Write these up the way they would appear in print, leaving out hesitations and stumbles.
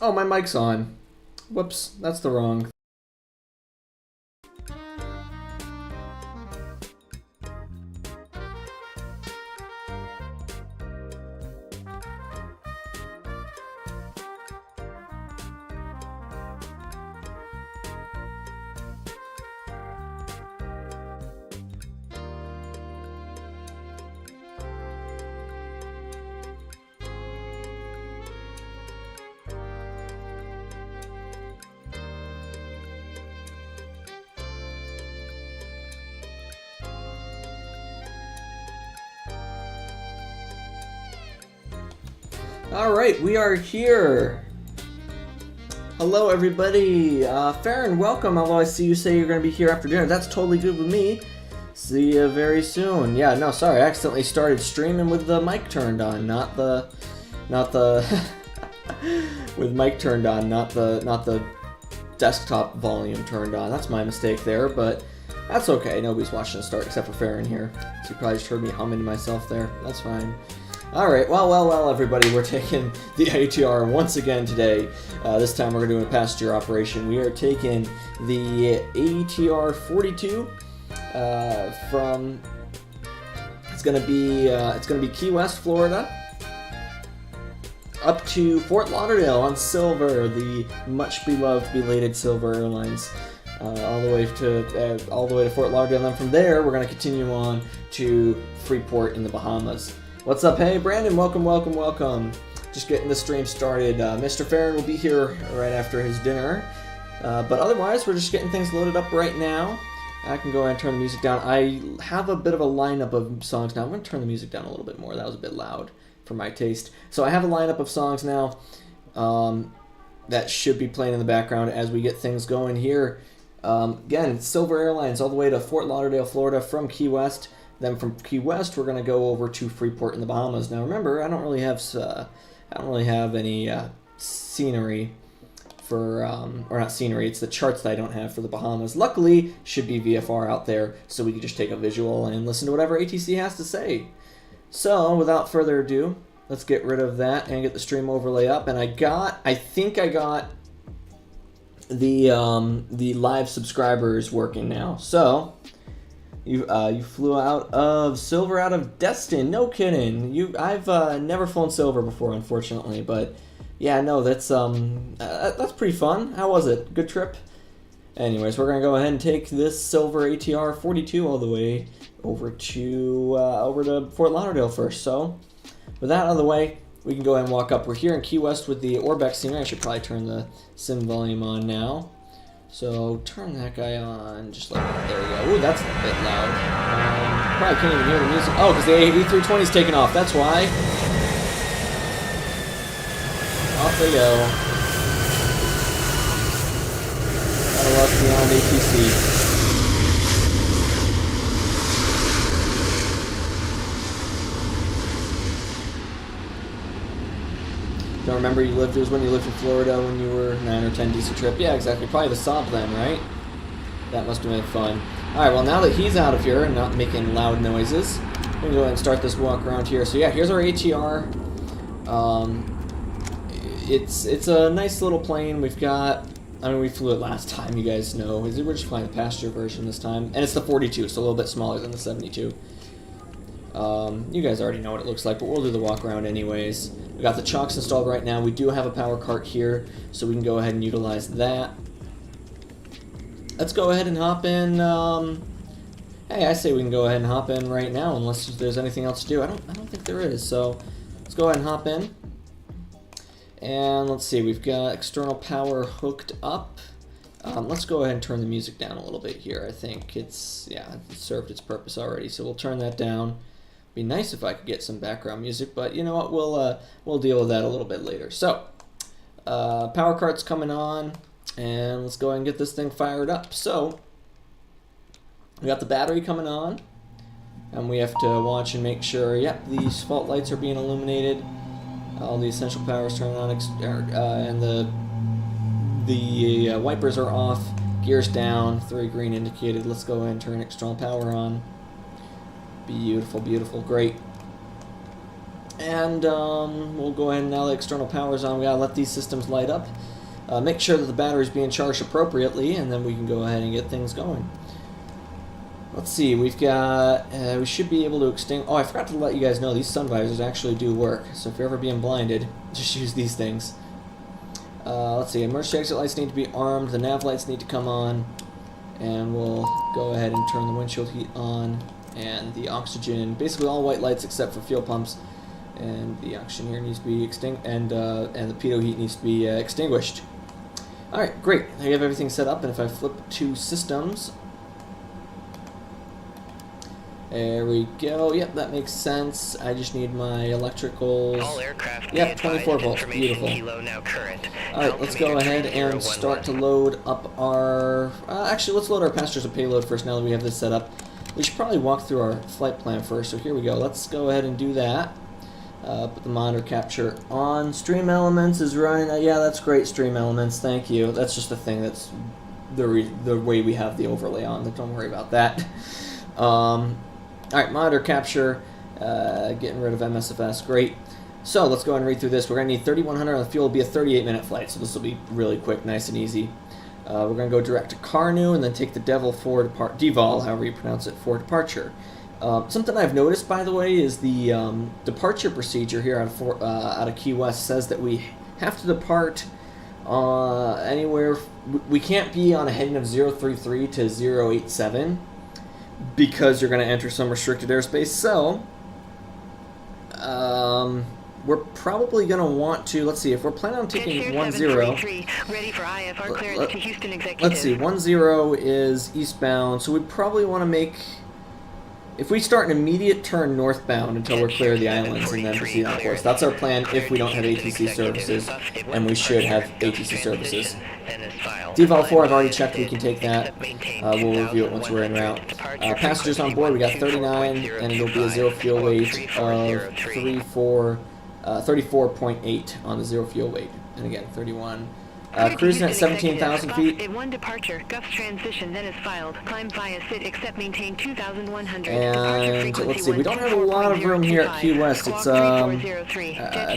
Oh, my mic's on. Whoops, that's the wrong. Alright, we are here. Hello everybody. Farron, welcome, although I see you say you're going to be here after dinner. That's totally good with me. See you very soon. Yeah, no, sorry, I accidentally started streaming with the mic turned on, not the with mic turned on, not the desktop volume turned on. That's my mistake there, but that's okay. Nobody's watching the start except for Farron here. So you probably just heard me humming to myself there. That's fine. Alright, well, everybody, we're taking the ATR once again today. This time we're doing a passenger operation. We are taking the ATR-42 from, it's gonna be Key West, Florida, up to Fort Lauderdale on Silver, the much beloved belated Silver Airlines. All the way to Fort Lauderdale, and then from there we're gonna continue on to Freeport in the Bahamas. What's up? Hey, Brandon, welcome. Just getting the stream started. Mr. Farron will be here right after his dinner. But otherwise, we're just getting things loaded up right now. I can go ahead and turn the music down. I have a bit of a lineup of songs now. I'm going to turn the music down a little bit more. That was a bit loud for my taste. So I have a lineup of songs now that should be playing in the background as we get things going here. Again, Silver Airlines all the way to Fort Lauderdale, Florida from Key West. Then from Key West, we're going to go over to Freeport in the Bahamas. Now, remember, I don't really have any scenery for, or not scenery. It's the charts that I don't have for the Bahamas. Luckily, should be VFR out there, so we can just take a visual and listen to whatever ATC has to say. So, without further ado, let's get rid of that and get the stream overlay up. And I think I got the live subscribers working now. So. You flew out of Silver, out of Destin. No kidding. I've never flown Silver before, unfortunately, but yeah, no, that's pretty fun. How was it? Good trip. Anyways, we're gonna go ahead and take this Silver ATR-42 all the way over to Fort Lauderdale first. So, with that out of the way, we can go ahead and walk up. We're here in Key West with the Orbeck scenery. I should probably turn the sim volume on now. So turn that guy on, just like that. There we go. Ooh, that's a bit loud. Probably can't even hear the music. Oh, because the A320 is taking off. That's why. Off they go. Gotta love beyond ATC. Don't remember it was when you lived in Florida when you were 9 or 10 DC trip. Yeah, exactly. Probably the Saab then, right? That must have been fun. Alright, well now that he's out of here and not making loud noises, we're going to go ahead and start this walk around here. So yeah, here's our ATR. It's a nice little plane. We've got, we flew it last time, you guys know. We're just flying the passenger version this time. And it's the 42, so a little bit smaller than the 72. You guys already know what it looks like, but we'll do the walk around anyways. We got the chocks installed right now. We do have a power cart here, so we can go ahead and utilize that. Let's go ahead and hop in. Hey, I say we can go ahead and hop in right now, unless there's anything else to do. I don't think there is. So let's go ahead and hop in. And let's see, we've got external power hooked up. Let's go ahead and turn the music down a little bit here. I think it served its purpose already, so we'll turn that down. Be nice if I could get some background music, but you know what? We'll deal with that a little bit later. So, power cart's coming on, and let's go ahead and get this thing fired up. So, we got the battery coming on, and we have to watch and make sure. Yep, these fault lights are being illuminated. All the essential power is turned on, and the wipers are off. Gears down. 3 green indicated. Let's go ahead and turn external power on. Beautiful, beautiful, great. And we'll go ahead and now the external power's on. We gotta let these systems light up. Make sure that the battery's being charged appropriately, and then we can go ahead and get things going. Let's see, we've got, we should be able to extinguish. Oh, I forgot to let you guys know these sun visors actually do work. So if you're ever being blinded, just use these things. Let's see, emergency exit lights need to be armed, the nav lights need to come on, and we'll go ahead and turn the windshield heat on, and the oxygen, basically all white lights except for fuel pumps, and the oxygen here needs to be extinguished, and the pitot heat needs to be extinguished. Alright, great, I have everything set up, and if I flip to systems, there we go. Yep, that makes sense. I just need my electricals. All aircraft. Yep, 24 volts. Beautiful. Alright, let's go ahead and start to load up our... actually, let's load our passengers and payload first now that we have this set up. We should probably walk through our flight plan first. So here we go. Let's go ahead and do that. Put the monitor capture on. Stream Elements is running. Yeah, that's great, Stream Elements. Thank you. That's just the thing that's the way we have the overlay on. Don't worry about that. Alright, monitor capture, getting rid of MSFS, great. So let's go ahead and read through this. We're going to need 3,100 on the fuel. It'll be a 38-minute flight, so this will be really quick, nice and easy. We're going to go direct to Carnu and then take the Devol, however you pronounce it, for departure. Something I've noticed, by the way, is the departure procedure here out of Key West says that we have to depart anywhere. We can't be on a heading of 033 to 087. Because you're going to enter some restricted airspace, so we're probably going to want to, let's see, if we're planning on taking 10, ready for IFR clearance to Houston Executive. Let's see, 10 is eastbound, so we probably want to make, if we start an immediate turn northbound until we're clear of the islands and then proceed on course. That's our plan if we don't have ATC services, and we should have ATC services. Devol 4, I've already checked, we can take that. We'll review it once we're en route. Passengers on board, we got 39, and it'll be a zero fuel weight of 34.8 on the zero fuel weight. And again, 31. Cruising at 17,000 feet. One departure, Gulf transition, then is filed. Climb via sit, except maintain 2,100. And let's see, we don't have a lot of room here at Key West. It's I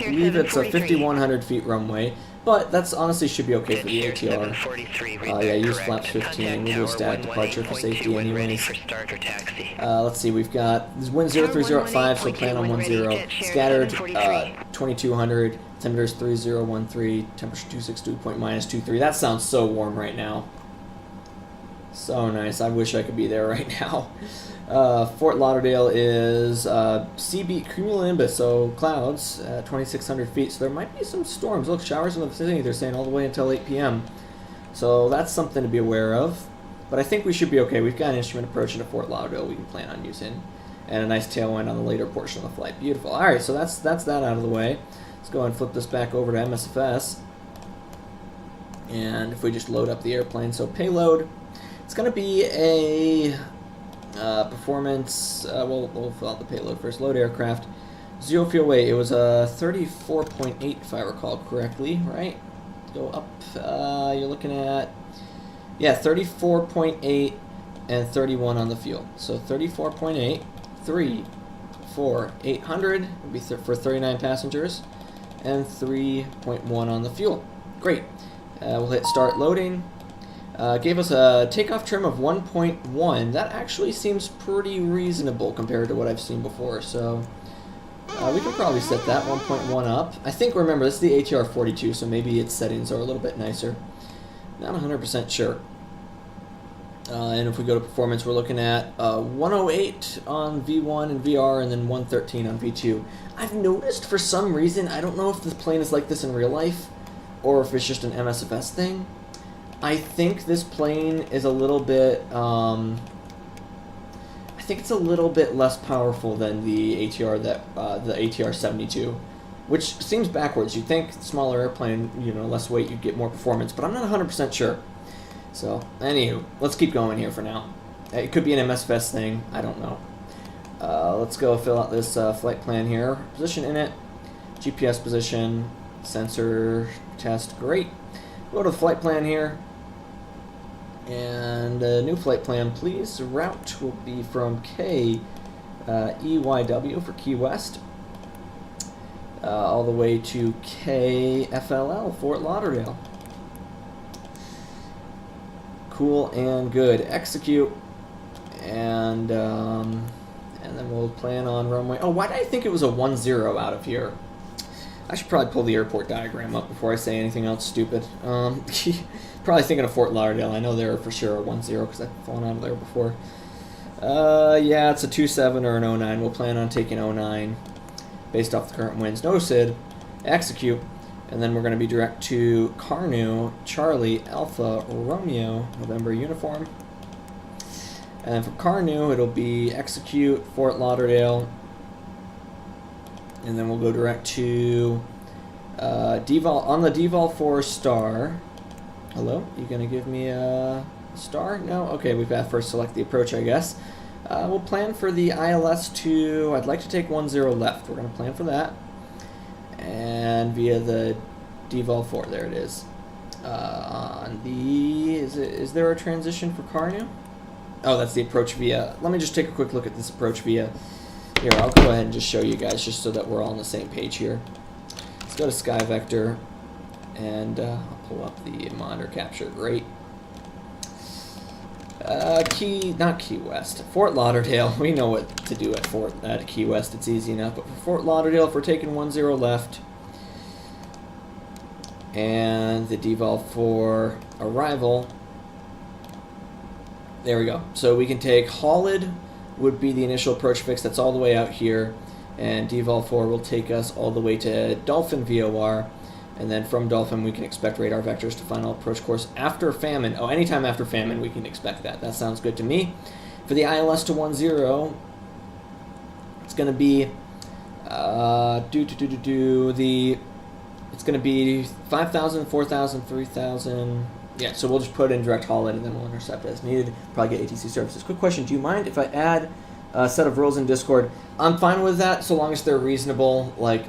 believe it's a 5,100 feet runway, but that's honestly should be okay for the ATR. Yeah, use flaps 15. We'll do a static departure for safety anyways. Let's see, we've got this wind 030 at 5, so plan on 10. Scattered 2,200. Temperatures 3013, temperature 262, point -23. That sounds so warm right now. So nice. I wish I could be there right now. Fort Lauderdale is CB cumulonimbus, so clouds at 2,600 feet. So there might be some storms. Look, showers in the vicinity, they're saying all the way until 8 p.m. So that's something to be aware of. But I think we should be okay. We've got an instrument approach into Fort Lauderdale we can plan on using. And a nice tailwind on the later portion of the flight. Beautiful. Alright, so that's that out of the way. Let's go ahead and flip this back over to MSFS. And if we just load up the airplane, so payload, it's going to be a performance, we'll fill out the payload first, load aircraft, zero fuel weight, it was a 34.8 if I recall correctly, right? Go up, you're looking at, yeah, 34.8 and 31 on the fuel. So 34.8, 800 would be for 39 passengers. And 3.1 on the fuel. Great. We'll hit start loading. Gave us a takeoff trim of 1.1. That actually seems pretty reasonable compared to what I've seen before. So we can probably set that 1.1 up. I think, remember, this is the ATR-42, so maybe its settings are a little bit nicer. Not 100% sure. And if we go to performance, we're looking at 108 on V1 and VR, and then 113 on V2. I've noticed for some reason, I don't know if this plane is like this in real life, or if it's just an MSFS thing. I think this plane is a little bit, I think it's a little bit less powerful than the ATR the ATR-72, which seems backwards. You'd think smaller airplane, you know, less weight, you'd get more performance, but I'm not 100% sure. So, anywho, let's keep going here for now. It could be an MSFS thing, I don't know. Let's go fill out this flight plan here. Position in it, GPS position, sensor test, great. Go to the flight plan here. And a new flight plan, please. The route will be from KEYW for Key West. all the way to KFLL, Fort Lauderdale. Cool and good. Execute, and then we'll plan on runway. Oh, why did I think it was a 10 out of here? I should probably pull the airport diagram up before I say anything else stupid. Probably thinking of Fort Lauderdale. I know they're for sure a 10 because I've flown out of there before. Yeah, it's a 27 or an 09. We'll plan on taking 09 based off the current winds. No SID. Execute. And then we're going to be direct to Carnu, Charlie, Alpha, Romeo, November uniform. And then from Carnu, it'll be execute, Fort Lauderdale. And then we'll go direct to Devol, on the Devol 4 star. Hello? You going to give me a star? No? Okay, we've got to first select the approach, I guess. We'll plan for the ILS to, I'd like to take 10 left. We're going to plan for that. And via the Devol 4, there it is. On the, is there a transition for Carnu? Oh, that's the approach via, let me just take a quick look at this approach via. Here, I'll go ahead and just show you guys just so that we're all on the same page here. Let's go to Sky Vector, and I'll pull up the monitor capture. Great. Not Key West. Fort Lauderdale. We know what to do at Key West. It's easy enough. But for Fort Lauderdale, if we're taking 10 left, and the Devol for arrival, there we go. So we can take Holid would be the initial approach fix. That's all the way out here, and Devol 4 will take us all the way to Dolphin VOR. And then from Dolphin, we can expect radar vectors to final approach course after Famine. Oh, anytime after Famine, we can expect that. That sounds good to me. For the ILS to 10, it's going to be it's going to be 5,000, 4,000, 3,000. Yeah, so we'll just put in direct haul in, and then we'll intercept as needed. Probably get ATC services. Quick question: do you mind if I add a set of rules in Discord? I'm fine with that, so long as they're reasonable. Like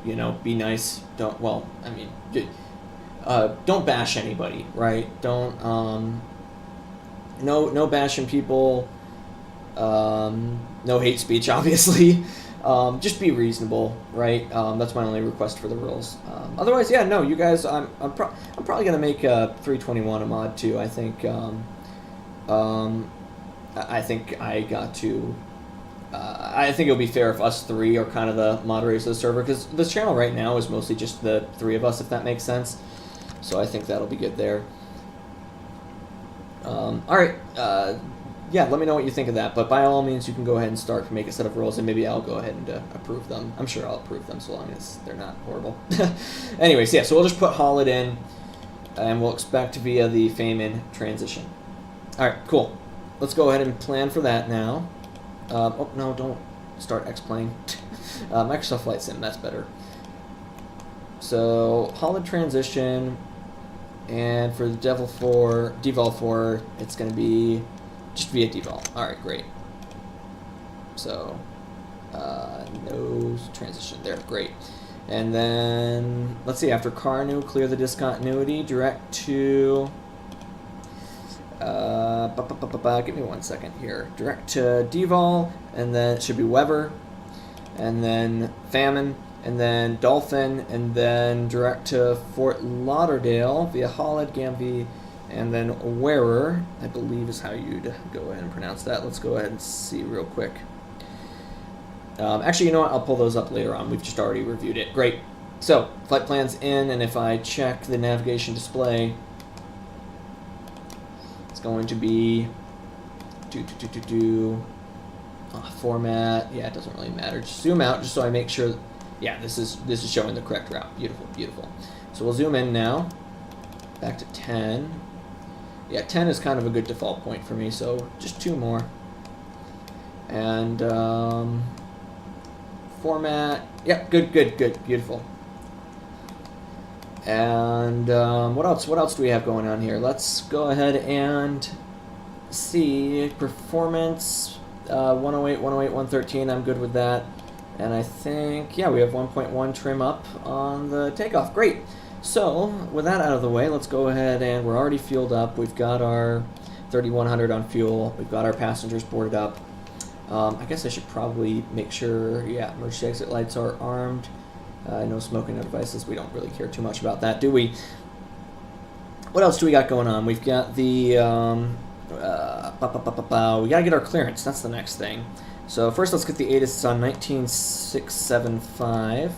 you know, be nice. Don't, well, I mean, don't bash anybody, right? Don't, no bashing people, no hate speech, obviously. Just be reasonable, right? That's my only request for the rules. Otherwise, yeah, no, you guys, I'm probably gonna make 321 a mod too. I think, I think I got to. I think it'll be fair if us three are kind of the moderators of the server, because this channel right now is mostly just the three of us, if that makes sense. So I think that'll be good there. All right, yeah, let me know what you think of that. But by all means, you can go ahead and start to make a set of rules, and maybe I'll go ahead and approve them. I'm sure I'll approve them so long as they're not horrible. Anyways, yeah, so we'll just put Holid in, and we'll expect via the Famine transition. All right, cool. Let's go ahead and plan for that now. Oh, no, don't start X-Plane. Microsoft Flight Sim, that's better. So, Holid transition, and for the Devol 4, it's going to be just via Devol. Alright, great. So, no transition there, great. And then, let's see, after Carnu, clear the discontinuity, direct to... give me 1 second here. Direct to Devol, and then it should be Weber, and then Famine, and then Dolphin, and then direct to Fort Lauderdale via Holid, Gamvee, and then Wearer, I believe is how you'd go ahead and pronounce that. Let's go ahead and see real quick. Actually, you know what? I'll pull those up later on. We've just already reviewed it. Great. So, flight plans in, and if I check the navigation display, it's going to be format. Yeah, it doesn't really matter. Just zoom out just so I make sure. Yeah, this is showing the correct route. Beautiful, beautiful. So we'll zoom in now. Back to 10. Yeah, 10 is kind of a good default point for me. So just 2 more. And format. Yep, good, good, good, beautiful. And what else? What else do we have going on here? Let's go ahead and see performance. 108, 108, 113. I'm good with that. And I think, yeah, we have 1.1 trim up on the takeoff. Great. So with that out of the way, let's go ahead, and we're already fueled up. We've got our 3100 on fuel. We've got our passengers boarded up. I guess I should probably make sure, yeah, emergency exit lights are armed. No smoking, no devices. We don't really care too much about that, do we? What else do we got going on? We've got the, we gotta get our clearance. That's the next thing. So first let's get the ATIS on 19675.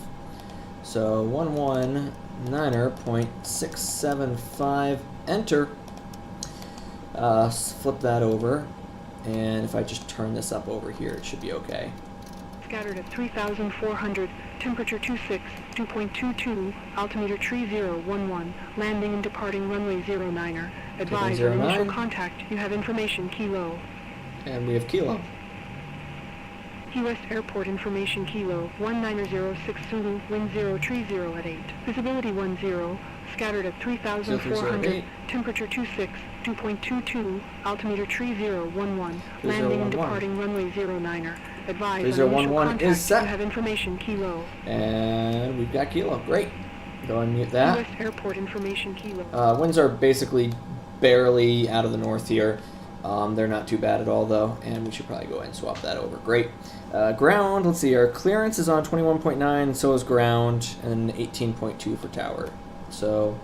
So 119.675, enter. Flip that over. And if I just turn this up over here, it should be okay. Scattered at 3,400, temperature 26, 2.22, altimeter tree 011, landing and departing runway 09er. Advise on initial contact. You have information, Kilo. And we have Kilo. Key West Airport information, Kilo, 1906 Zulu, wind 0, tree 0 at 8. Visibility 10, scattered at 3,400, temperature 26, 2.22, altimeter tree 011, landing and departing runway 09er. Advise on initial contact. Is set. You have information, Kilo. And we've got Kilo. Great. Go and mute that. Key West Airport information, Kilo. Winds are basically barely out of the north here. They're not too bad at all, though, and we should probably go ahead and swap that over. Great. Ground, let's see, our clearance is on 21.9, and so is ground, and 18.2 for tower. So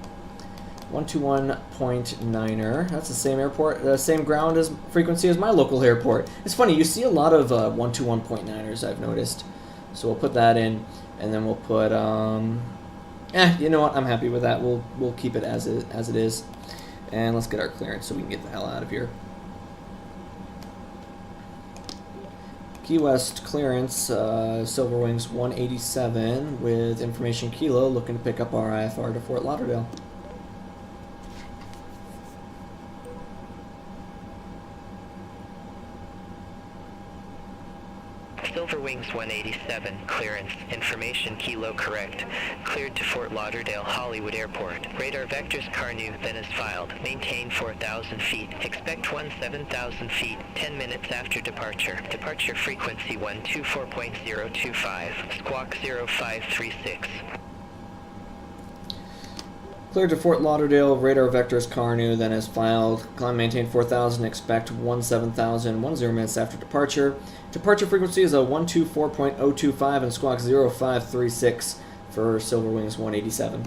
121.9er. That's the same airport, same ground as frequency as my local airport. It's funny, you see a lot of 121.9ers, I've noticed. So we'll put that in, and then we'll put you know what? I'm happy with that. We'll keep it as it is, and let's get our clearance so we can get the hell out of here. Key West clearance, Silver Wings 187 with information Kilo, looking to pick up our IFR to Fort Lauderdale. Silver Wings 187, clearance, information Kilo correct, cleared to Fort Lauderdale, Hollywood Airport. Radar vectors Carnu, then is filed. Maintain 4,000 feet. Expect 17,000 feet, 10 minutes after departure. Departure frequency 124.025, squawk 0536. Cleared to Fort Lauderdale, radar vectors Carnu, then is filed. Climb maintain 4,000, expect 17,000, 10 minutes after departure. Departure frequency is a 124.025 and squawk 0536 for Silver Wings 187.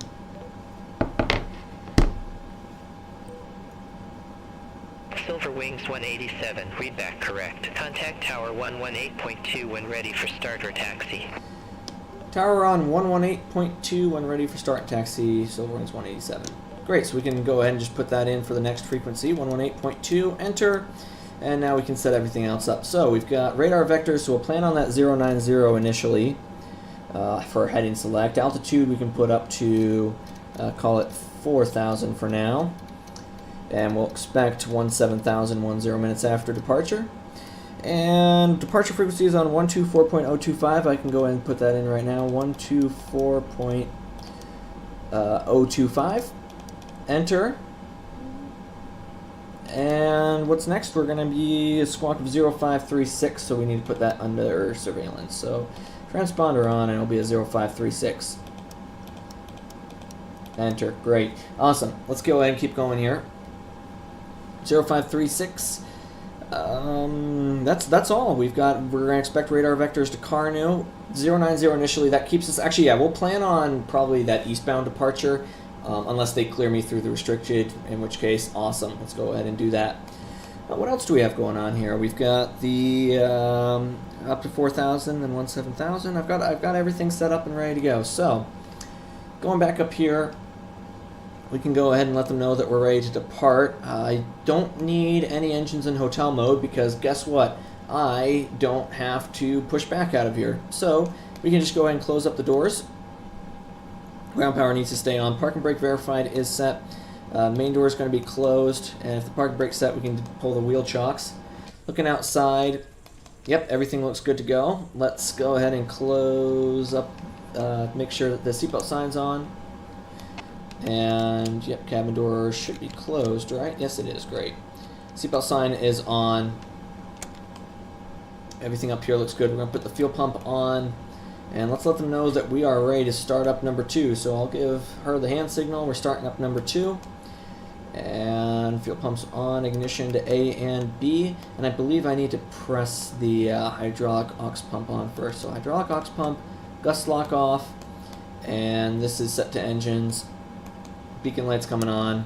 Silver Wings 187, read back correct. Contact Tower 118.2 when ready for start or taxi. Tower on 118.2 when ready for start and taxi, Silver Wings 187. Great, so we can go ahead and just put that in for the next frequency, 118.2, enter, and now we can set everything else up. So we've got radar vectors, so we'll plan on that 090 initially for heading select. Altitude we can put up to, call it 4,000 for now, and we'll expect 17,000, 10 minutes after departure. And departure frequency is on 124.025. I can go ahead and put that in right now. 124.025. Enter. And what's next? We're going to be a squawk of 0536, so we need to put that under surveillance. So transponder on, and it'll be a 0536. Enter. Great. Awesome. Let's go ahead and keep going here. 0536. That's all we've got. We're gonna expect radar vectors to Carnu 090 initially. That keeps us actually. Yeah, we'll plan on probably that eastbound departure, unless they clear me through the restricted. In which case, awesome. Let's go ahead and do that. What else do we have going on here? We've got the up to 4,000 and 17,000. I've got everything set up and ready to go. So going back up here, we can go ahead and let them know that we're ready to depart. I don't need any engines in hotel mode because guess what? I don't have to push back out of here. So we can just go ahead and close up the doors. Ground power needs to stay on. Parking brake verified is set. Main door is going to be closed. And if the parking brake's set, we can pull the wheel chocks. Looking outside, yep, everything looks good to go. Let's go ahead and close up, make sure that the seatbelt sign's on. And yep, cabin door should be closed, right? Yes, it is. Great. Seatbelt sign is on. Everything up here looks good. We're going to put the fuel pump on, and let's let them know that we are ready to start up number 2. So I'll give her the hand signal. We're starting up number 2, And fuel pumps on, ignition to A and B. And I believe I need to press the hydraulic aux pump on first. So hydraulic aux pump, gust lock off, and this is set to engines. Beacon lights coming on,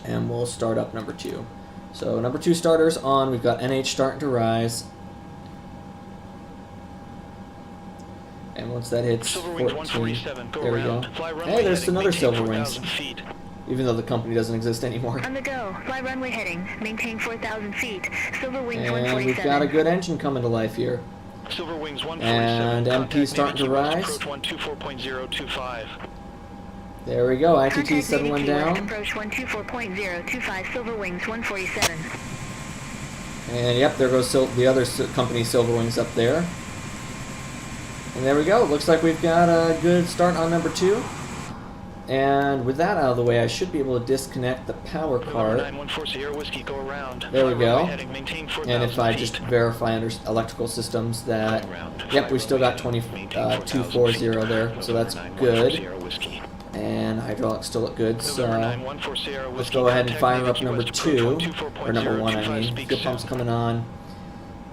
and we'll start up number 2. So number 2 starters on. We've got NH starting to rise. And once that hits 14, there we go. Hey, there's another Silver Wings. Even though the company doesn't exist anymore. On the go. Fly runway heading. Maintain 4,000 feet. Silver Wings and 147. We've got a good engine coming to life here. Silver Wings 147. And MP starting to rise. Approach 124.025. There we go. ITT settling down. Approach 124.025. Silver Wings 147. And yep, there goes the other company Silver Wings up there. And there we go. Looks like we've got a good start on number 2. And with that out of the way, I should be able to disconnect the power cart. There we go. And if I just verify under electrical systems that, yep, we've still got 240 there, so that's good. And hydraulics still look good, so let's go ahead and fire up number 2, or number 1 I mean. Fuel pump's coming on.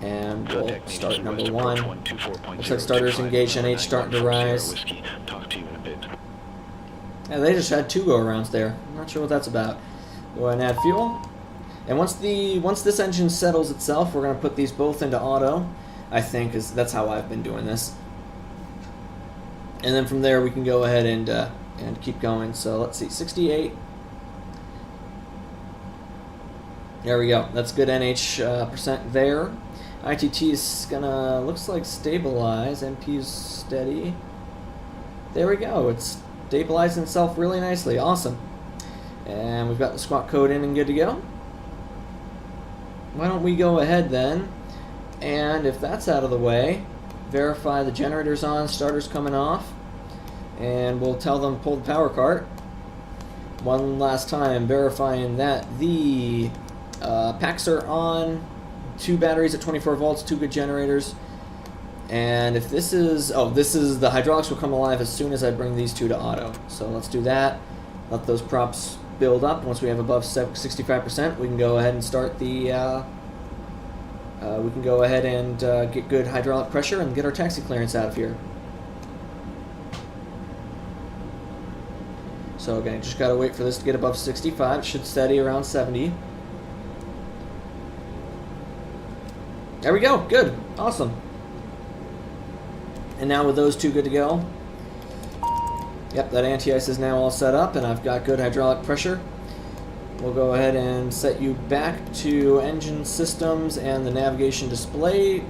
And we'll start number 1. Looks like starters engaged, NH starting to rise. Yeah, they just had 2 go-arounds there. I'm not sure what that's about. Go ahead and add fuel. And once this engine settles itself, we're going to put these both into auto. I think that's how I've been doing this. And then from there we can go ahead and keep going. So let's see, 68. There we go. That's good NH percent there. ITT is gonna, looks like, stabilize. MP's steady. There we go. It's stabilizing itself really nicely. Awesome. And we've got the squawk code in and good to go. Why don't we go ahead then, and if that's out of the way, verify the generator's on, starter's coming off, and we'll tell them pull the power cart. One last time, verifying that the packs are on, 2 batteries at 24 volts, 2 good generators. And if this is, the hydraulics will come alive as soon as I bring these 2 to auto. So let's do that. Let those props build up. Once we have above 65%, we can go ahead and start the, we can go ahead and get good hydraulic pressure and get our taxi clearance out of here. So again, just gotta wait for this to get above 65. It should steady around 70. There we go, good, awesome. And now with those 2 good to go, yep, that anti-ice is now all set up, and I've got good hydraulic pressure. We'll go ahead and set you back to engine systems and the navigation display.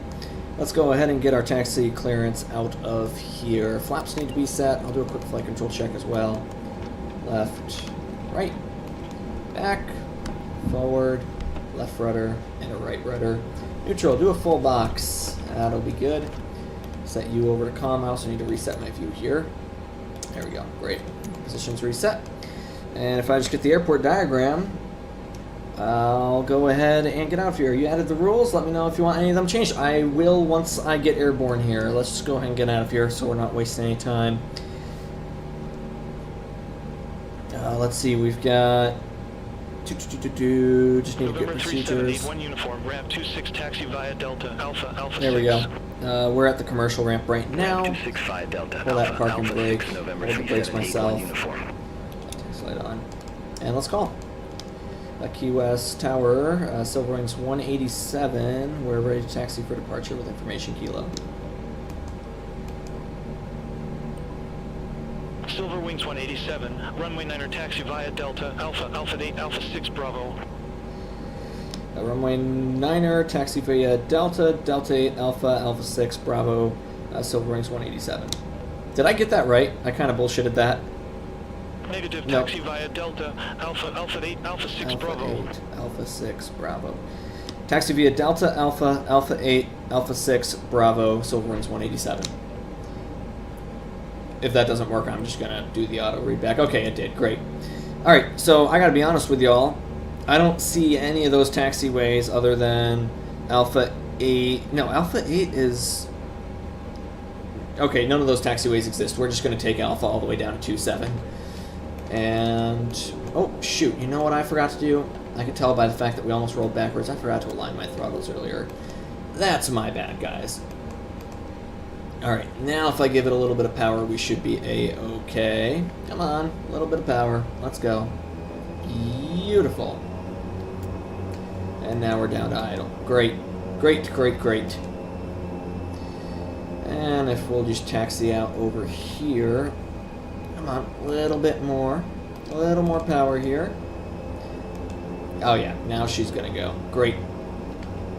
Let's go ahead and get our taxi clearance out of here. Flaps need to be set. I'll do a quick flight control check as well. Left, right, back, forward, left rudder, and a right rudder. Neutral, do a full box. That'll be good. Set you over to comm. I also need to reset my view here. There we go. Great. Position's reset. And if I just get the airport diagram, I'll go ahead and get out of here. You added the rules. Let me know if you want any of them changed. I will once I get airborne here. Let's just go ahead and get out of here so we're not wasting any time. Let's see. We've got... Just need to get procedures. There we go. We're at the commercial ramp right now. Pull that parking brake. Hold the brakes myself. Taxi light on. And let's call. Key West Tower, Silver Wings 187. We're ready to taxi for departure with information Kilo. Silver Wings 187, runway 9er taxi via Delta, Alpha 8, Alpha 6 Bravo. Runway 9er taxi via Delta, Delta 8, Alpha 6 Bravo, Silver Wings 187. Did I get that right? I kind of bullshitted that. Negative, taxi via Delta, Alpha 8, Alpha 6 Bravo. 8, Alpha 6 Bravo. Taxi via Delta, Alpha 8, Alpha 6 Bravo, Silver Wings 187. If that doesn't work, I'm just gonna do the auto read back. Okay, it did. Great. All right, so I gotta be honest with y'all. I don't see any of those taxiways other than Alpha 8. No, Alpha 8 is... Okay, none of those taxiways exist. We're just gonna take Alpha all the way down to 27. And Oh, shoot. You know what I forgot to do? I could tell by the fact that we almost rolled backwards. I forgot to align my throttles earlier. That's my bad, guys. Alright, now if I give it a little bit of power, we should be A-okay. Come on, a little bit of power. Let's go. Beautiful. And now we're down to idle. Great. Great, great, great. And if we'll just taxi out over here. Come on, a little bit more. A little more power here. Oh yeah, now she's gonna go. Great.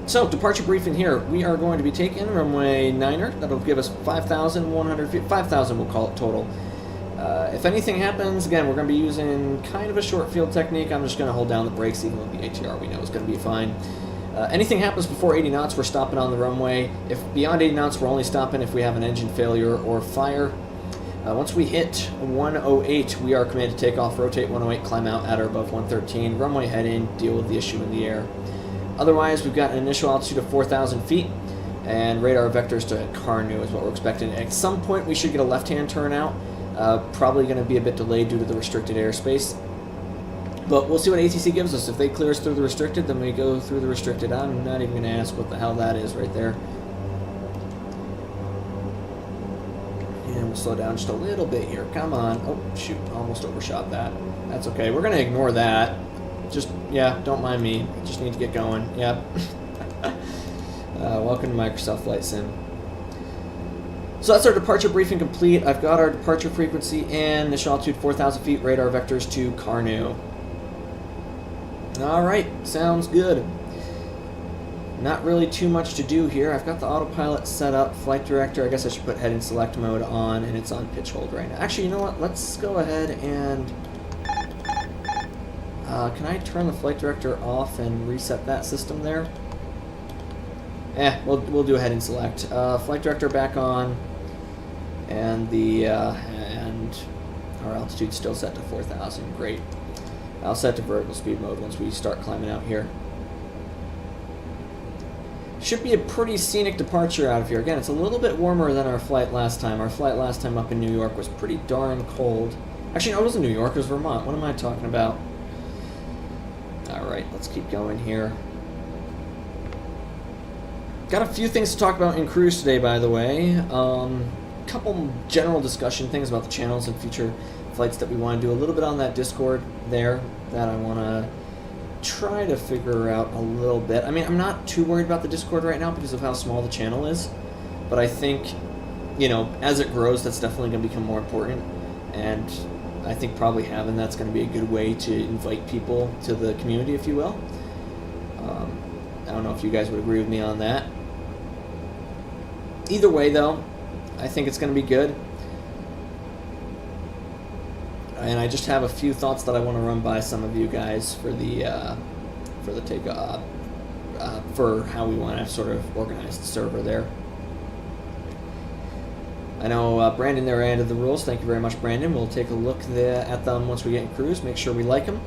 So, departure briefing here. We are going to be taking runway 9er. That'll give us 5,100 feet. 5,000 we'll call it total. If anything happens, again, we're going to be using kind of a short field technique. I'm just going to hold down the brakes, even with the ATR we know is going to be fine. Anything happens before 80 knots, we're stopping on the runway. If beyond 80 knots, we're only stopping if we have an engine failure or fire. Once we hit 108, we are commanded to take off, rotate 108, climb out at or above 113, runway head in, deal with the issue in the air. Otherwise, we've got an initial altitude of 4,000 feet, and radar vectors to Carnu is what we're expecting. At some point, we should get a left-hand turnout. Probably going to be a bit delayed due to the restricted airspace. But we'll see what ATC gives us. If they clear us through the restricted, then we go through the restricted. I'm not even going to ask what the hell that is right there. And we'll slow down just a little bit here. Come on. Oh, shoot. Almost overshot that. That's okay. We're going to ignore that. Just, yeah, don't mind me. I just need to get going. Yep. Welcome to Microsoft Flight Sim. So that's our departure briefing complete. I've got our departure frequency in, initial altitude 4,000 feet, radar vectors to Carnu. Alright, sounds good. Not really too much to do here. I've got the autopilot set up, flight director, I guess I should put head in select mode on, and it's on pitch hold right now. Actually, you know what? Let's go ahead and... can I turn the flight director off and reset that system there? We'll do a head in select. Flight director back on, and and our altitude still set to 4,000. Great. I'll set to vertical speed mode once we start climbing out here. Should be a pretty scenic departure out of here. Again, it's a little bit warmer than our flight last time. Our flight last time up in New York was pretty darn cold. Actually, no, it wasn't New York, it was Vermont. What am I talking about? Alright, let's keep going here. Got a few things to talk about in cruise today, by the way. Couple general discussion things about the channels and future flights that we want to do. A little bit on that Discord there that I want to try to figure out a little bit. I mean, I'm not too worried about the Discord right now because of how small the channel is. But I think, you know, as it grows, that's definitely going to become more important. And I think probably having that's going to be a good way to invite people to the community, if you will. I don't know if you guys would agree with me on that. Either way, though, I think it's going to be good. And I just have a few thoughts that I want to run by some of you guys for the takeoff, for how we want to sort of organize the server there. I know Brandon there added the rules. Thank you very much, Brandon. We'll take a look at them once we get in cruise. Make sure we like them.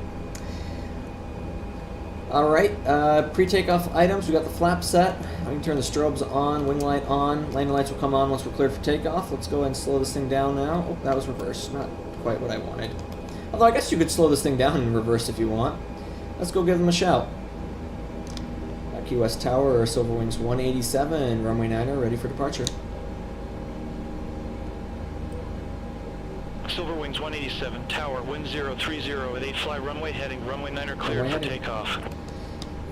Alright, pre-takeoff items. We got the flap set. We can turn the strobes on, wing light on. Landing lights will come on once we're cleared for takeoff. Let's go ahead and slow this thing down now. Oh, that was reversed. Not quite what I wanted. Although I guess you could slow this thing down in reverse if you want. Let's go give them a shout. Key West Tower, Silver Wings 187, runway 9er, ready for departure. Silver Wings 187, tower, wind 030 at 8, fly runway heading, runway 9er cleared for takeoff.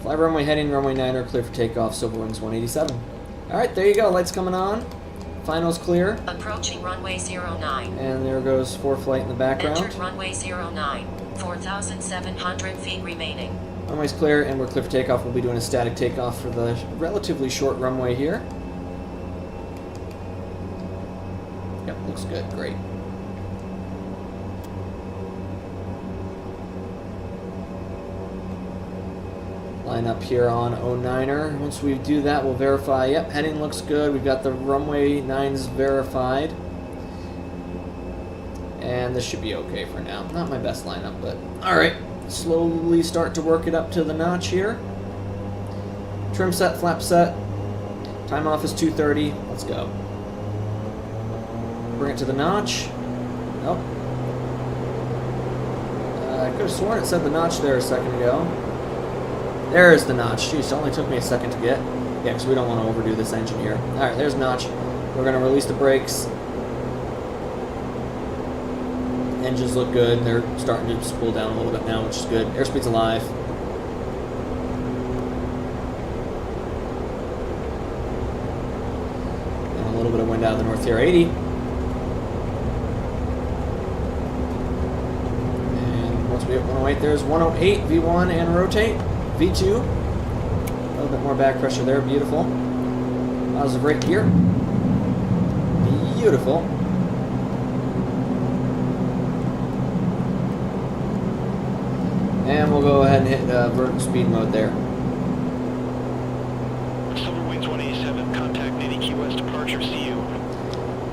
Fly runway heading, runway 9er clear for takeoff, Silver Wings 187. Alright, there you go, lights coming on. Finals clear. Approaching runway 09. And there goes ForeFlight in the background. Entered runway 09, 4,700 feet remaining. Runway's clear, and we're clear for takeoff. We'll be doing a static takeoff for the relatively short runway here. Yep, looks good, great. Line up here on 09er. Once we do that, we'll verify. Yep, heading looks good. We've got the runway 9s verified. And this should be okay for now. Not my best lineup, but alright. Slowly start to work it up to the notch here. Trim set, flap set. Time off is 2:30. Let's go. Bring it to the notch. Nope. I could have sworn it said the notch there a second ago. There's the notch. Jeez, it only took me a second to get. Yeah, because we don't want to overdo this engine here. Alright, there's notch. We're going to release the brakes. Engines look good. They're starting to spool down a little bit now, which is good. Airspeed's alive. And a little bit of wind out of the north here. 80. And once we hit 108, there's 108, V1 and rotate. V2. A little bit more back pressure there. Beautiful. Positive rate gear. Beautiful. And we'll go ahead and hit vertical speed mode there. Silver Wings 187, contact Navy Key West departure, see you.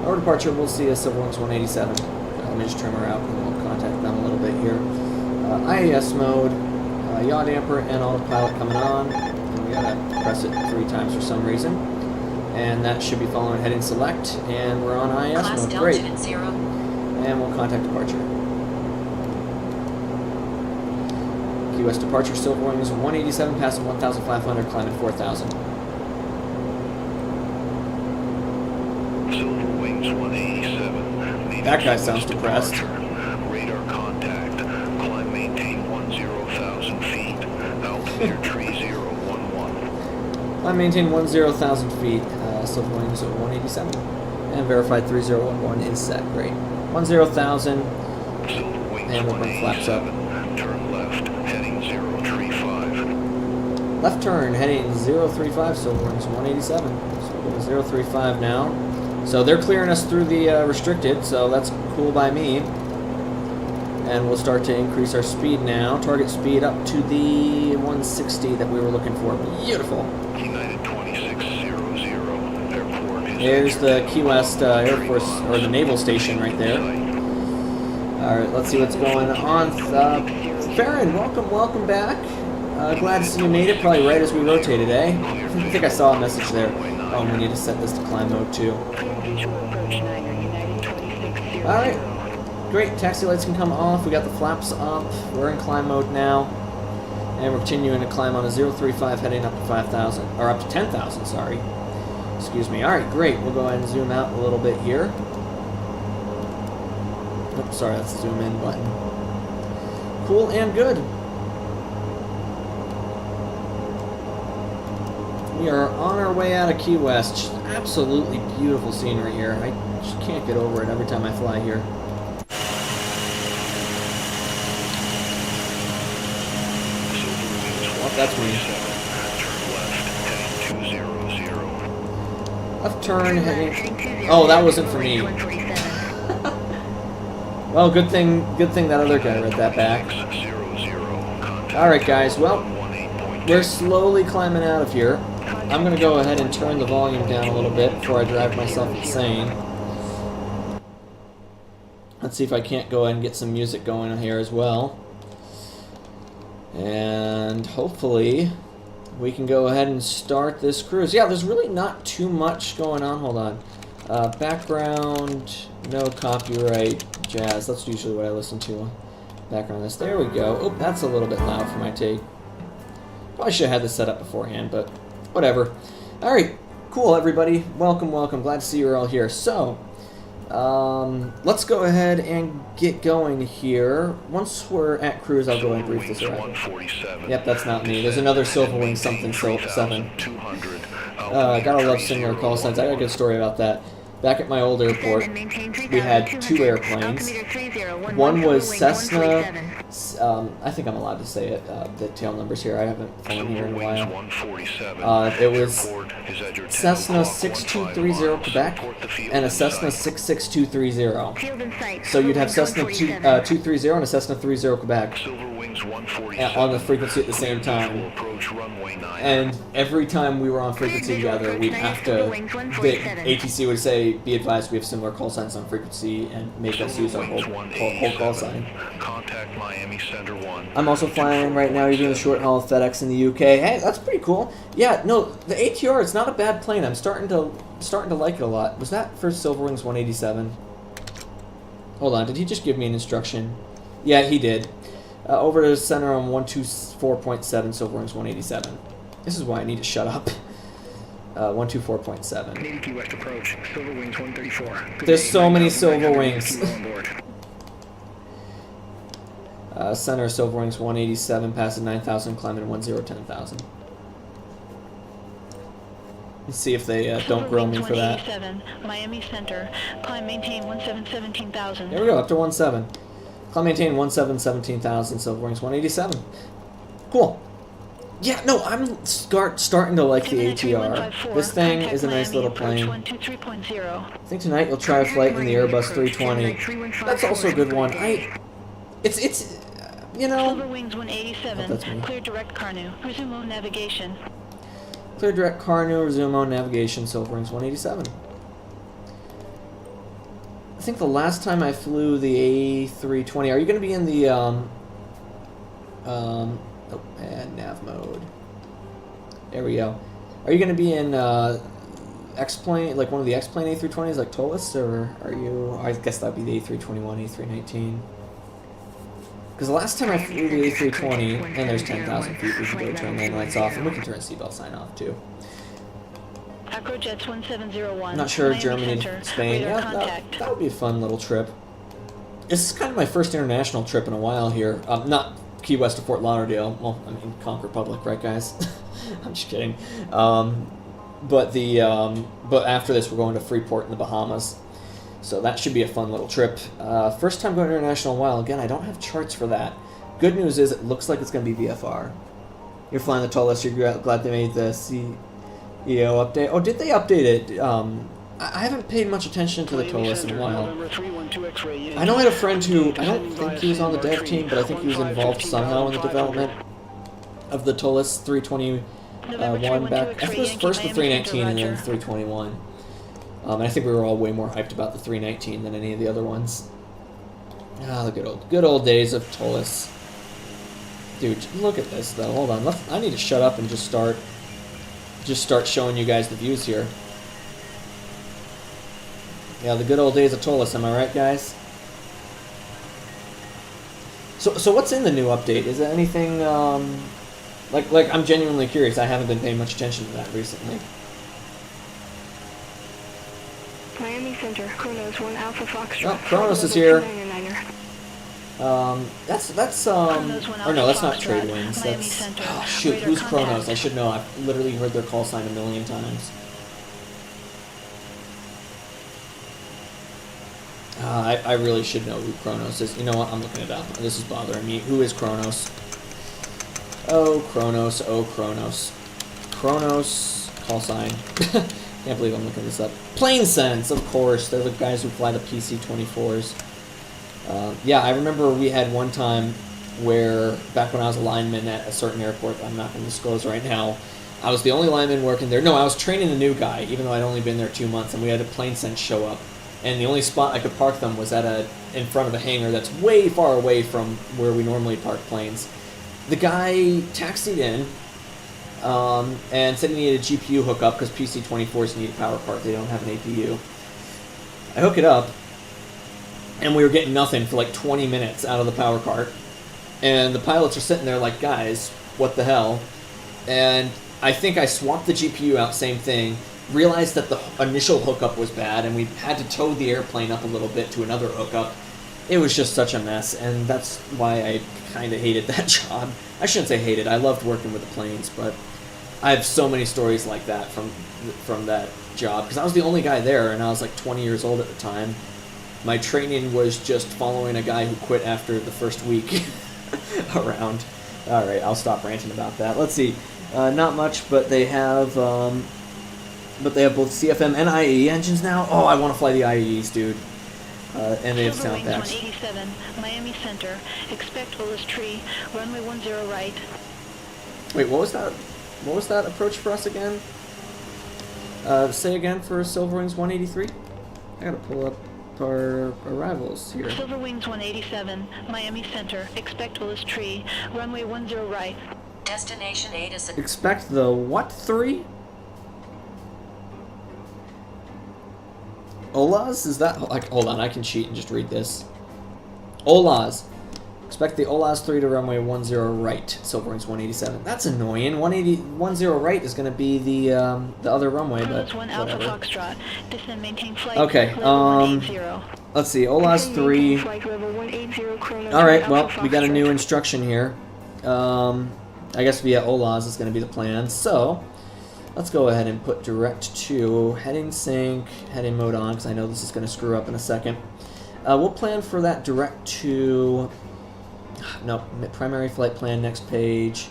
Our departure, we'll see a Silver Wings 187. Let me just trim her out and we'll contact them a little bit here. IAS mode, yaw damper and autopilot coming on. And we gotta press it 3 times for some reason. And that should be following heading select. And we're on IAS Class mode. Delta Great. at 0. And we'll contact departure. Key West departure, Silver Wings 187, passing 1,500, climbing 4,000. Silver Wings 187. That guy sounds depressed. Radar contact. Climb maintain 10,000 feet. Altimeter 3011. I maintain 10,000 feet, Silver Wings at 187. And verified 3011 is set. Great. 10,000. Silver Wings And we'll bring flaps up. 187. Turn left, heading 035. Left turn, heading 035, Silver Wings 187. So we'll go to 035 now. So they're clearing us through the restricted, so that's cool by me. And we'll start to increase our speed now. Target speed up to the 160 that we were looking for. Beautiful. United 2600. Airport is There's the Key West Air Force, or the Naval Station right there. Alright, let's see what's going on. Farron, welcome back. Glad to see you made it, probably right as we rotated, eh? I think I saw a message there. Oh, we need to set this to climb mode too. Alright, great. Taxi lights can come off. We got the flaps up. We're in climb mode now. And we're continuing to climb on a 035 heading up to 5,000, or up to 10,000, sorry. Excuse me. Alright, great. We'll go ahead and zoom out a little bit here. Oops, sorry, that's the zoom in button. Cool and good. We are on our way out of Key West. Just absolutely beautiful scenery here. I just can't get over it every time I fly here. Oh, that's me. Left turn heading. Oh, that wasn't for me. Well, good thing that other guy read that back. Alright guys, well, we're slowly climbing out of here. I'm going to go ahead and turn the volume down a little bit before I drive myself insane. Let's see if I can't go ahead and get some music going on here as well. And hopefully we can go ahead and start this cruise. Yeah, there's really not too much going on. Hold on. Background, no copyright, jazz. That's usually what I listen to. Background this. There we go. Oh, that's a little bit loud for my take. Probably should have had this set up beforehand, but whatever. Alright, cool everybody. Welcome. Glad to see you're all here. So, let's go ahead and get going here. Once we're at cruise, I'll go and brief this around. Yep, that's not me. There's another Silver Wing something 7. Gotta love similar call signs. I got a good story about that. Back at my old airport, we had 2 airplanes. One was Cessna, I think I'm allowed to say it, the tail numbers here, I haven't flown here in a while. It was Cessna 6230 Quebec and a Cessna 66230. So you'd have Cessna 230 and a Cessna 30 Quebec on the frequency at the same time. And every time we were on frequency together, we'd have to, the ATC would say, be advised we have similar call signs on frequency and make us use our whole call sign. I'm also flying right now, you're doing a short haul FedEx in the UK. Hey, that's pretty cool. Yeah, no, the ATR, it's not a bad plane. I'm starting to like it a lot. Was that for Silver Wings 187? Hold on, did he just give me an instruction? Yeah, he did. Over to center on 124.7, Silver Wings 187. This is why I need to shut up. 124.7. Navy Key West approach, Silver Wings 134. Good There's day, so many 9,900 Silver Wings. kilo on board. Center Silver Wings 187, passing 9,000, climbing 1010,000. Let's see if they don't grill me for that. Miami Center, climb maintain 17,000. There we go, up to 17. Climb maintain 17,000, Silver Wings 187. Cool. Yeah, no, I'm starting to like the ATR. This thing is a nice little plane. I think tonight you'll try a flight in the Airbus 320. That's also a good one. It's you know. Silver Wings 187, that's me. clear direct Carnu, resume on navigation. Clear direct Carnu, resume on navigation, Silver Wings 187. I think the last time I flew the A320, are you going to be in the nav mode. There we go. Are you going to be in X-plane, like one of the X-plane A320s, like Tolis, or are you? I guess that'd be the A321, A319. Because the last time I flew the A320, and there's 10,000 feet, we can go turn landing lights off, and we can turn seatbelt sign off too. Acrojets 1701. I'm not sure if Miami Germany, Center, Spain. radar Yeah, contact. that would be a fun little trip. This is kind of my first international trip in a while here. Not Key West to Fort Lauderdale. Well, I mean, Conch Republic, right, guys? I'm just kidding. But after this, we're going to Freeport in the Bahamas. So that should be a fun little trip. First time going international in a while. Again, I don't have charts for that. Good news is it looks like it's going to be VFR. You're flying the Tolis. You're glad they made the CEO update. Oh, did they update it? I haven't paid much attention to the Tolis in a while. I know I had a friend who, I don't think he was on the dev team, but I think he was involved somehow in the development of the Tolis 321 back. I think it was first the 319 and then the 321. And I think we were all way more hyped about the 319 than any of the other ones. Ah, the good old days of Tolis. Dude, look at this though. Hold on, I need to shut up and just start showing you guys the views here. Yeah, the good old days of Tolis. Am I right, guys? So what's in the new update? Is there anything like I'm genuinely curious. I haven't been paying much attention to that recently. Miami Center, Kronos 1 Alpha Foxtrot. Oh, Kronos is here. That's or no, that's not Trade Winds. That's oh shoot, who's Kronos? I should know. I've literally heard their call sign a million times. I really should know who Kronos is. You know what? I'm looking it up. This is bothering me. Who is Kronos? Oh, Kronos. Oh, Kronos. Kronos. Call sign. Can't believe I'm looking this up. Plane Sense, of course. They're the guys who fly the PC-24s. Yeah, I remember we had one time where, back when I was a lineman at a certain airport that I'm not going to disclose right now, I was the only lineman working there. No, I was training a new guy, even though I'd only been there 2 months, and we had a Plane Sense show up. And the only spot I could park them was in front of a hangar that's way far away from where we normally park planes. The guy taxied in and said he needed a GPU hookup because PC-24s need a power card. They don't have an APU. I hook it up, and we were getting nothing for like 20 minutes out of the power cart. And the pilots are sitting there like, guys, what the hell? And I think I swapped the GPU out, same thing. Realized that the initial hookup was bad, and we had to tow the airplane up a little bit to another hookup. It was just such a mess, and that's why I kind of hated that job. I shouldn't say hated. I loved working with the planes, but I have so many stories like that from that job, because I was the only guy there, and I was like 20 years old at the time. My training was just following a guy who quit after the first week around. All right, I'll stop ranting about that. Let's see. Not much, but they have both CFM and IAE engines now. Oh, I want to fly the IAEs, dude. And they have sound packs. 187, Miami Center. Expect Willis Tree, runway 10 right. Wait, what was that? What was that approach for us again? Say again for Silver Wings 183. I gotta pull up our arrivals here. Silver Wings 187, Miami Center. Expect Willis Tree, runway 10 right. Destination 8 is Expect the what 3? Olas? Is that like? Hold on, I can cheat and just read this. Olas. Expect the OLAS 3 to runway 10 right, Silver Wings 187. That's annoying. 10 right is going to be the other runway, but One Alpha Foxtrot. Descend, maintain flight. Okay, level 180. let's see, OLAS 3. Alright, well, we got a new instruction here. I guess via OLAS is going to be the plan. So, let's go ahead and put direct to heading sync, heading mode on, because I know this is going to screw up in a second. We'll plan for that direct to... No, primary flight plan, next page.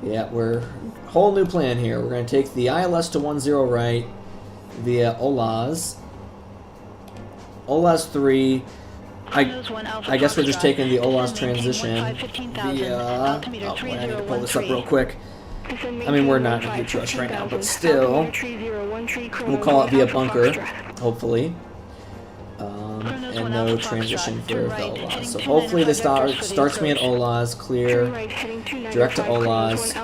Yeah, we're... Whole new plan here. We're going to take the ILS to 10 right via OLAS. OLAS 3... I guess we're just taking the OLAS transition via... Oh, boy, I need to pull this up real quick. I mean, we're not in a huge rush right now, but still, we'll call it via bunker, hopefully. And no transition for the OLAS. So hopefully this starts me at OLAS, clear, direct to OLAS.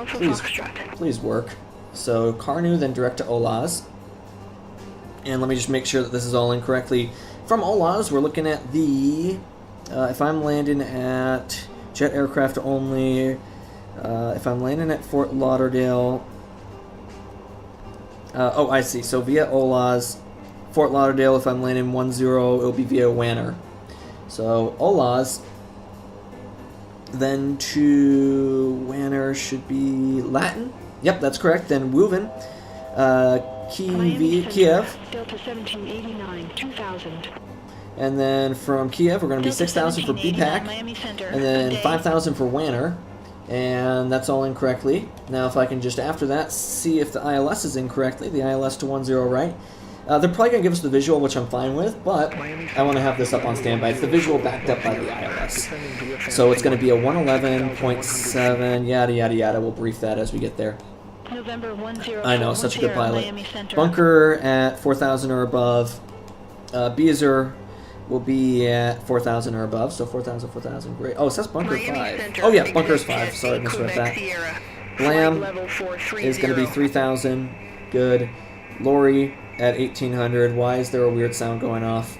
Please work. So Carnu, then direct to OLAS. And let me just make sure that this is all in correctly. From OLAS, we're looking at the, if I'm landing at jet aircraft only, if I'm landing at Fort Lauderdale, oh, I see. So via OLAS, Fort Lauderdale, if I'm landing 10, it'll be via Wanner. So OLAS, then to Wanner should be Latin. Yep, that's correct. Then Wuven, Kiev. Delta 1789, 2000. And then from Kiev, we're going to be 6,000 for BPAC, and then 5,000 for Wanner. And that's all incorrectly. Now if I can just after that see if the ILS is incorrectly, the ILS to 10 right. They're probably going to give us the visual, which I'm fine with, but I want to have this up on standby. It's the visual backed up by the ILS. So it's going to be a 111.7, yada yada yada. We'll brief that as we get there. I know, such a good pilot. Bunker at 4,000 or above. Beezer will be at 4,000 or above, so 4,000, 4,000, great. Oh, it says bunker 5. Oh yeah, bunker's 5, sorry, I misread that. Blam is going to be 3,000, good. Lori at 1,800, why is there a weird sound going off?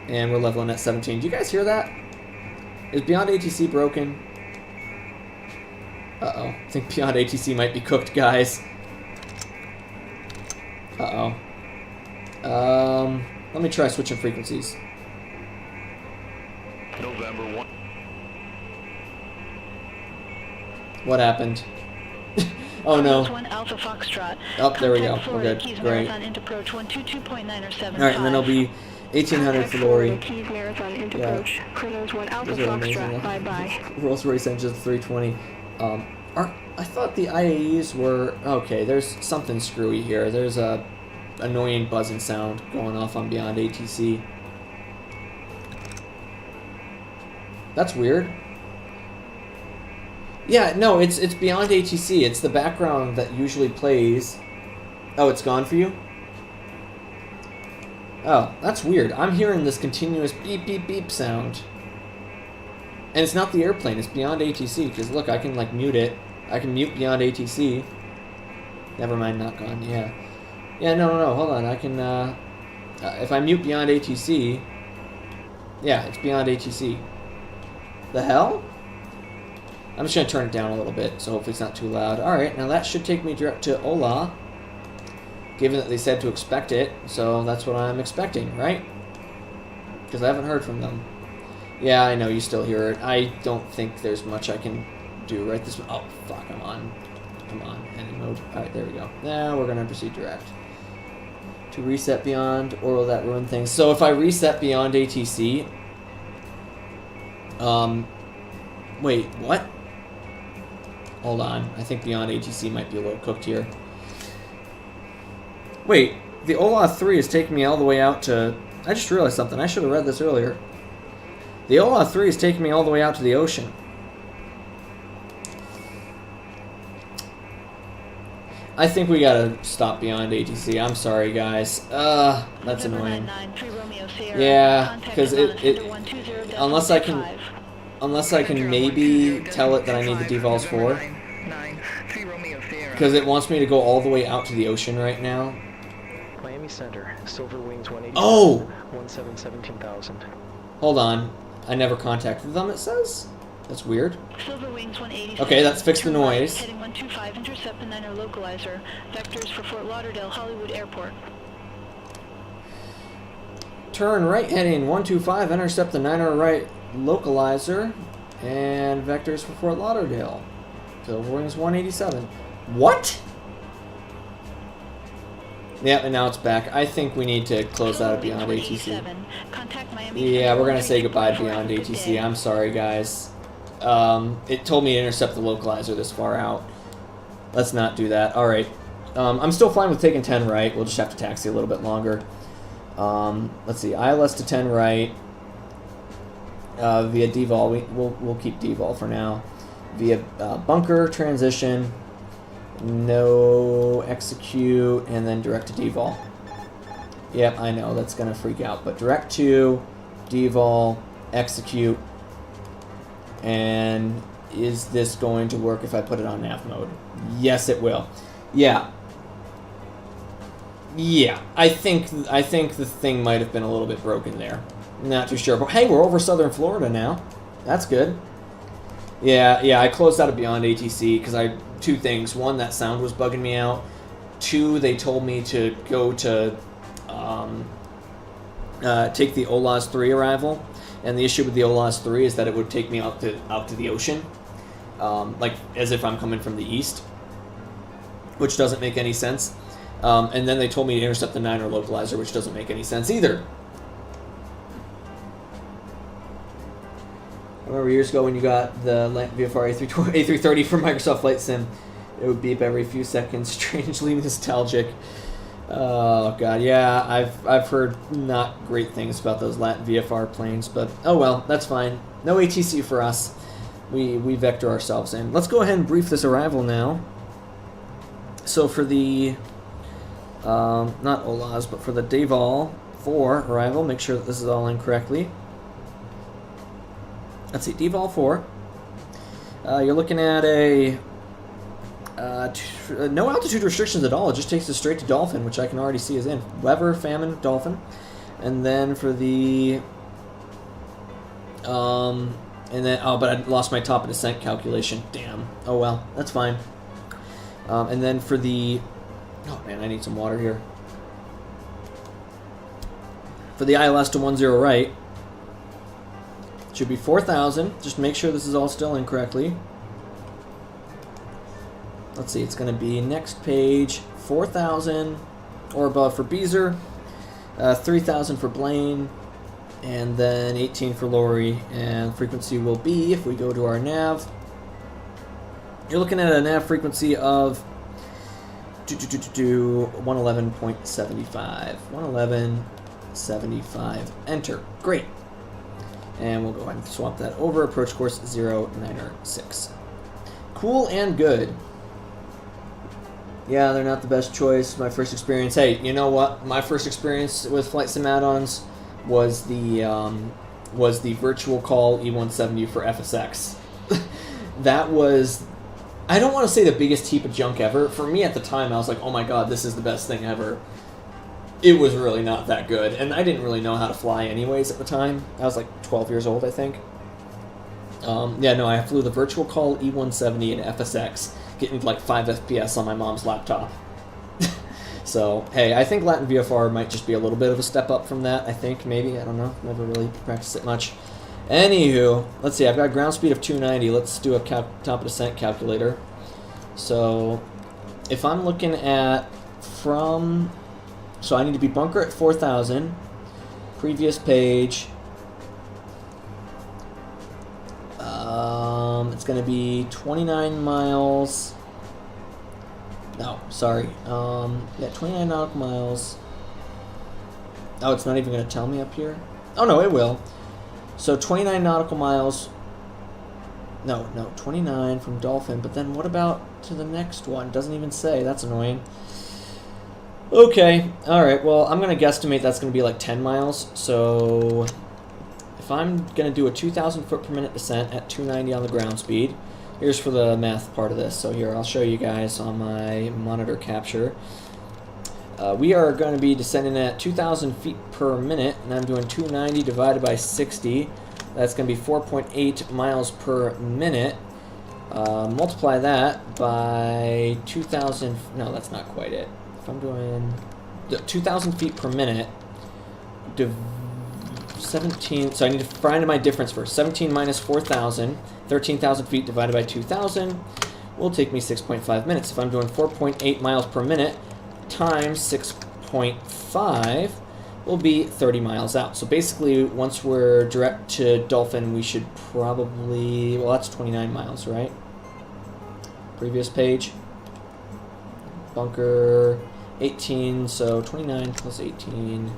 And we're leveling at 17. Do you guys hear that? Is Beyond ATC broken? Uh-oh, I think Beyond ATC might be cooked, guys. Uh-oh. Let me try switching frequencies. November 1. What happened? Oh no. Oh, there we go. We're good. Great. Alright, and then it'll be 1,800 for Lori. Yeah. Those are amazing. Rolls Royce engines 320. I thought the IAEs were... Okay, there's something screwy here. There's a annoying buzzing sound going off on Beyond ATC. That's weird. Yeah, no, it's Beyond ATC. It's the background that usually plays. Oh, it's gone for you? Oh, that's weird. I'm hearing this continuous beep, beep, beep sound. And it's not the airplane, it's Beyond ATC. Because look, I can like mute it. I can mute Beyond ATC. Never mind, not gone, yeah. Yeah, no, hold on. I can, if I mute Beyond ATC, yeah, it's Beyond ATC. The hell? I'm just going to turn it down a little bit, so hopefully it's not too loud. Alright, now that should take me direct to Ola, given that they said to expect it, so that's what I'm expecting, right? Because I haven't heard from them. Yeah, I know, you still hear it. I don't think there's much I can do right this... Oh, fuck, I'm on. Come on, edit mode. Alright, there we go. Now we're going to proceed direct. To reset Beyond, or will that ruin things? So if I reset Beyond ATC... Wait, what? Hold on. I think Beyond ATC might be a little cooked here. Wait, the Ola 3 is taking me all the way out to... I just realized something. I should have read this earlier. The Ola 3 is taking me all the way out to the ocean. I think we gotta stop Beyond ATC. I'm sorry, guys. That's annoying. Yeah, because unless I can maybe tell it that I need the devols for, because it wants me to go all the way out to the ocean right now. Miami Center, Silver Wings 187. Oh! 17,000. Hold on. I never contacted them, it says. That's weird. Silver Wings 187. Okay, that's fixed the Turn right, noise. Heading 125, intercept the 9er localizer. Vectors for Fort Lauderdale, Hollywood Airport. Turn right heading 125, intercept the 9er right localizer, and vectors for Fort Lauderdale. Silver Wings 187. What? Yeah, and now it's back. I think we need to close out of Beyond ATC. Contact Miami. Yeah, we're gonna say goodbye to Beyond ATC. I'm sorry, guys. It told me to intercept the localizer this far out. Let's not do that. All right. I'm still fine with taking 10 right. We'll just have to taxi a little bit longer. Let's see. ILS to 10 right. Via devol. We'll keep devol for now. Via bunker transition. No execute, and then direct to devol. Yep, I know that's gonna freak out, but direct to devol, execute, and is this going to work if I put it on nav mode? Yes, it will. Yeah. I think the thing might have been a little bit broken there. Not too sure, but hey, we're over southern Florida now. That's good. Yeah, I closed out of Beyond ATC because two things. One, that sound was bugging me out. Two, they told me to go to take the OLAS 3 arrival, and the issue with the OLAS 3 is that it would take me out to the ocean, like as if I'm coming from the east, which doesn't make any sense. And then they told me to intercept the 9er localizer, which doesn't make any sense either. I remember years ago when you got the VFR A330 from Microsoft Flight Sim, it would beep every few seconds, strangely nostalgic. Oh god, yeah, I've heard not great things about those Latin VFR planes, but oh well, that's fine. No ATC for us. We vector ourselves in. Let's go ahead and brief this arrival now. So for the not OLAS, but for the devol 4 arrival, make sure that this is all in correctly. Let's see, devol 4. You're looking at no altitude restrictions at all. It just takes us straight to Dolphin, which I can already see is in. Weather, Famine, Dolphin. And then for the... but I lost my top of descent calculation. Damn. Oh well, that's fine. And then for the... Oh man, I need some water here. For the ILS to 10 right, should be 4,000. Just make sure this is all still in correctly. Let's see, it's going to be next page 4,000 or above for Beezer, 3,000 for Blaine, and then 18 for Lori. And frequency will be, if we go to our nav, you're looking at a nav frequency of 111.75. 111.75. Enter. Great. And we'll go ahead and swap that over. Approach course 096. Cool and good. Yeah, they're not the best choice. My first experience. Hey, you know what? My first experience with Flight Sim add-ons was the virtual call E170 for FSX. That was, I don't want to say the biggest heap of junk ever. For me at the time, I was like, oh my god, this is the best thing ever. It was really not that good, and I didn't really know how to fly anyways at the time. I was like 12 years old, I think. Yeah, no, I flew the virtual call E170 in FSX, getting like 5 FPS on my mom's laptop. So, hey, I think Latin VFR might just be a little bit of a step up from that, I think, maybe. I don't know. Never really practiced it much. Anywho, let's see. I've got ground speed of 290. Let's do a top of descent calculator. So, if I'm looking at from... So I need to be bunker at 4,000. Previous page. It's going to be 29 miles. No, sorry. Yeah, 29 nautical miles. Oh, it's not even going to tell me up here? Oh, no, it will. So 29 nautical miles. No, 29 from Dolphin. But then what about to the next one? Doesn't even say. That's annoying. Okay, alright, well, I'm going to guesstimate that's going to be like 10 miles, so if I'm going to do a 2,000 foot per minute descent at 290 on the ground speed, here's for the math part of this, so here, I'll show you guys on my monitor capture. We are going to be descending at 2,000 feet per minute, and I'm doing 290 divided by 60, That's going to be 4.8 miles per minute. Multiply that by 2,000. No, that's not quite it. If I'm doing 2,000 feet per minute, 17. So I need to find my difference first. 17 minus 4,000, 13,000 feet divided by 2,000 will take me 6.5 minutes. If I'm doing 4.8 miles per minute times 6.5 will be 30 miles out. So basically, once we're direct to Dolphin, we should probably, well, that's 29 miles, right? Previous page. Bunker 18, so 29 plus 18.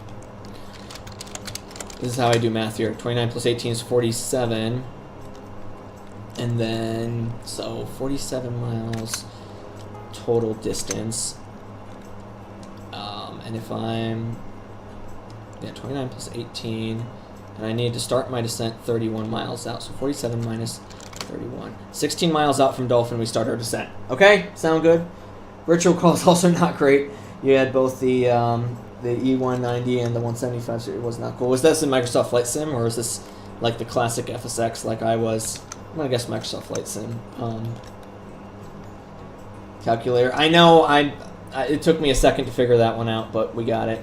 This is how I do math here. 29 plus 18 is 47. And then, so 47 miles total distance. And if I'm, 29 plus 18, and I need to start my descent 31 miles out. So 47 minus 31. 16 miles out from Dolphin, we start our descent. Okay? Sound good? Virtual call is also not great. You had both the E190 and the 175, so it was not cool. Was this in Microsoft Flight Sim, or is this like the classic FSX like I was? I'm going to guess Microsoft Flight Sim. Calculator. I know it took me a second to figure that one out, but we got it.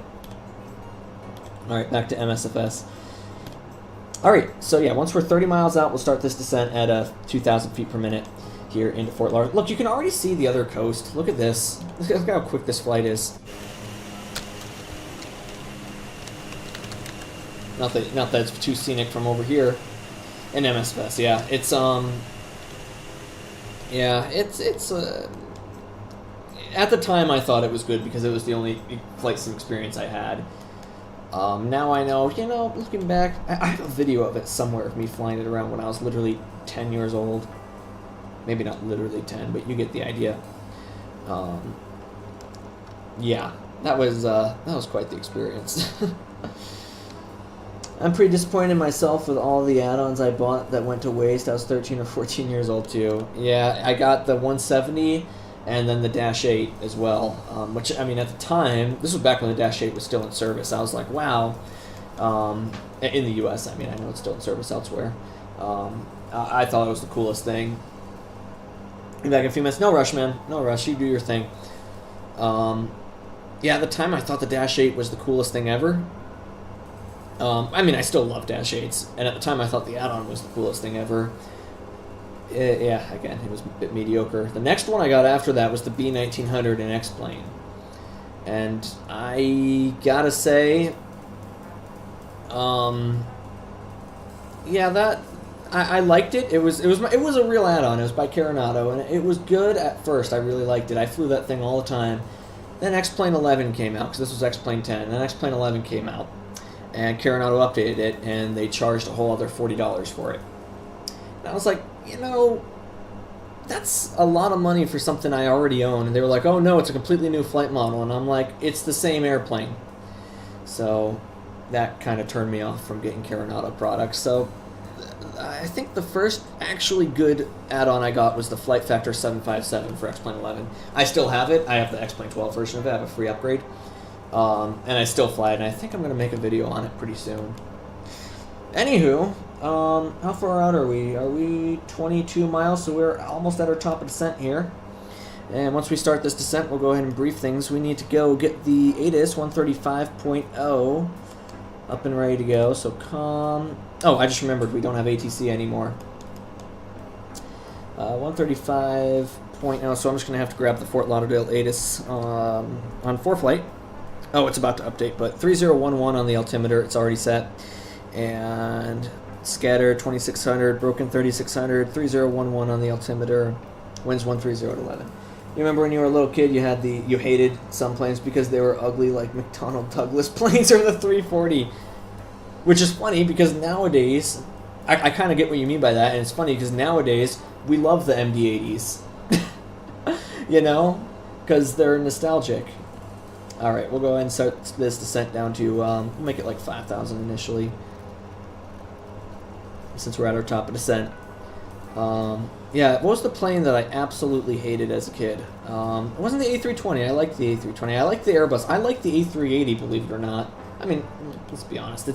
Alright, back to MSFS. Alright, so yeah, once we're 30 miles out, we'll start this descent at 2,000 feet per minute here into Fort Lauderdale. Look, you can already see the other coast. Look at this. Look at how quick this flight is. Not that it's too scenic from over here in MSFS. Yeah, it's at the time I thought it was good because it was the only flight sim experience I had. Now I know, looking back, I have a video of it somewhere of me flying it around when I was literally 10 years old. Maybe not literally 10, but you get the idea. Yeah, that was quite the experience. I'm pretty disappointed in myself with all the add-ons I bought that went to waste. I was 13 or 14 years old too. Yeah, I got the 170 and then the Dash 8 as well, which, I mean, at the time, this was back when the Dash 8 was still in service. I was like, wow. In the US, I mean, I know it's still in service elsewhere. I thought it was the coolest thing. Be back in a few minutes. No rush, man. No rush. You do your thing. Yeah, at the time, I thought the Dash 8 was the coolest thing ever. I mean, I still love Dash 8s, and at the time I thought the add-on was the coolest thing ever. Yeah, again, it was a bit mediocre. The next one I got after that was the B1900 in X-Plane. And I gotta say, yeah, that I liked it. It was a real add-on. It was by Coronado, and it was good at first. I really liked it. I flew that thing all the time. Then X-Plane 11 came out, because this was X-Plane 10, and then X-Plane 11 came out. And Coronado updated it, and they charged a whole other $40 for it. And I was like, that's a lot of money for something I already own. And they were like, oh no, it's a completely new flight model. And I'm like, it's the same airplane. So that kind of turned me off from getting Coronado products. So I think the first actually good add-on I got was the Flight Factor 757 for X-Plane 11. I still have it. I have the X-Plane 12 version of it. I have a free upgrade. And I still fly it, and I think I'm going to make a video on it pretty soon. Anywho, how far out are we? Are we 22 miles? So we're almost at our top of descent here. And once we start this descent, we'll go ahead and brief things. We need to go get the ATIS 135.0 up and ready to go. So oh, I just remembered we don't have ATC anymore. 135.0, so I'm just going to have to grab the Fort Lauderdale ATIS on 4-flight. Oh, it's about to update, but 3011 on the altimeter, it's already set. And scatter 2600, broken 3600, 3011 on the altimeter, winds 130 at 11. You remember when you were a little kid, you hated some planes because they were ugly, like McDonnell Douglas planes or the 340. Which is funny because nowadays, I kind of get what you mean by that, and it's funny because nowadays, we love the MD-80s. Because they're nostalgic. Alright, we'll go ahead and start this descent down to, we'll make it like 5,000 initially, since we're at our top of descent. Yeah, what was the plane that I absolutely hated as a kid? It wasn't the A320. I liked the A320. I liked the Airbus. I liked the A380, believe it or not. I mean, let's be honest.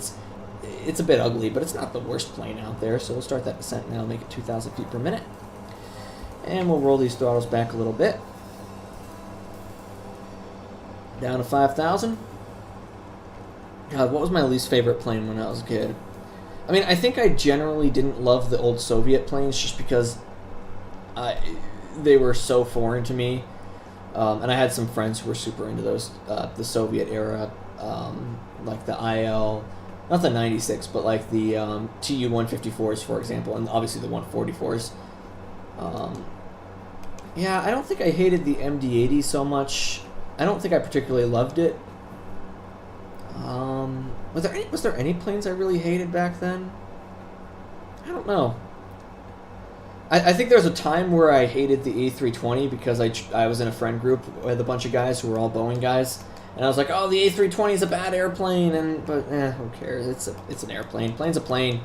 it's a bit ugly, but it's not the worst plane out there. So we'll start that descent now, make it 2,000 feet per minute. And we'll roll these throttles back a little bit. Down to 5,000. God, what was my least favorite plane when I was a kid? I mean, I think I generally didn't love the old Soviet planes just because they were so foreign to me. And I had some friends who were super into those, the Soviet era, like the IL, not the 96, but like the Tu-154s, for example, and obviously the 144s. Yeah, I don't think I hated the MD-80 so much. I don't think I particularly loved it. Was there any planes I really hated back then? I don't know. I think there was a time where I hated the A320 because I was in a friend group with a bunch of guys who were all Boeing guys, and I was like, oh, the A320 is a bad airplane, but who cares? It's an airplane. Plane's a plane.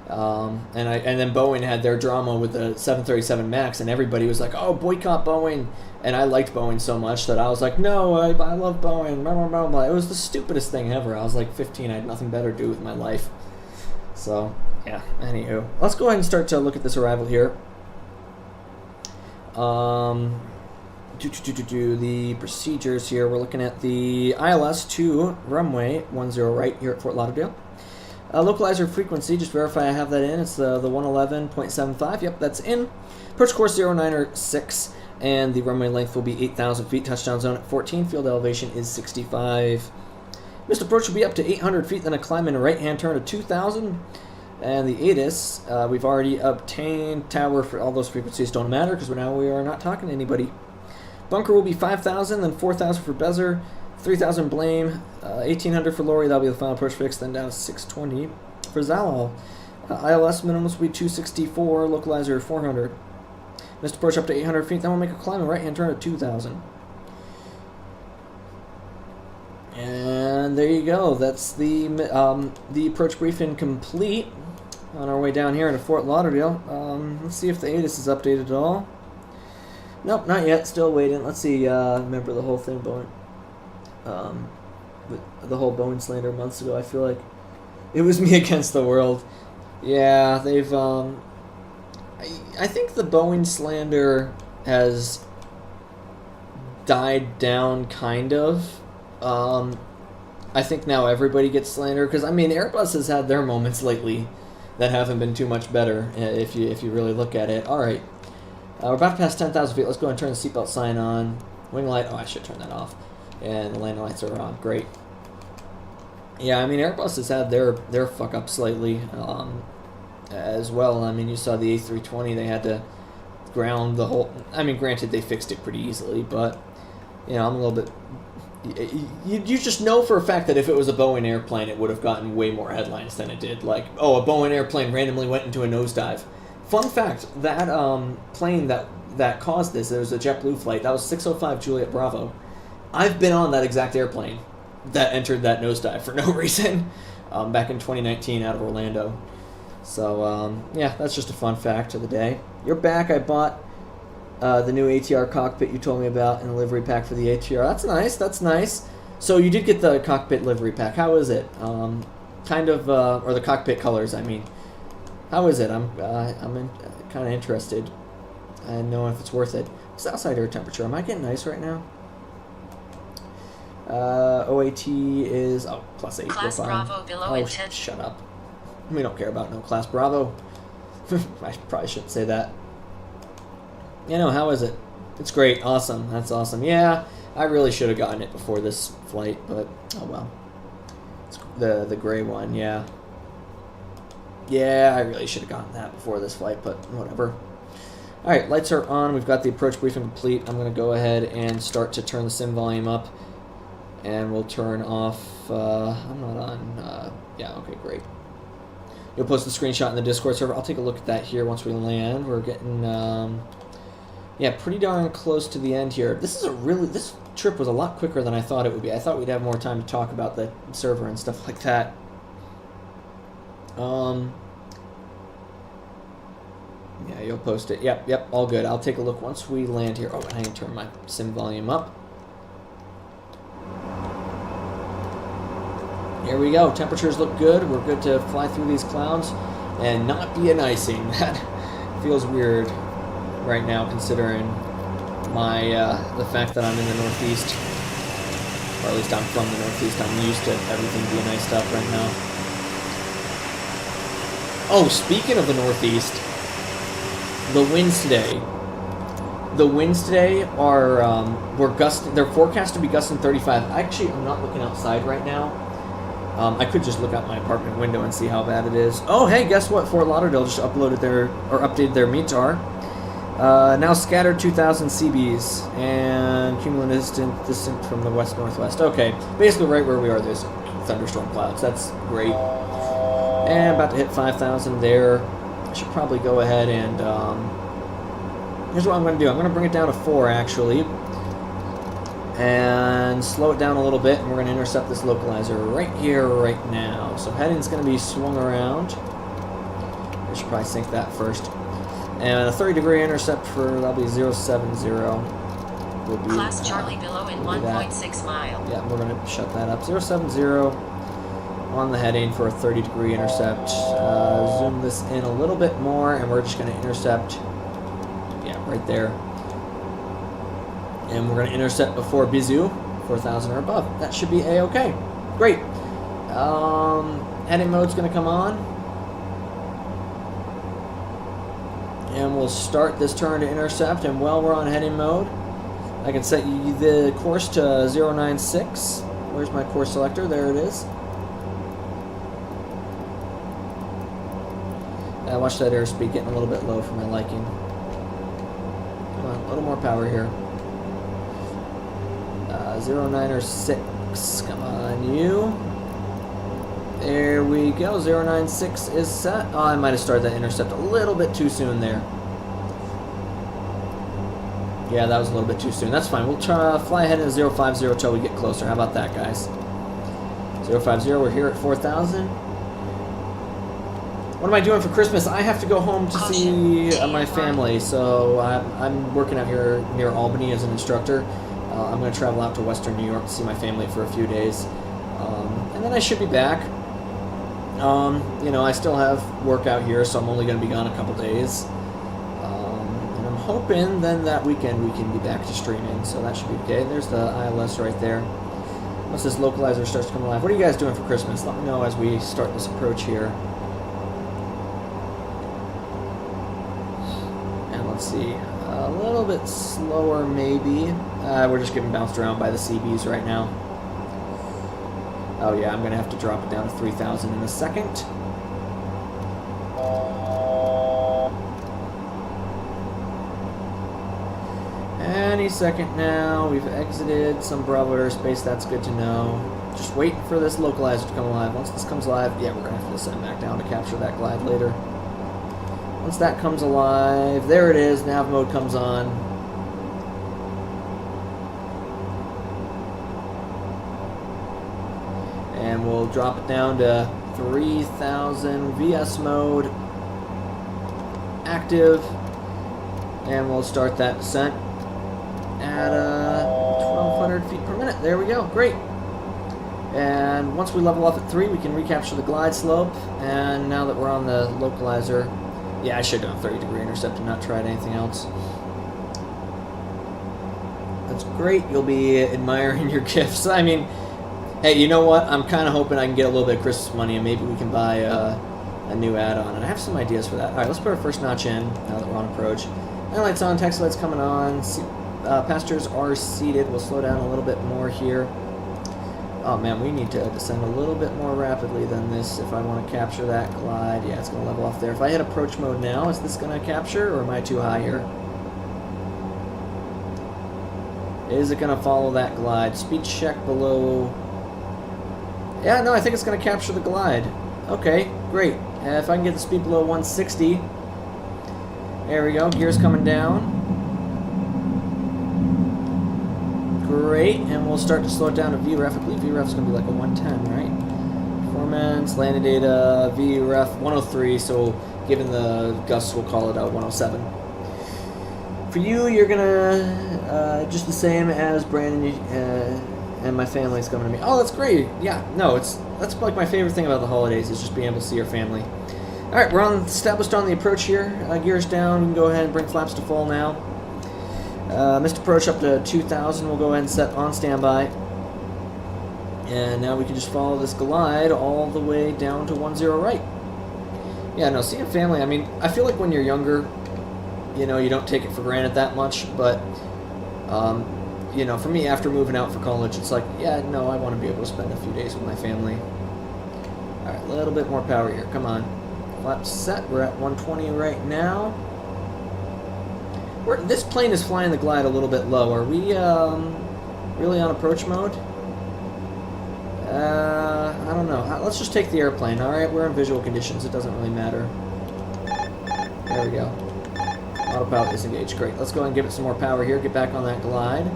And then Boeing had their drama with the 737 MAX, and everybody was like, oh, boycott Boeing. And I liked Boeing so much that I was like, no, I love Boeing. Blah, blah, blah, blah. It was the stupidest thing ever. I was like 15. I had nothing better to do with my life. So, yeah, anywho. Let's go ahead and start to look at this arrival here. The procedures here. We're looking at the ILS to runway 10 right here at Fort Lauderdale. Localizer frequency, just verify I have that in. It's the 111.75. Yep, that's in. Approach course 096, and the runway length will be 8,000 feet. Touchdown zone at 14. Field elevation is 65. Missed approach will be up to 800 feet, then a climb in a right-hand turn to 2,000. And the ATIS, we've already obtained tower for all those frequencies. Don't matter because now we are not talking to anybody. Bunker will be 5,000, then 4,000 for Bezer. 3,000 Blame, 1,800 for Lori, that'll be the final approach fix, then down to 620 for Zalal. ILS minimums will be 264, localizer 400. Missed approach up to 800 feet, then we'll make a climb and right-hand turn at 2,000. And there you go, that's the approach briefing complete. On our way down here into Fort Lauderdale. Let's see if the ATIS is updated at all. Nope, not yet, still waiting. Let's see, remember the whole thing, Boeing. With the whole Boeing slander months ago, I feel like it was me against the world. Yeah, they've I think the Boeing slander has died down kind of. I think now everybody gets slandered because I mean Airbus has had their moments lately that haven't been too much better if you really look at it. All right, we're about to pass 10,000 feet. Let's go and turn the seatbelt sign on. Wing light. Oh, I should turn that off. And the landing lights are on. Great. Yeah, I mean, Airbus has had their fuck-ups lately as well. I mean, you saw the A320. They had to ground the whole... I mean, granted, they fixed it pretty easily, but, you know, I'm a little bit... You just know for a fact that if it was a Boeing airplane, it would have gotten way more headlines than it did. Like, oh, a Boeing airplane randomly went into a nosedive. Fun fact, that plane that caused this, it was a JetBlue flight. That was 605 Juliet Bravo. I've been on that exact airplane that entered that nosedive for no reason back in 2019 out of Orlando. So, yeah, that's just a fun fact of the day. You're back. I bought the new ATR cockpit you told me about in the livery pack for the ATR. That's nice. That's nice. So you did get the cockpit livery pack. How is it? Kind of, or the cockpit colors, I mean. How is it? I'm kind of interested in knowing if it's worth it. What's the outside air temperature? Am I getting nice right now? OAT is +8. Class Bravo below intent. Shut up. We don't care about no Class Bravo. I probably shouldn't say that. You know, how is it? It's great. Awesome. That's awesome. Yeah, I really should have gotten it before this flight, but oh well. It's the gray one, yeah. Yeah, I really should have gotten that before this flight, but whatever. Alright, lights are on. We've got the approach briefing complete. I'm going to go ahead and start to turn the sim volume up. And we'll turn off, I'm not on, yeah, okay, great. You'll post the screenshot in the Discord server. I'll take a look at that here once we land. We're getting, yeah, pretty darn close to the end here. This trip was a lot quicker than I thought it would be. I thought we'd have more time to talk about the server and stuff like that. Yeah, you'll post it. Yep, all good. I'll take a look once we land here. Oh, and I need to turn my sim volume up. Here we go. Temperatures look good. We're good to fly through these clouds and not be an icing. That feels weird right now, considering my the fact that I'm in the Northeast, or at least I'm from the Northeast. I'm used to everything being iced up right now. Oh, speaking of the Northeast, the winds today. The winds today are they're forecast to be gusting 35. Actually, I'm not looking outside right now. I could just look out my apartment window and see how bad it is. Oh, hey, guess what? Fort Lauderdale just updated their METAR. Now scattered 2,000 CBs and cumulative distant from the west-northwest. Okay, basically right where we are, there's thunderstorm clouds. That's great. And about to hit 5,000 there. I should probably go ahead and, here's what I'm going to do. I'm going to bring it down to 4, actually. And slow it down a little bit, and we're going to intercept this localizer right here, right now. So heading's going to be swung around. I should probably sync that first. And a 30-degree intercept for, that'll be 070. Will be, Class Charlie below in 1.6 mile. Yeah, we're going to shut that up. 070 on the heading for a 30-degree intercept. Zoom this in a little bit more, and we're just going to intercept, yeah, right there. And we're going to intercept before Bizu, 4,000 or above. That should be A-okay. Great. Heading mode's going to come on. And we'll start this turn to intercept. And while we're on heading mode, I can set the course to 096. Where's my course selector? There it is. Watch that airspeed getting a little bit low for my liking. Come on, a little more power here. 096. Come on, you. There we go. 096 is set. Oh, I might have started that intercept a little bit too soon there. Yeah, that was a little bit too soon. That's fine. We'll try fly ahead in 050 until we get closer. How about that, guys? 050. We're here at 4,000. What am I doing for Christmas? I have to go home to see my family, so I'm working out here near Albany as an instructor. I'm going to travel out to Western New York to see my family for a few days, and then I should be back. You know, I still have work out here, so I'm only going to be gone a couple days, and I'm hoping then that weekend we can be back to streaming, so that should be okay. There's the ILS right there. Once this localizer starts to come alive, what are you guys doing for Christmas? Let me know as we start this approach here. See, a little bit slower maybe. We're just getting bounced around by the CBs right now. Oh yeah, I'm gonna have to drop it down to 3,000 in a second. Any second now. We've exited some Bravo airspace. That's good to know. Just waiting for this localizer to come alive. Once this comes alive, yeah, we're gonna have to send back down to capture that glide later. Once that comes alive, there it is, nav mode comes on. And we'll drop it down to 3,000, VS mode, active, and we'll start that descent at 1,200 feet per minute. There we go, great. And once we level off at 3, we can recapture the glide slope, and now that we're on the localizer, yeah, I should have done a 30-degree intercept and not tried anything else. That's great. You'll be admiring your gifts. I mean, hey, you know what? I'm kind of hoping I can get a little bit of Christmas money and maybe we can buy a new add-on. And I have some ideas for that. All right, let's put our first notch in now that we're on approach. And lights on, taxi lights coming on. Passengers are seated. We'll slow down a little bit more here. Oh man, we need to descend a little bit more rapidly than this if I want to capture that glide. Yeah, it's going to level off there. If I hit approach mode now, is this going to capture, or am I too high here? Is it going to follow that glide? Speed check below. Yeah, no, I think it's going to capture the glide. Okay, great. If I can get the speed below 160. There we go. Gears coming down. Great, and we'll start to slow it down to VREF. I believe VREF is going to be like a 110, right? Performance, landing data, VREF 103, so given the gusts, we'll call it a 107. For you, you're going to, just the same as Brandon and my family's coming to me. Oh, that's great. Yeah, no, that's like my favorite thing about the holidays is just being able to see your family. All right, we're established on the approach here. Gears down. You can go ahead and bring flaps to full now. Missed approach up to 2,000. We'll go ahead and set on standby. And now we can just follow this glide all the way down to 10 right. Yeah, no, seeing family, I mean, I feel like when you're younger, you know, you don't take it for granted that much, but, you know, for me, after moving out for college, it's like, yeah, no, I want to be able to spend a few days with my family. All right, a little bit more power here. Come on. Flaps set. We're at 120 right now. This plane is flying the glide a little bit low. Are we really on approach mode? I don't know. Let's just take the airplane. All right, we're in visual conditions. It doesn't really matter. There we go. Autopilot disengaged. Great. Let's go ahead and give it some more power here. Get back on that glide.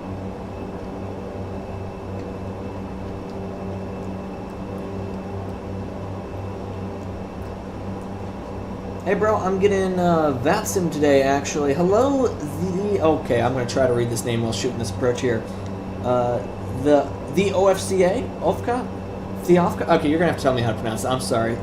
Hey bro, I'm getting VATSIM today actually. Hello, okay, I'm gonna try to read this name while shooting this approach here. The OFCA? OFCA? Theofka? Okay, you're gonna have to tell me how to pronounce it. I'm sorry.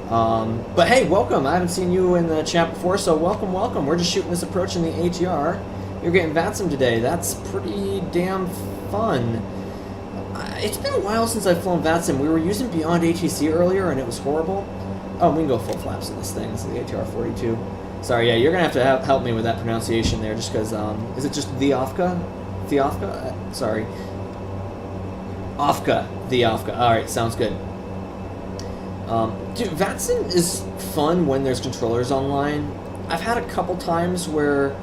But hey, welcome. I haven't seen you in the chat before, so welcome, welcome. We're just shooting this approach in the ATR. You're getting VATSIM today. That's pretty damn fun. It's been a while since I've flown VATSIM. We were using Beyond ATC earlier, and it was horrible. Oh, we can go full flaps in this thing. This is the ATR-42. Sorry, yeah, you're going to have to help me with that pronunciation there, just because, is it just Theofka? Theofka? Sorry. Ofka. Theofka. Alright, sounds good. Dude, VATSIM is fun when there's controllers online. I've had a couple times where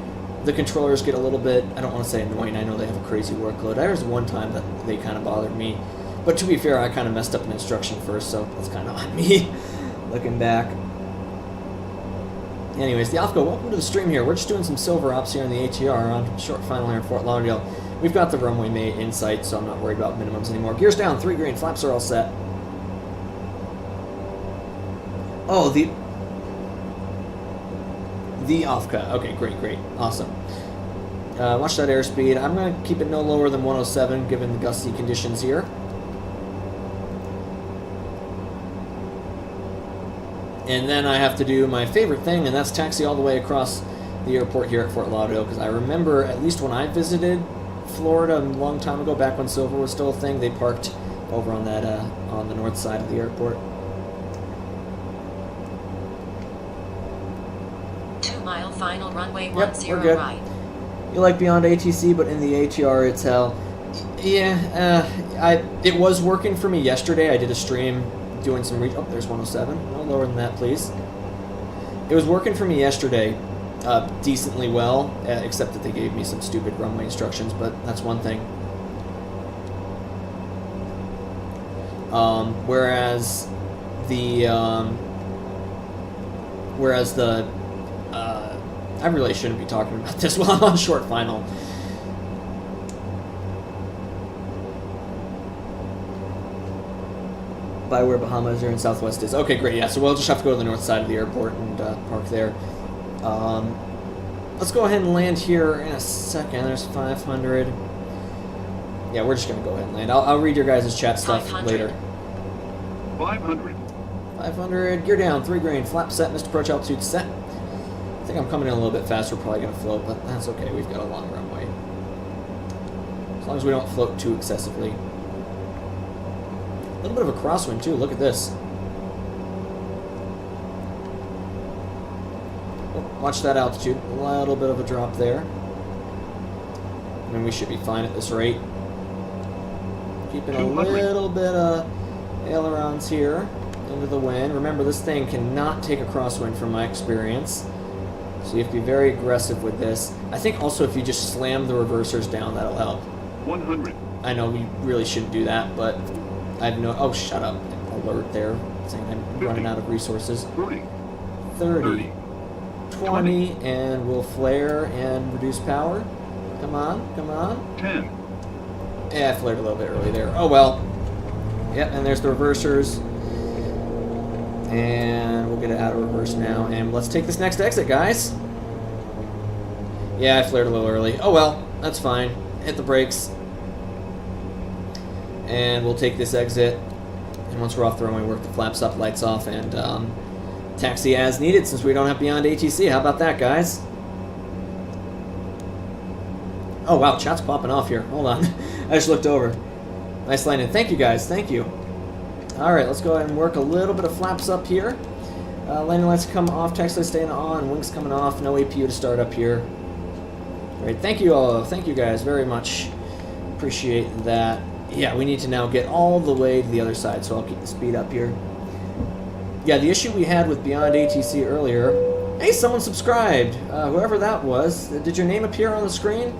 the controllers get a little bit, I don't want to say annoying, I know they have a crazy workload. There was one time that they kind of bothered me. But to be fair, I kind of messed up an instruction first, so that's kind of on me. Looking back. Anyways, the Alpha, welcome to the stream here. We're just doing some silver ops here in the ATR on short final here in Fort Lauderdale. We've got the runway mate in sight, so I'm not worried about minimums anymore. Gears down, 3 green, flaps are all set. Oh, the Alpha. Okay, great, great. Awesome. Watch that airspeed. I'm going to keep it no lower than 107 given the gusty conditions here. And then I have to do my favorite thing, and that's taxi all the way across the airport here at Fort Lauderdale, because I remember, at least when I visited Florida a long time ago, back when silver was still a thing, they parked over on that on the north side of the airport. 2 mile final runway Yep, 10 we're good. right. You like Beyond ATC, but in the ATR it's hell. Yeah, it was working for me yesterday. I did a stream doing some oh, there's 107. No lower than that, please. It was working for me yesterday decently well, except that they gave me some stupid runway instructions, but that's one thing. Whereas the I really shouldn't be talking about this while I'm on short final. By where Bahamas or in Southwest is. Okay, great, yeah, so we'll just have to go to the north side of the airport and park there. Let's go ahead and land here in a second. There's 500. Yeah, we're just going to go ahead and land. I'll read your guys' chat stuff 500. later. 500. 500, gear down, 3 green, flap set, missed approach altitude set. I think I'm coming in a little bit fast. We're probably going to float, but that's okay. We've got a long runway. As long as we don't float too excessively. A little bit of a crosswind too, look at this. Oh, watch that altitude, a little bit of a drop there. I mean, we should be fine at this rate. Keeping a little bit of ailerons here into the wind. Remember, this thing cannot take a crosswind from my experience. So you have to be very aggressive with this. I think also if you just slam the reversers down, that'll help. 100. I know we really shouldn't do that, but I have no... Oh, shut up. Alert there, saying I'm running out of resources. 30. 20, and we'll flare and reduce power. Come on, come on. 10. Yeah, I flared a little bit early there. Oh, well. Yep, and there's the reversers. And we'll get it out of reverse now. And let's take this next exit, guys. Yeah, I flared a little early. Oh, well. That's fine. Hit the brakes. and we'll take this exit. And once we're off the runway, work the flaps up, lights off, and taxi as needed since we don't have beyond ATC. How about that, guys? Oh, wow, chat's popping off here. Hold on. I just looked over. Nice landing. Thank you, guys. Thank you. All right, let's go ahead and work a little bit of flaps up here. Landing lights come off, taxi lights staying on, wings coming off, no APU to start up here. All right, thank you all. Thank you, guys, very much. Appreciate that. Yeah, we need to now get all the way to the other side, so I'll keep the speed up here. Yeah, the issue we had with Beyond ATC earlier... Hey, someone subscribed! Whoever that was. Did your name appear on the screen?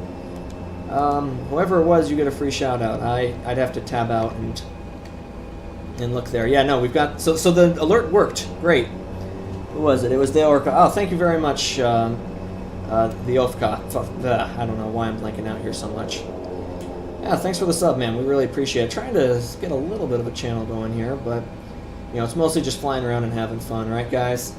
Whoever it was, you get a free shout-out. I'd have to tab out and look there. Yeah, no, we've got... So the alert worked. Great. Who was it? It was the Orca. Oh, thank you very much, the Ofka. I don't know why I'm blanking out here so much. Yeah, thanks for the sub, man. We really appreciate it. Trying to get a little bit of a channel going here, but, you know, it's mostly just flying around and having fun, right, guys?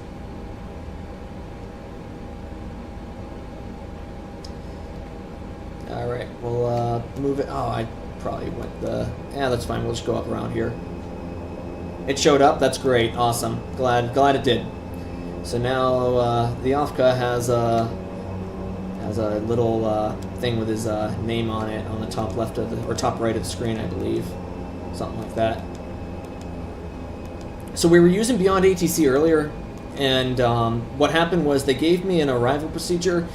All right, we'll move it. Oh, I probably went the... Yeah, that's fine. We'll just go up around here. It showed up. That's great. Awesome. Glad it did. So now the Ofka has a little thing with his name on it on the top left of the, or top right of the screen, I believe, something like that. So we were using Beyond ATC earlier, and what happened was they gave me an arrival procedure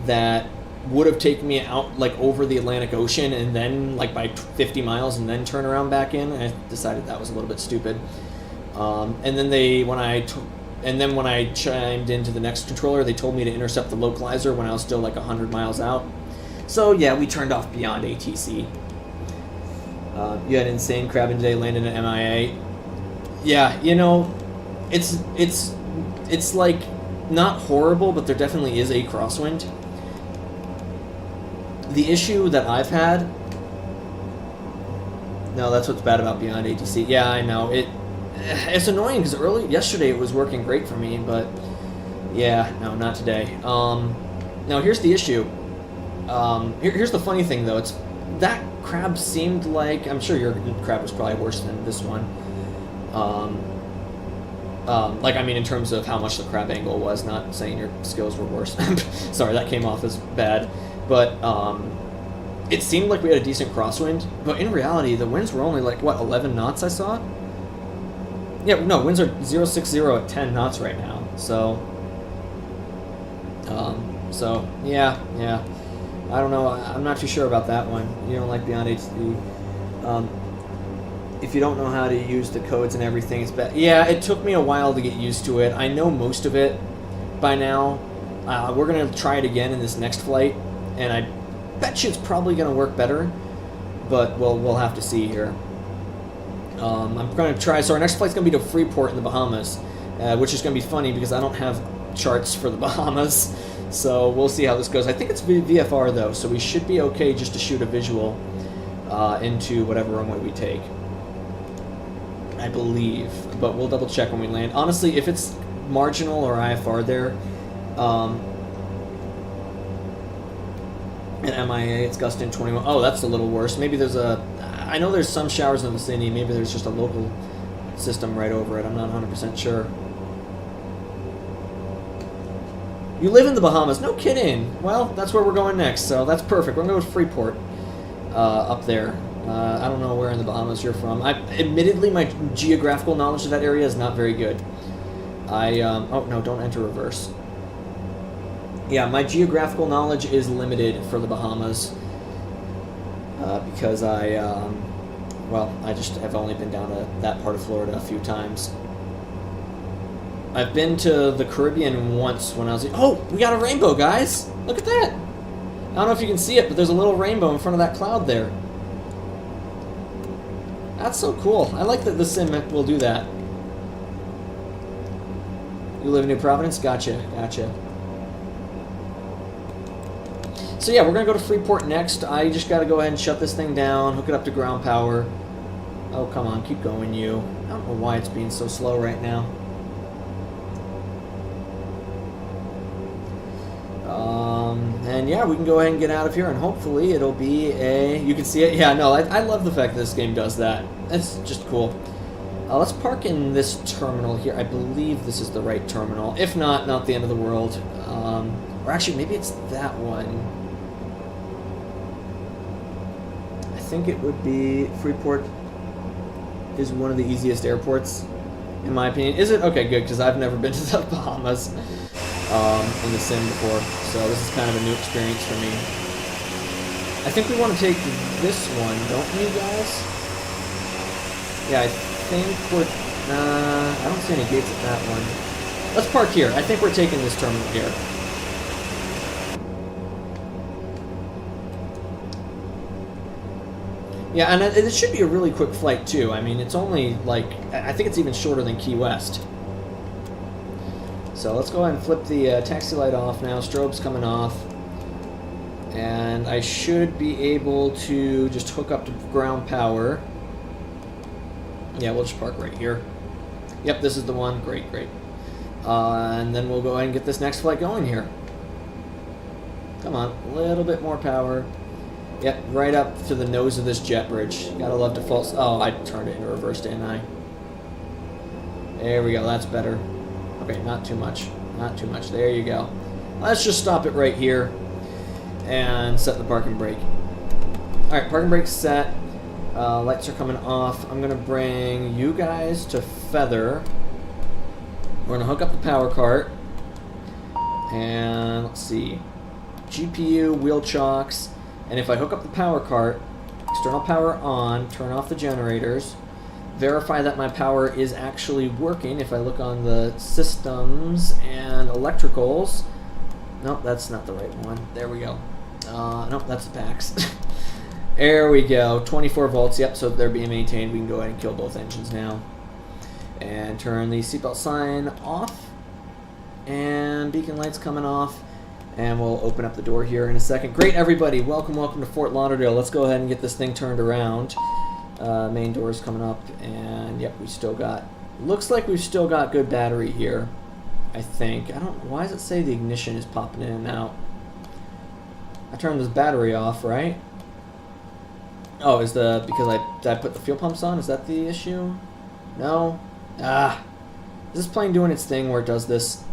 that would have taken me out like over the Atlantic Ocean and then like by 50 miles and then turn around back in. I decided that was a little bit stupid. And then when I chimed into the next controller, they told me to intercept the localizer when I was still like 100 miles out. So yeah, we turned off Beyond ATC. You had Insane crabbing today, landed at MIA. Yeah, you know, it's like not horrible, but there definitely is a crosswind. The issue that I've had... No, that's what's bad about Beyond ATC. Yeah, I know. It's annoying because yesterday it was working great for me, but yeah, no, not today. Now here's the issue. Here's the funny thing though. It's that crab seemed like, I'm sure your crab was probably worse than this one. Like I mean in terms of how much the crab angle was, not saying your skills were worse. Sorry, that came off as bad. But it seemed like we had a decent crosswind, but in reality the winds were only like what, 11 knots I saw? Yeah, no, winds are 060 at 10 knots right now. So yeah. I don't know. I'm not too sure about that one. You don't like Beyond ATC. If you don't know how to use the codes and everything, it's bad. Yeah, it took me a while to get used to it. I know most of it by now. We're gonna try it again in this next flight, and I bet you it's probably gonna work better. But we'll have to see here. I'm going to try, so our next flight's going to be to Freeport in the Bahamas, which is going to be funny because I don't have charts for the Bahamas, so we'll see how this goes. I think it's VFR though, so we should be okay just to shoot a visual into whatever runway we take, I believe, but we'll double check when we land. Honestly, if it's marginal or IFR there, at MIA, it's gusting 21. Oh, that's a little worse. Maybe there's I know there's some showers in the vicinity. Maybe there's just a local system right over it. I'm not 100% sure. You live in the Bahamas? No kidding. Well, that's where we're going next, so that's perfect. We're going to go to Freeport up there. I don't know where in the Bahamas you're from. Admittedly, my geographical knowledge of that area is not very good. Oh, no, don't enter reverse. Yeah, my geographical knowledge is limited for the Bahamas. Because I just have only been down to that part of Florida a few times. I've been to the Caribbean once when I was... Oh, we got a rainbow, guys! Look at that! I don't know if you can see it, but there's a little rainbow in front of that cloud there. That's so cool. I like that the sim will do that. You live in New Providence? Gotcha. So yeah, we're going to go to Freeport next. I just got to go ahead and shut this thing down, hook it up to ground power. Oh, come on, keep going, you. I don't know why it's being so slow right now. And yeah, we can go ahead and get out of here, and hopefully it'll be a... You can see it? Yeah, no, I love the fact that this game does that. It's just cool. Let's park in this terminal here. I believe this is the right terminal. If not, not the end of the world. Or actually, maybe it's that one. I think it would be... Freeport is one of the easiest airports, in my opinion. Is it? Okay, good, because I've never been to the Bahamas in the sim before, so this is kind of a new experience for me. I think we want to take this one, don't we, guys? Yeah, I think we're... I don't see any gates at that one. Let's park here. I think we're taking this terminal here. Yeah, and it should be a really quick flight, too. I mean, it's only, like... I think it's even shorter than Key West. So let's go ahead and flip the taxi light off now. Strobe's coming off. And I should be able to just hook up to ground power. Yeah, we'll just park right here. Yep, this is the one. Great, great. And then we'll go ahead and get this next flight going here. Come on, a little bit more power. Yep, right up to the nose of this jet bridge. Gotta love defaults. Oh, I turned it into reverse, didn't I? There we go, that's better. Okay, not too much. Not too much. There you go. Let's just stop it right here and set the parking brake. Alright, parking brake set. Lights are coming off. I'm gonna bring you guys to Feather. We're gonna hook up the power cart. And let's see. GPU, wheel chocks. And if I hook up the power cart, external power on, turn off the generators, verify that my power is actually working. If I look on the systems and electricals, nope, that's not the right one. There we go. Nope, that's the packs. There we go. 24 volts. Yep, so they're being maintained. We can go ahead and kill both engines now. And turn the seatbelt sign off. And beacon lights coming off. And we'll open up the door here in a second. Great, everybody. Welcome, welcome to Fort Lauderdale. Let's go ahead and get this thing turned around. Main door's coming up. And, yep, we still got... Looks like we've still got good battery here. I think. I don't... Why does it say the ignition is popping in and out? I turned this battery off, right? Oh, is the... Because did I put the fuel pumps on? Is that the issue? No? Ah. Is this plane doing its thing where it does this?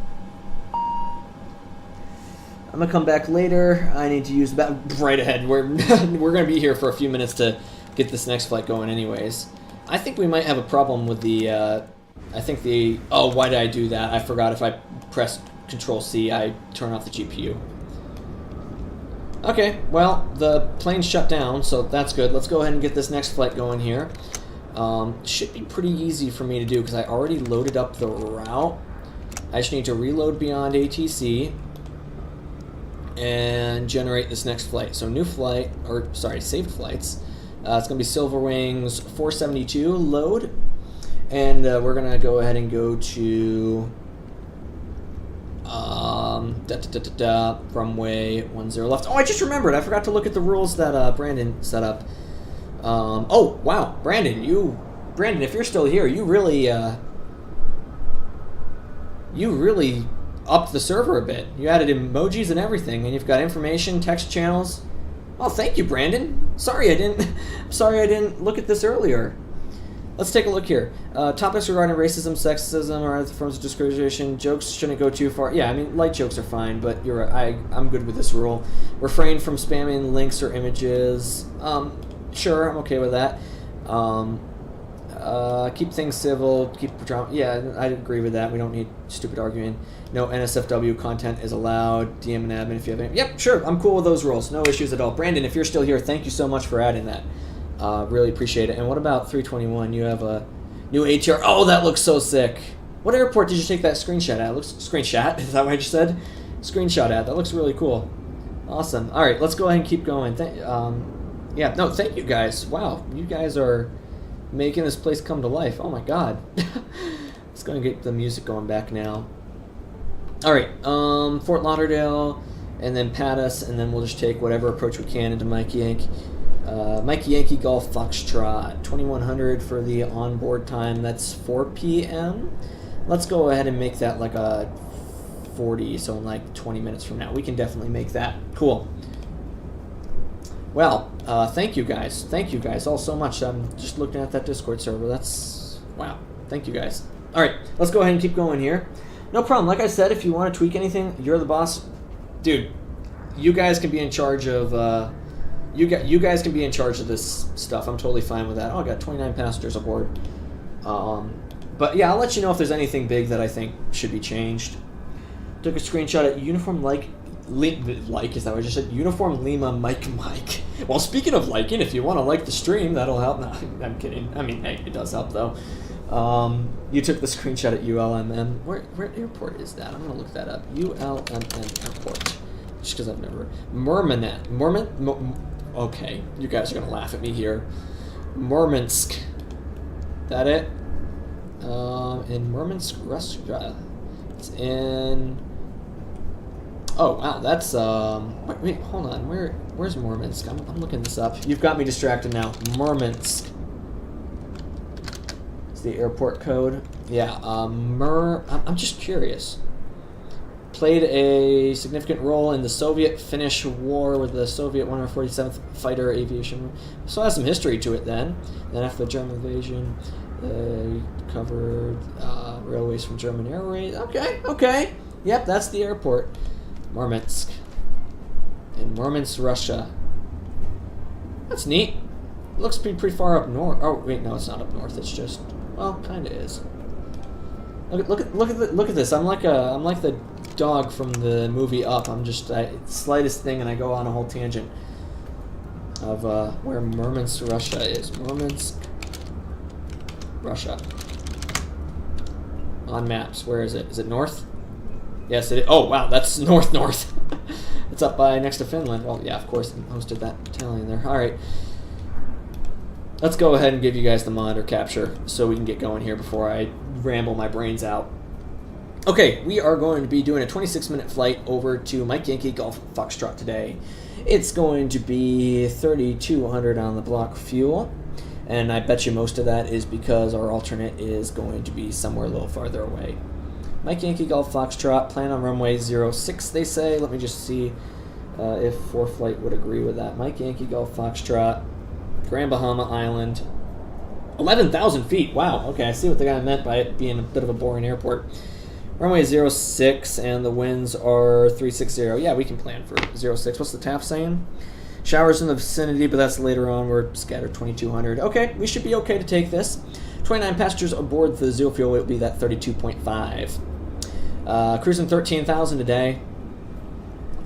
I'm gonna come back later. I need to use that right ahead. We're gonna be here for a few minutes to get this next flight going anyways. I think we might have a problem with the I think the... Oh, why did I do that? I forgot if I press Control C, I turn off the GPU. Okay, well, the plane shut down, so that's good. Let's go ahead and get this next flight going here. Should be pretty easy for me to do because I already loaded up the route. I just need to reload beyond ATC and generate this next flight. So new flight, or sorry, saved flights. It's going to be Silver Wings 472 load. And we're going to go ahead and go to runway 10 left. Oh, I just remembered. I forgot to look at the rules that Brandon set up. Oh, wow. Brandon, if you're still here, you really upped the server a bit. You added emojis and everything, and you've got information, text channels. Oh, thank you, Brandon. Sorry I didn't look at this earlier. Let's take a look here. Topics regarding racism, sexism, or other forms of discrimination. Jokes shouldn't go too far. Yeah, I mean, light jokes are fine, but you're right. I'm good with this rule. Refrain from spamming links or images. Sure, I'm okay with that. Keep things civil. Yeah, I agree with that. We don't need stupid arguing. No NSFW content is allowed. DM and admin if you have any. Yep, sure. I'm cool with those rules. No issues at all. Brandon, if you're still here, thank you so much for adding that. Really appreciate it. And what about 321? You have a new ATR. Oh, that looks so sick. What airport did you take that screenshot at? Screenshot? Is that what I just said? Screenshot at. That looks really cool. Awesome. All right, let's go ahead and keep going. Yeah, no, thank you guys. Wow, you guys are making this place come to life. Oh my god. Let's go and get the music going back now. All right, Fort Lauderdale, and then pat us, and then we'll just take whatever approach we can into Mikey Yankee. Mikey Yankee Golf Foxtrot, 2100 for the onboard time. That's 4 p.m. Let's go ahead and make that like a ATR-40, so in like 20 minutes from now. We can definitely make that. Cool. Well, thank you guys. Thank you guys all so much. I'm just looking at that Discord server. That's, wow. Thank you guys. All right, let's go ahead and keep going here. No problem. Like I said, if you want to tweak anything, you're the boss. Dude, you guys can be in charge of, you guys can be in charge of this stuff. I'm totally fine with that. Oh, I got 29 passengers aboard. But yeah, I'll let you know if there's anything big that I think should be changed. Took a screenshot at Uniform is that what I just said? Uniform Lima Mike. Well, speaking of liking, if you want to like the stream, that'll help. No, I'm kidding. I mean, hey, it does help though. You took the screenshot at ULMM. Where airport is that? I'm gonna look that up. ULMM airport. Just because I've never. Okay, you guys are gonna laugh at me here. Murmansk. That it? In Murmansk, Russia. It's in. Oh wow, that's wait, hold on. Where's Murmansk? I'm looking this up. You've got me distracted now. Murmansk. It's the airport code. Yeah, I'm just curious. Played a significant role in the Soviet-Finnish War with the Soviet 147th Fighter Aviation. So it has some history to it then. Then after the German invasion, covered railways from German Airways. Okay. Yep, that's the airport. Murmansk. In Murmansk, Russia. That's neat. Looks pretty far up north. Oh wait, no, it's not up north. It's just, well, kind of is. Look at this. I'm like the dog from the movie Up. I'm just slightest thing, and I go on a whole tangent of where Murmansk, Russia is. Murmansk, Russia. On maps, where is it? Is it north? Yes, it is. Oh wow, that's north. It's up by next to Finland. Well, yeah, of course, I hosted that battalion there. All right. Let's go ahead and give you guys the monitor capture so we can get going here before I ramble my brains out. Okay, we are going to be doing a 26-minute flight over to Mike Yankee Golf Foxtrot today. It's going to be 3,200 on the block fuel, and I bet you most of that is because our alternate is going to be somewhere a little farther away. Mike Yankee Golf Foxtrot, plan on runway 06, they say. Let me just see if ForeFlight would agree with that. Mike Yankee Golf Foxtrot, Grand Bahama Island, 11,000 feet. Wow, okay, I see what the guy meant by it being a bit of a boring airport. Runway 06, and the winds are 360. Yeah, we can plan for 06. What's the TAF saying? Showers in the vicinity, but that's later on. We're scattered 2,200. Okay, we should be okay to take this. 29 passengers aboard the zero fuel. It will be that 32.5. Cruising 13,000 a day.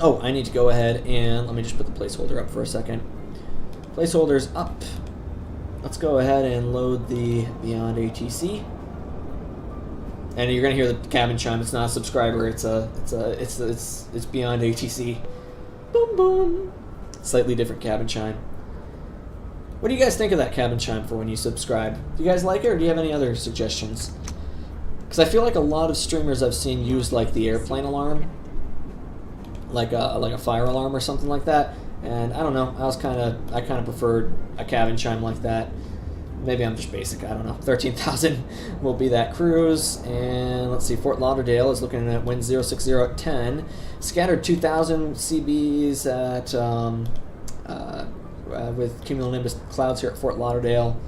Oh, I need to go ahead and let me just put the placeholder up for a second. Placeholder's up. Let's go ahead and load the Beyond ATC. And you're gonna hear the cabin chime. It's not a subscriber. It's Beyond ATC. Boom boom. Slightly different cabin chime. What do you guys think of that cabin chime for when you subscribe? Do you guys like it, or do you have any other suggestions? Because I feel like a lot of streamers I've seen use like the airplane alarm, like a fire alarm or something like that. And I don't know. I kind of preferred a cabin chime like that. Maybe I'm just basic. I don't know. 13,000 will be that cruise. And let's see. Fort Lauderdale is looking at wind 060 at 10. Scattered 2,000 CBs at with cumulonimbus clouds here at Fort Lauderdale.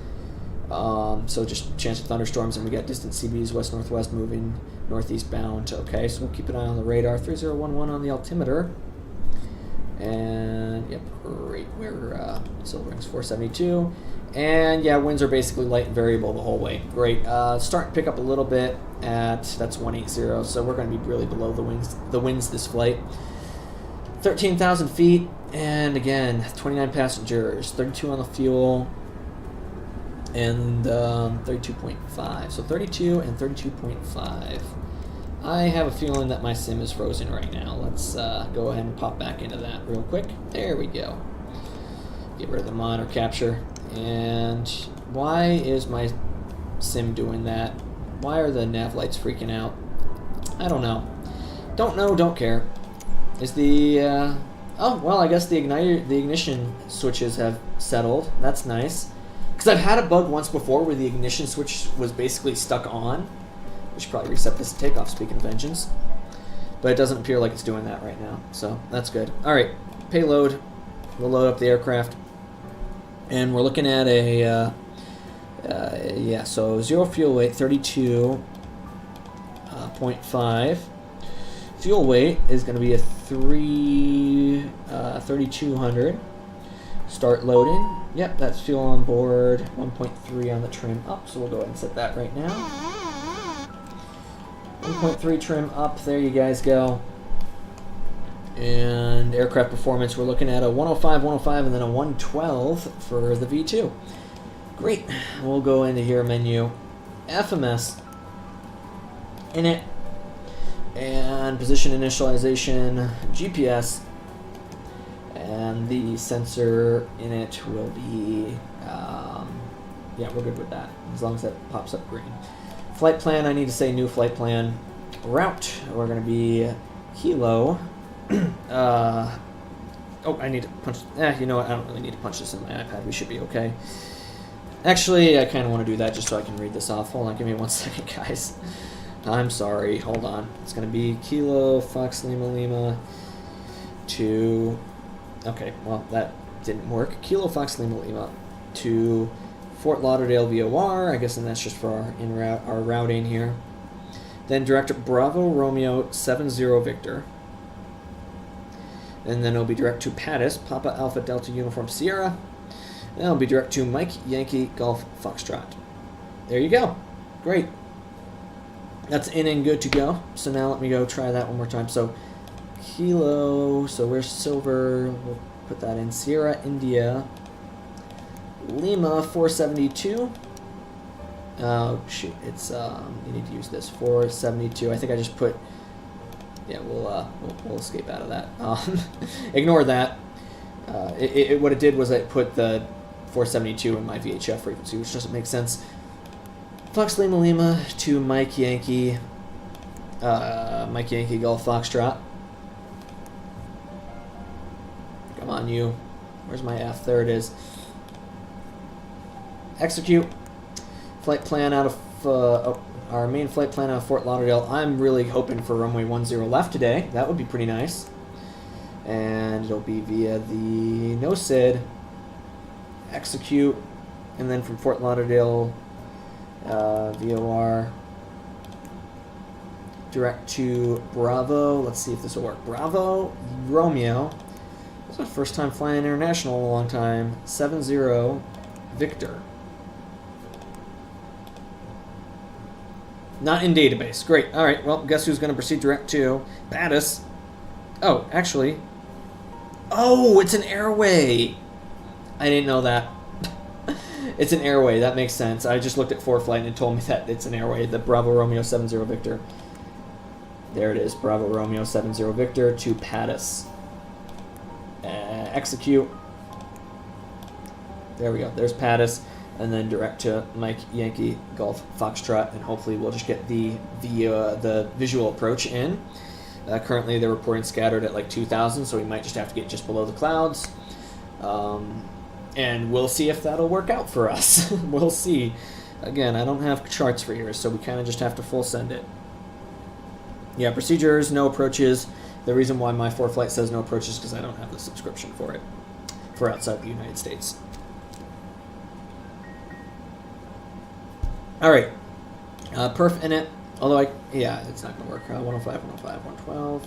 So just chance of thunderstorms, and we got distant CBs west-northwest moving northeast bound. Okay, so we'll keep an eye on the radar. 3011 on the altimeter. And yep, great. We're Silver Rings 472. And yeah, winds are basically light and variable the whole way. Great. Starting to pick up a little bit at, that's 180, so we're going to be really below the winds this flight. 13,000 feet, and again, 29 passengers, 32 on the fuel, and 32.5. So 32 and 32.5. I have a feeling that my sim is frozen right now. Let's go ahead and pop back into that real quick. There we go. Get rid of the monitor capture. And why is my sim doing that? Why are the nav lights freaking out? I don't know. Don't know, don't care. Is the oh well, I guess the ignition switches have settled. That's nice. Because I've had a bug once before where the ignition switch was basically stuck on. We should probably reset this takeoff, speaking of engines. but it doesn't appear like it's doing that right now, so that's good. All right, payload. We'll load up the aircraft, and we're looking at a yeah, so 0 fuel weight, 32.5. Fuel weight is going to be a 3,200. Start loading. Yep, that's fuel on board. 1.3 on the trim up, so we'll go ahead and set that right now. 1.3 trim up, there you guys go. And aircraft performance, we're looking at a 105, 105, and then a 112 for the V2. Great. We'll go into here, menu, FMS, init, and position initialization, GPS, and the sensor in it will be, yeah, we're good with that, as long as that pops up green. Flight plan, I need to say new flight plan. Route, we're going to be Kilo. Oh, I need to punch, you know what, I don't really need to punch this in my iPad, we should be okay. Actually, I kind of want to do that just so I can read this off. Hold on, give me 1 second, guys. I'm sorry, hold on. It's going to be Kilo, Fox, Lima, Lima, to... Okay, well, that didn't work. Kilo, Fox, Lima, Lima, to Fort Lauderdale VOR. I guess and that's just for our routing here. Then direct to Bravo, Romeo, 70 Victor. And then it'll be direct to Pattis, Papa, Alpha, Delta, Uniform, Sierra. And it'll be direct to Mike, Yankee, Golf, Foxtrot. There you go. Great. That's in and good to go. So now let me go try that one more time. So Kilo, so where's Silver? We'll put that in. Sierra, India, Lima, 472. Oh shoot, it's you need to use this 472. I think I just put. Yeah, we'll escape out of that. Ignore that. What it did was I put the 472 in my VHF frequency, which doesn't make sense. Fox Lima Lima to Mike Yankee Golf Foxtrot. Come on, you. Where's my F? There it is. Execute. Flight plan out of our main flight plan out of Fort Lauderdale. I'm really hoping for runway 10 left today. That would be pretty nice. And it'll be via the NOSID. Execute. And then from Fort Lauderdale, VOR, direct to Bravo. Let's see if this will work. Bravo, Romeo. This is my first time flying international in a long time. 70 Victor. Not in database. Great. All right. Well, guess who's going to proceed direct to Pattis? Oh, actually. Oh, it's an airway. I didn't know that. It's an airway. That makes sense. I just looked at ForeFlight and it told me that it's an airway. The Bravo Romeo 70 Victor. There it is. Bravo Romeo 70 Victor to Pattis. Execute. There we go. There's Pattis. And then direct to Mike Yankee Golf Foxtrot, and hopefully we'll just get the visual approach in. Currently they're reporting scattered at like 2,000, so we might just have to get just below the clouds. And we'll see if that'll work out for us. We'll see. Again, I don't have charts for yours, so we kind of just have to full send it. Yeah, procedures, no approaches. The reason why my ForeFlight says no approaches is because I don't have the subscription for it for outside the United States. All right, perf init, although it's not going to work. 105, 105, 112,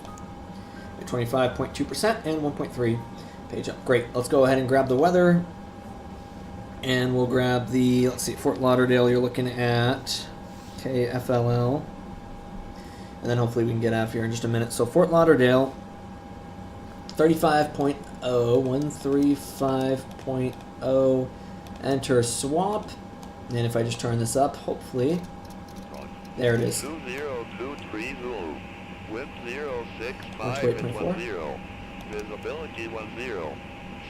25.2% and 1.3 page up. Great, let's go ahead and grab the weather. And we'll grab the, let's see, Fort Lauderdale, you're looking at KFLL. And then hopefully we can get out of here in just a minute. So Fort Lauderdale, 35.0, 135.0, enter swap. And if I just turn this up, hopefully, there it is. 20230, wind 065 and 10, visibility 10,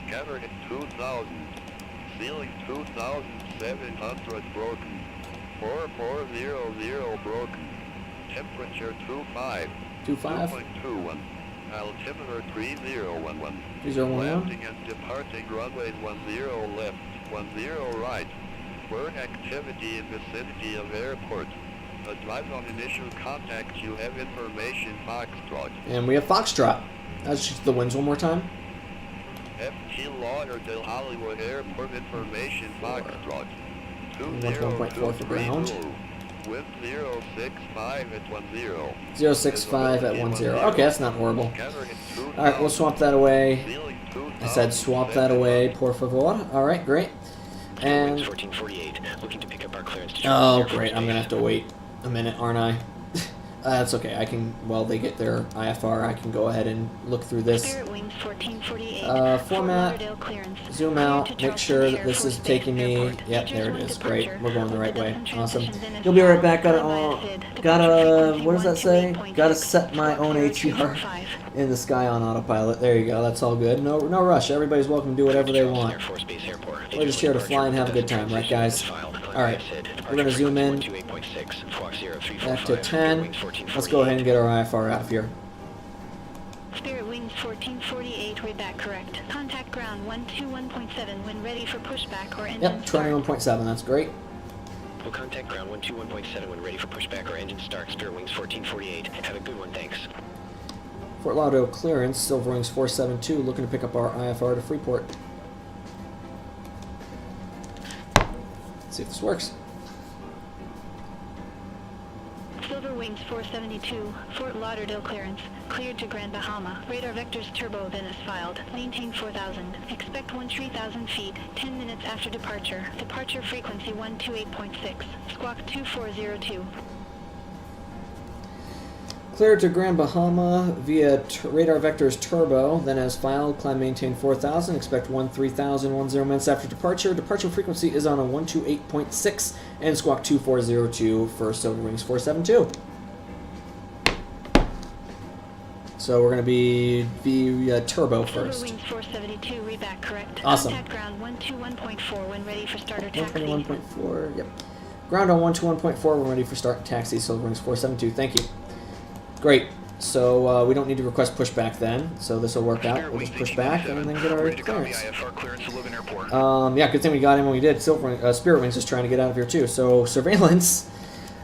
scattering at 2,000, ceiling 2,700 broken, 4400 broken, temperature 25, 2.21, altimeter 3011, 3011, landing and departing runways 10 left, 10 right. Bird activity in vicinity of airport. Advise on initial contact. You have information Foxtrot. And we have Foxtrot. That's just the winds one more time. Fort Lauderdale Hollywood Airport information Foxtrot. 1.4 for ground. Wind 065 at 10. 065 at 10. Okay, that's not horrible. Alright, we'll swap that away. I said swap that away, por favor. Alright, great. And 1448, looking to pick up our clearance to oh, great. I'm going to have to wait a minute, aren't I? That's okay. I can, while they get their IFR, I can go ahead and look through this. Spirit Wings 1448. Format, zoom out, make sure that this is taking me. Yep, there it is. Great. We're going the right way. Awesome. You'll be right back. Gotta, what does that say? Gotta set my own ATR in the sky on autopilot. There you go. That's all good. No rush. Everybody's welcome to do whatever they want. We're just here to fly and have a good time, right, guys? Alright, we're going to zoom in back to 10. Let's go ahead and get our IFR out of here. Spirit Wings 1448, read that correct. Contact ground 121.7 when ready for pushback or engine Yep, 21.7, that's great. We'll contact ground 121.7 when ready for pushback or engine start. Spirit Wings 1448. Have a good one, thanks. Fort Lauderdale clearance, Silver Wings 472, looking to pick up our IFR to Freeport. See if this works. Silver Wings 472, Fort Lauderdale clearance, cleared to Grand Bahama. Radar vectors turbo then is filed. Maintain 4000. Expect 13,000 feet, 10 minutes after departure. Departure frequency 128.6. Squawk 2402. Cleared to Grand Bahama via radar vectors turbo, then as filed, climb maintain 4000, expect 13,010 minutes after departure. Departure frequency is on a 128.6 and squawk 2402 for Silver Wings 472. So we're going to be via turbo first. Silver Wings 472, read back correct. Awesome. Contact ground 121.4 when ready for starter taxi. 121.4, yep. Ground on 121.4, we're ready for start and taxi, Silver Wings 472, thank you. Great. So we don't need to request pushback then. So this will work out. We'll just push back and then get our clearance. Yeah, good thing we got him when we did. Spirit Wings is trying to get out of here too. So surveillance,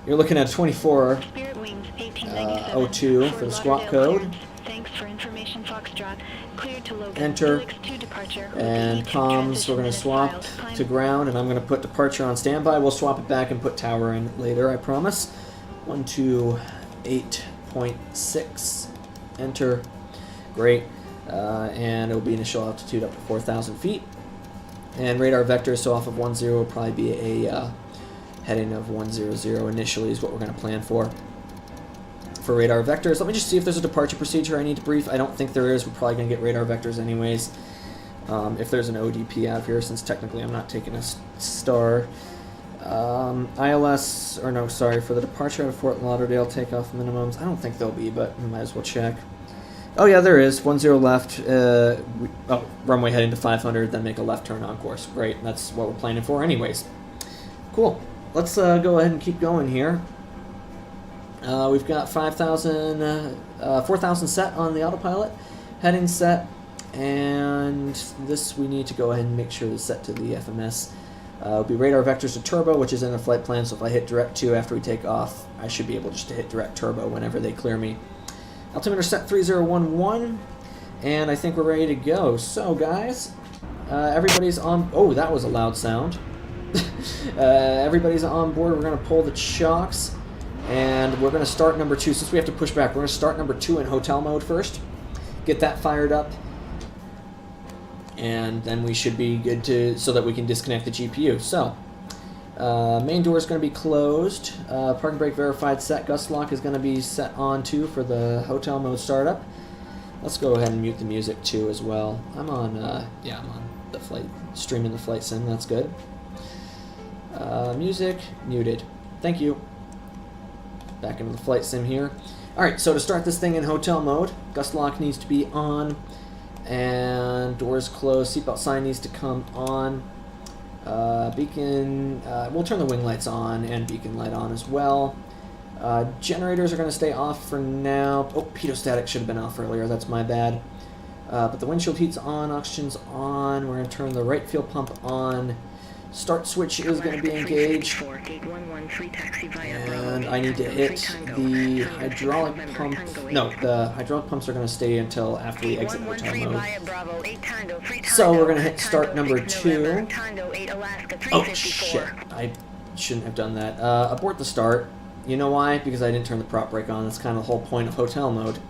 you're looking at 24 02 for the squawk code. Thanks for information, Foxtrot. Cleared to Logan. Enter. Helix 2 departure. And comms, we're going to swap to ground, and I'm going to put departure on standby. We'll swap it back and put tower in later, I promise. 128.6. Enter. Great. And it'll be initial altitude up to 4,000 feet. And radar vectors, so off of 10 will probably be a heading of 100 initially is what we're going to plan for radar vectors. Let me just see if there's a departure procedure I need to brief. I don't think there is. We're probably going to get radar vectors anyways. If there's an ODP out of here, since technically I'm not taking a star. ILS, or no, sorry, for the departure out of Fort Lauderdale takeoff minimums. I don't think there'll be, but we might as well check. Oh yeah, there is. 10 left. Runway heading to 500, then make a left turn on course. Great, that's what we're planning for anyways. Cool. Let's go ahead and keep going here. We've got 4,000 set on the autopilot, heading set, and this we need to go ahead and make sure is set to the FMS. It'll be radar vectors to turbo, which is in the flight plan, so if I hit direct 2 after we take off, I should be able just to hit direct turbo whenever they clear me. Altimeter set 3011, and I think we're ready to go. So guys, everybody's on, oh, that was a loud sound. Everybody's on board. We're going to pull the chocks, and we're going to start number 2. Since we have to push back, we're going to start number 2 in hotel mode first, get that fired up, and then we should be good to, so that we can disconnect the GPU. So, main door is going to be closed. Parking brake verified set. Gust lock is going to be set on too for the hotel mode startup. Let's go ahead and mute the music too as well. I'm on, yeah, I'm on the flight, streaming the flight sim. That's good. Music muted. Thank you. Back into the flight sim here. Alright, so to start this thing in hotel mode, gust lock needs to be on, and doors closed, seatbelt sign needs to come on. Beacon, we'll turn the wing lights on and beacon light on as well. Generators are going to stay off for now. Oh, pitot-static should have been off earlier, that's my bad. But the windshield heat's on, oxygen's on. We're going to turn the right fuel pump on. Start switch is going to be engaged. And I need to hit the hydraulic pump. No, the hydraulic pumps are going to stay until after we exit hotel mode. So we're going to hit start number 2. Oh shit, I shouldn't have done that. Abort the start. You know why? Because I didn't turn the prop brake on. That's kind of the whole point of hotel mode.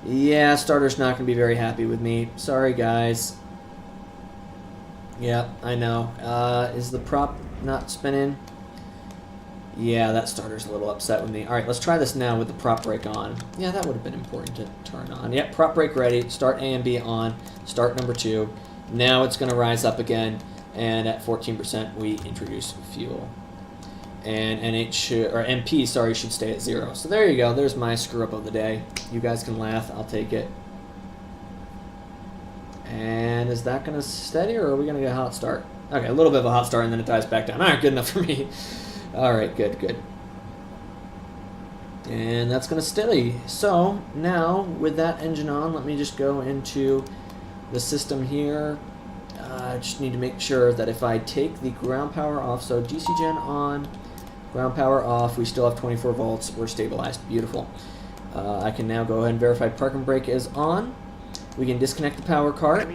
Yeah, starter's not going to be very happy with me. Sorry, guys. Yeah, I know. Is the prop not spinning? Yeah, that starter's a little upset with me. Alright, let's try this now with the prop brake on. Yeah, that would have been important to turn on. Yep, prop brake ready. Start A and B on. Start number 2. Now it's going to rise up again. And at 14%, we introduce fuel. And MP, sorry, should stay at 0. So there you go. There's my screw-up of the day. You guys can laugh. I'll take it. And is that going to steady, or are we going to get a hot start? Okay, a little bit of a hot start, and then it dies back down. All right, good enough for me. All right, good, good. And that's going to steady. So now, with that engine on, let me just go into the system here. I just need to make sure that if I take the ground power off, so DC gen on, ground power off, we still have 24 volts. We're stabilized. Beautiful. I can now go ahead and verify parking brake is on. We can disconnect the power cart,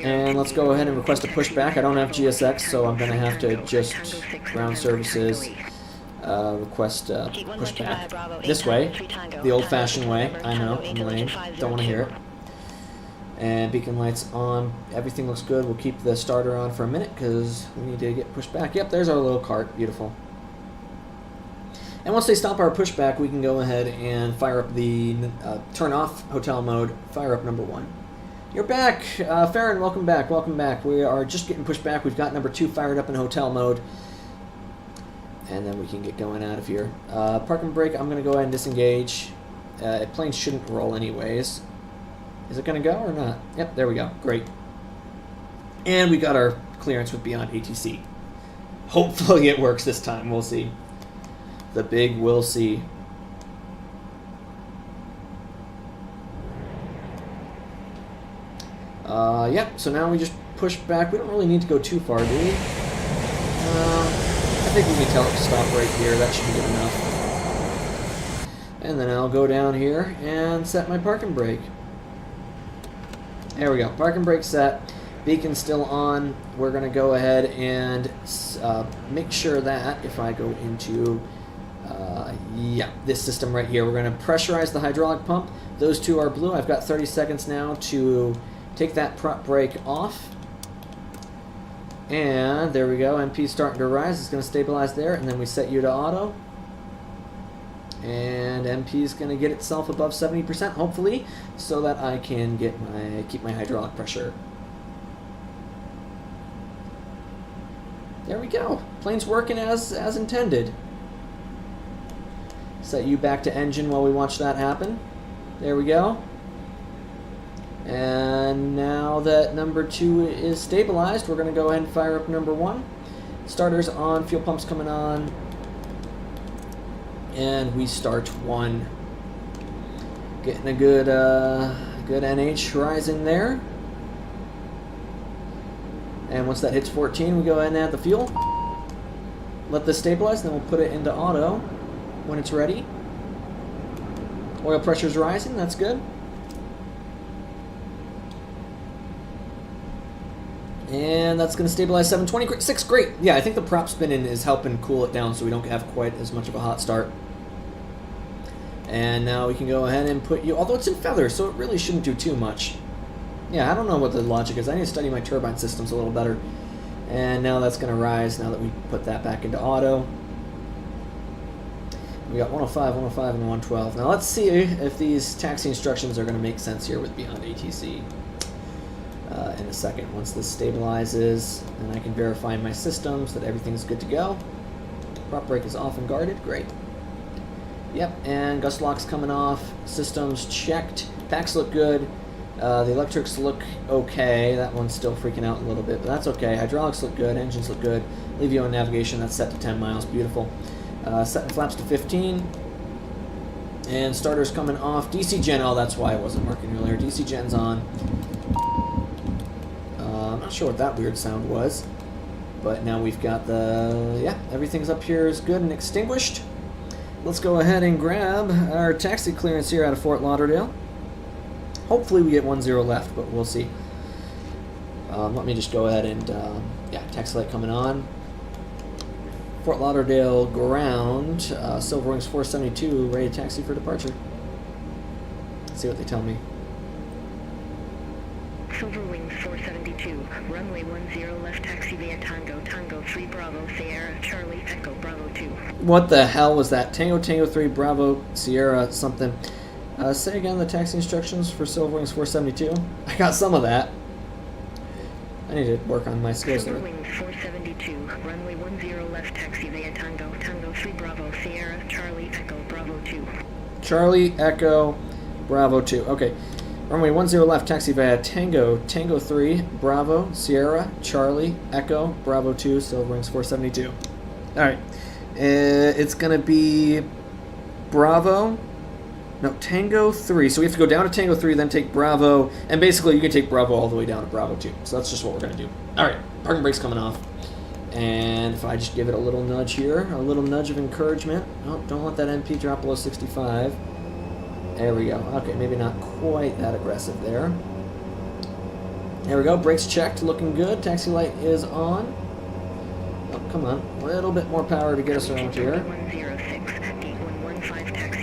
and let's go ahead and request a pushback. I don't have GSX, so I'm going to have to just ground services request pushback this way, the old-fashioned way. I know, I'm lame, don't want to hear it. And beacon lights on, everything looks good. We'll keep the starter on for a minute because we need to get pushed back. Yep, there's our little cart, beautiful. And once they stop our pushback, we can go ahead and fire up the, turn off hotel mode, fire up number 1. You're back! Farron, welcome back, welcome back. We are just getting pushed back. We've got number 2 fired up in hotel mode. And then we can get going out of here. Parking brake, I'm going to go ahead and disengage. Planes shouldn't roll anyways. Is it going to go or not? Yep, there we go. Great. And we got our clearance with Beyond ATC. Hopefully it works this time. We'll see. The big we'll see. Yeah, so now we just push back. We don't really need to go too far, do we? I think we can tell it to stop right here. That should be good enough. And then I'll go down here and set my parking brake. There we go. Parking brake set. Beacon still on. We're going to go ahead and make sure that if I go into this system right here, we're going to pressurize the hydraulic pump. Those 2 are blue. I've got 30 seconds now to take that prop brake off. And there we go. MP's starting to rise. It's going to stabilize there. And then we set you to auto. And MP's going to get itself above 70%, hopefully, so that I can get keep my hydraulic pressure. There we go. Plane's working as intended. Set you back to engine while we watch that happen. There we go. And now that number 2 is stabilized, we're going to go ahead and fire up number 1. Starters on, fuel pumps coming on. And we start 1. Getting a good NH rising there. And once that hits 14, we go ahead and add the fuel. Let this stabilize, and then we'll put it into auto when it's ready. Oil pressure's rising, that's good. And that's going to stabilize 726, great. Yeah, I think the prop spinning is helping cool it down so we don't have quite as much of a hot start. And now we can go ahead and put you, although it's in feathers, so it really shouldn't do too much. Yeah, I don't know what the logic is. I need to study my turbine systems a little better. And now that's going to rise now that we put that back into auto. We got 105, 105, and 112. Now let's see if these taxi instructions are going to make sense here with Beyond ATC. In a second, once this stabilizes, and I can verify in my systems that everything's good to go. Prop brake is off and guarded, great. Yep, and gust lock's coming off, systems checked, packs look good, the electrics look okay, that one's still freaking out a little bit, but that's okay. Hydraulics look good, engines look good, leave you on navigation, that's set to 10 miles, beautiful. Setting flaps to 15, and starter's coming off, DC gen, oh that's why it wasn't working earlier, DC gen's on. I'm not sure what that weird sound was. But now we've got the, yeah, everything's up here is good and extinguished. Let's go ahead and grab our taxi clearance here out of Fort Lauderdale. Hopefully we get 10 left, but we'll see. Let me just go ahead and, yeah, taxi light coming on. Fort Lauderdale ground, Silver Wings 472, ready to taxi for departure. Let's see what they tell me. Silver Wings 472, runway 10 left taxi via Tango, Tango 3 Bravo, Sierra, Charlie, Echo, Bravo 2. What the hell was that? Tango, Tango 3 Bravo, Sierra, something. Say again the taxi instructions for Silver Wings 472. I got some of that. I need to work on my skills there. Silver Wings 472, runway 10 left taxi via Tango, Tango 3 Bravo, Sierra, Charlie, Echo, Bravo 2. Charlie, Echo, Bravo 2. Okay. Runway 10 left, taxi via Tango, Tango 3, Bravo, Sierra, Charlie, Echo, Bravo 2, Silver Wings 472. Alright. It's going to be Bravo. No, Tango 3. So we have to go down to Tango 3, then take Bravo. And basically, you can take Bravo all the way down to Bravo 2. So that's just what we're going to do. Alright, parking brake's coming off. And if I just give it a little nudge here, a little nudge of encouragement. Oh, don't let that MP drop below 65. There we go. Okay, maybe not quite that aggressive there. There we go. Brakes checked. Looking good. Taxi light is on. Oh, come on. A little bit more power to get us around here.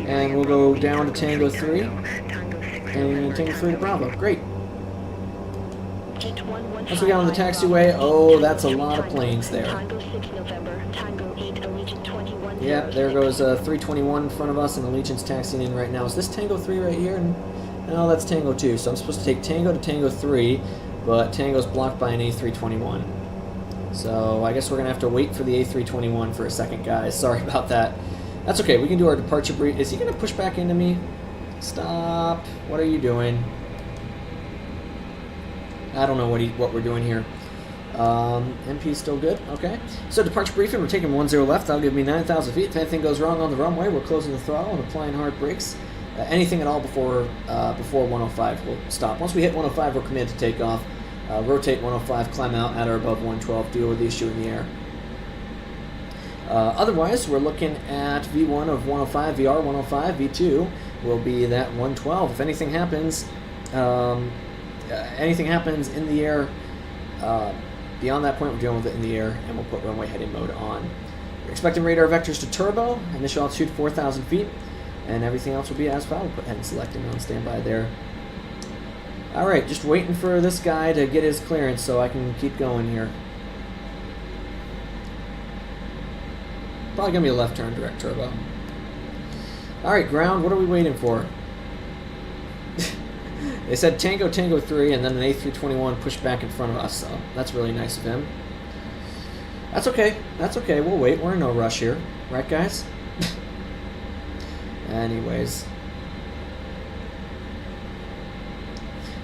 And we'll go down to Tango 3. And Tango 3 to Bravo. Great. Once we get on the taxiway, oh, that's a lot of planes there. Yeah, there goes 321 in front of us, and Allegiant's taxiing in right now. Is this Tango 3 right here? No, that's Tango 2. So I'm supposed to take Tango to Tango 3, but Tango's blocked by an A321. So I guess we're going to have to wait for the A321 for a second, guys. Sorry about that. That's okay. We can do our departure brief. Is he going to push back into me? Stop. What are you doing? I don't know what we're doing here. MP still good. Okay. So departure briefing. We're taking 10 left. That'll give me 9,000 feet. If anything goes wrong on the runway, we're closing the throttle and applying hard brakes. Anything at all before 105 will stop. Once we hit 105, we're committed to take off. Rotate 105, climb out at or above 112. Deal with the issue in the air. Otherwise, we're looking at V1 of 105, VR 105, V2 will be that 112. If anything happens in the air, beyond that point, we're dealing with it in the air, and we'll put runway heading mode on. We're expecting radar vectors to turbo, initial altitude 4,000 feet, and everything else will be as filed. We'll put head and selecting on standby there. Alright, just waiting for this guy to get his clearance so I can keep going here. Probably going to be a left turn direct turbo. Alright, ground, what are we waiting for? They said Tango, Tango 3, and then an A321 pushed back in front of us, so that's really nice of him. That's okay. That's okay. We'll wait. We're in no rush here. Right, guys? Anyways.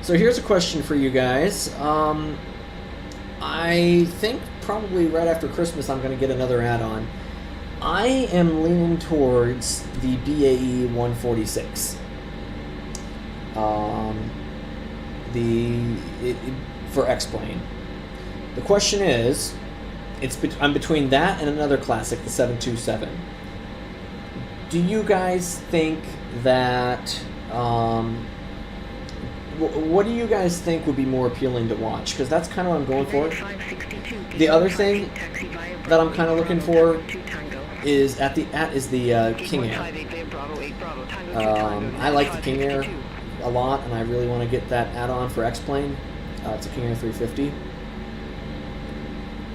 So here's a question for you guys. I think probably right after Christmas I'm going to get another add-on. I am leaning towards the BAE 146. For X-Plane. The question is, I'm between that and another classic, the 727. Do you guys think that, what do you guys think would be more appealing to watch? Because that's kind of what I'm going for. The other thing that I'm kind of looking for is the King Air. I like the King Air a lot, and I really want to get that add-on for X-Plane. It's a King Air 350.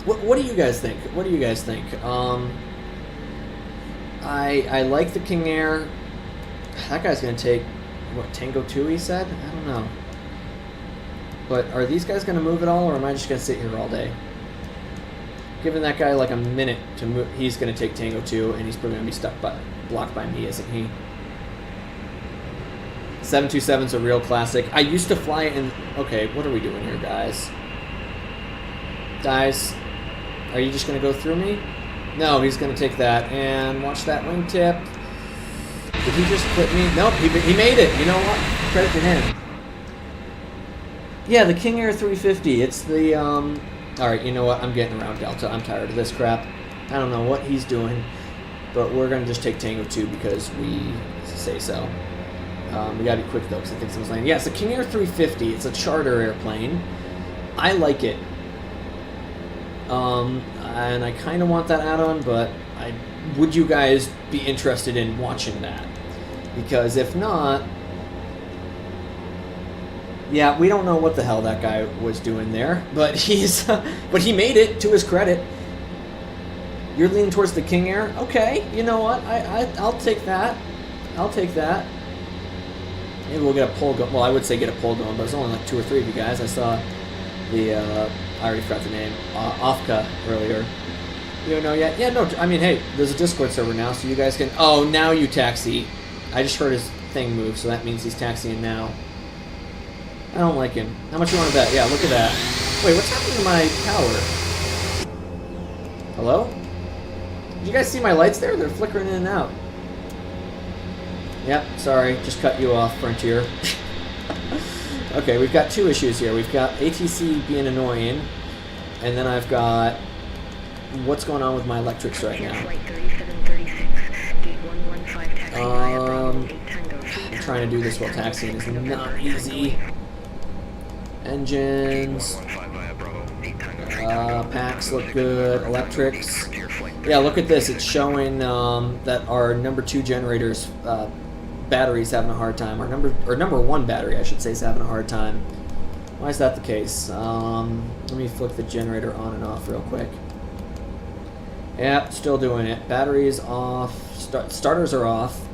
What do you guys think? What do you guys think? I like the King Air. That guy's going to take, what, Tango 2 he said? I don't know. But are these guys going to move at all, or am I just going to sit here all day? Giving that guy like a minute to move, he's going to take Tango 2, and he's probably going to be blocked by me, isn't he? 727's a real classic. I used to fly in... Okay, what are we doing here, guys? Guys, are you just going to go through me? No, he's going to take that. And watch that wingtip. Did he just clip me? Nope, he made it. You know what? Credit to him. Yeah, the King Air 350. It's the Alright, you know what? I'm getting around Delta. I'm tired of this crap. I don't know what he's doing, but we're going to just take Tango 2 because we say so. We got to be quick, though, because I think someone's landing. Yeah, it's a King Air 350. It's a charter airplane. I like it. And I kind of want that add-on, but would you guys be interested in watching that? Because if not... Yeah, we don't know what the hell that guy was doing there, but but he made it, to his credit. You're leaning towards the King Air? Okay, you know what? I'll take that. I'll take that. Maybe we'll get a poll going. Well, I would say get a poll going, but there's only like 2 or 3 of you guys. I saw the, I already forgot the name, Ofka earlier. You don't know yet? Yeah, no, I mean, hey, there's a Discord server now, so you guys can... Oh, now you taxi. I just heard his thing move, so that means he's taxiing now. I don't like him. How much you want to bet? Yeah, look at that. Wait, what's happening to my power? Hello? Did you guys see my lights there? They're flickering in and out. Yep, sorry. Just cut you off, Frontier. Okay, we've got 2 issues here. We've got ATC being annoying, and then I've got what's going on with my electrics right now. I'm trying to do this while taxiing is not easy. Engines. Packs look good. Electrics. Yeah, look at this. It's showing that our number 2 generators battery's having a hard time. Our number 1 battery, I should say, is having a hard time. Why is that the case? Let me flick the generator on and off real quick. Yep, still doing it. Battery's off. Starters are off.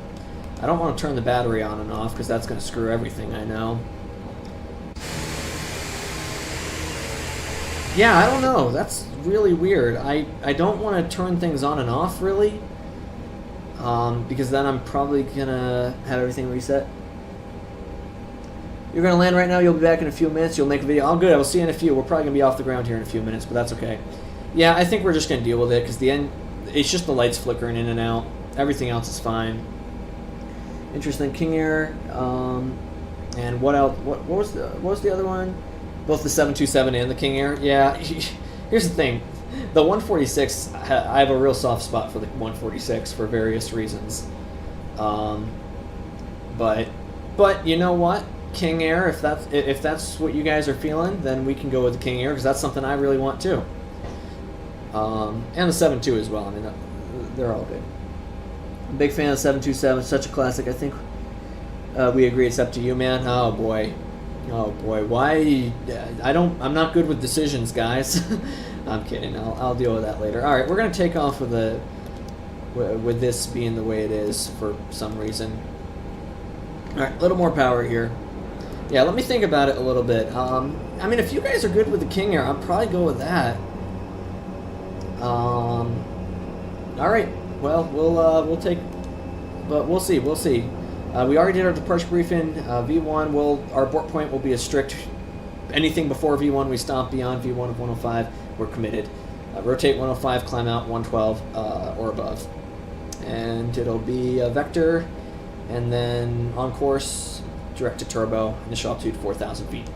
I don't want to turn the battery on and off because that's going to screw everything, I know. Yeah, I don't know. That's really weird. I don't want to turn things on and off, really. Because then I'm probably going to have everything reset. You're going to land right now. You'll be back in a few minutes. You'll make a video. Oh, good. I will see you in a few. We're probably going to be off the ground here in a few minutes, but that's okay. Yeah, I think we're just going to deal with it because it's just the lights flickering in and out. Everything else is fine. Interesting. King Air. And what else? What was the other one? Both the 727 and the King Air. Yeah. Here's the thing. The 146, I have a real soft spot for the 146 for various reasons. But you know what? King Air, if that's what you guys are feeling, then we can go with the King Air because that's something I really want too. And the 72 as well. I mean, they're all good. I'm a big fan of the 727. Such a classic. I think we agree. It's up to you, man. Oh boy. Why? I'm not good with decisions, guys. I'm kidding. I'll deal with that later. All right, we're gonna take off with this being the way it is for some reason. All right, a little more power here. Yeah, let me think about it a little bit. I mean, if you guys are good with the King Air, I'll probably go with that. All right. Well, we'll take, but we'll see. We'll see. We already did our departure briefing. V1 our abort point will be a strict. Anything before V1 we stop. Beyond V1 of 105 we're committed. Rotate 105, climb out 112 or above, and it'll be a vector, and then on course direct to turbo. Initial altitude 4,000 feet.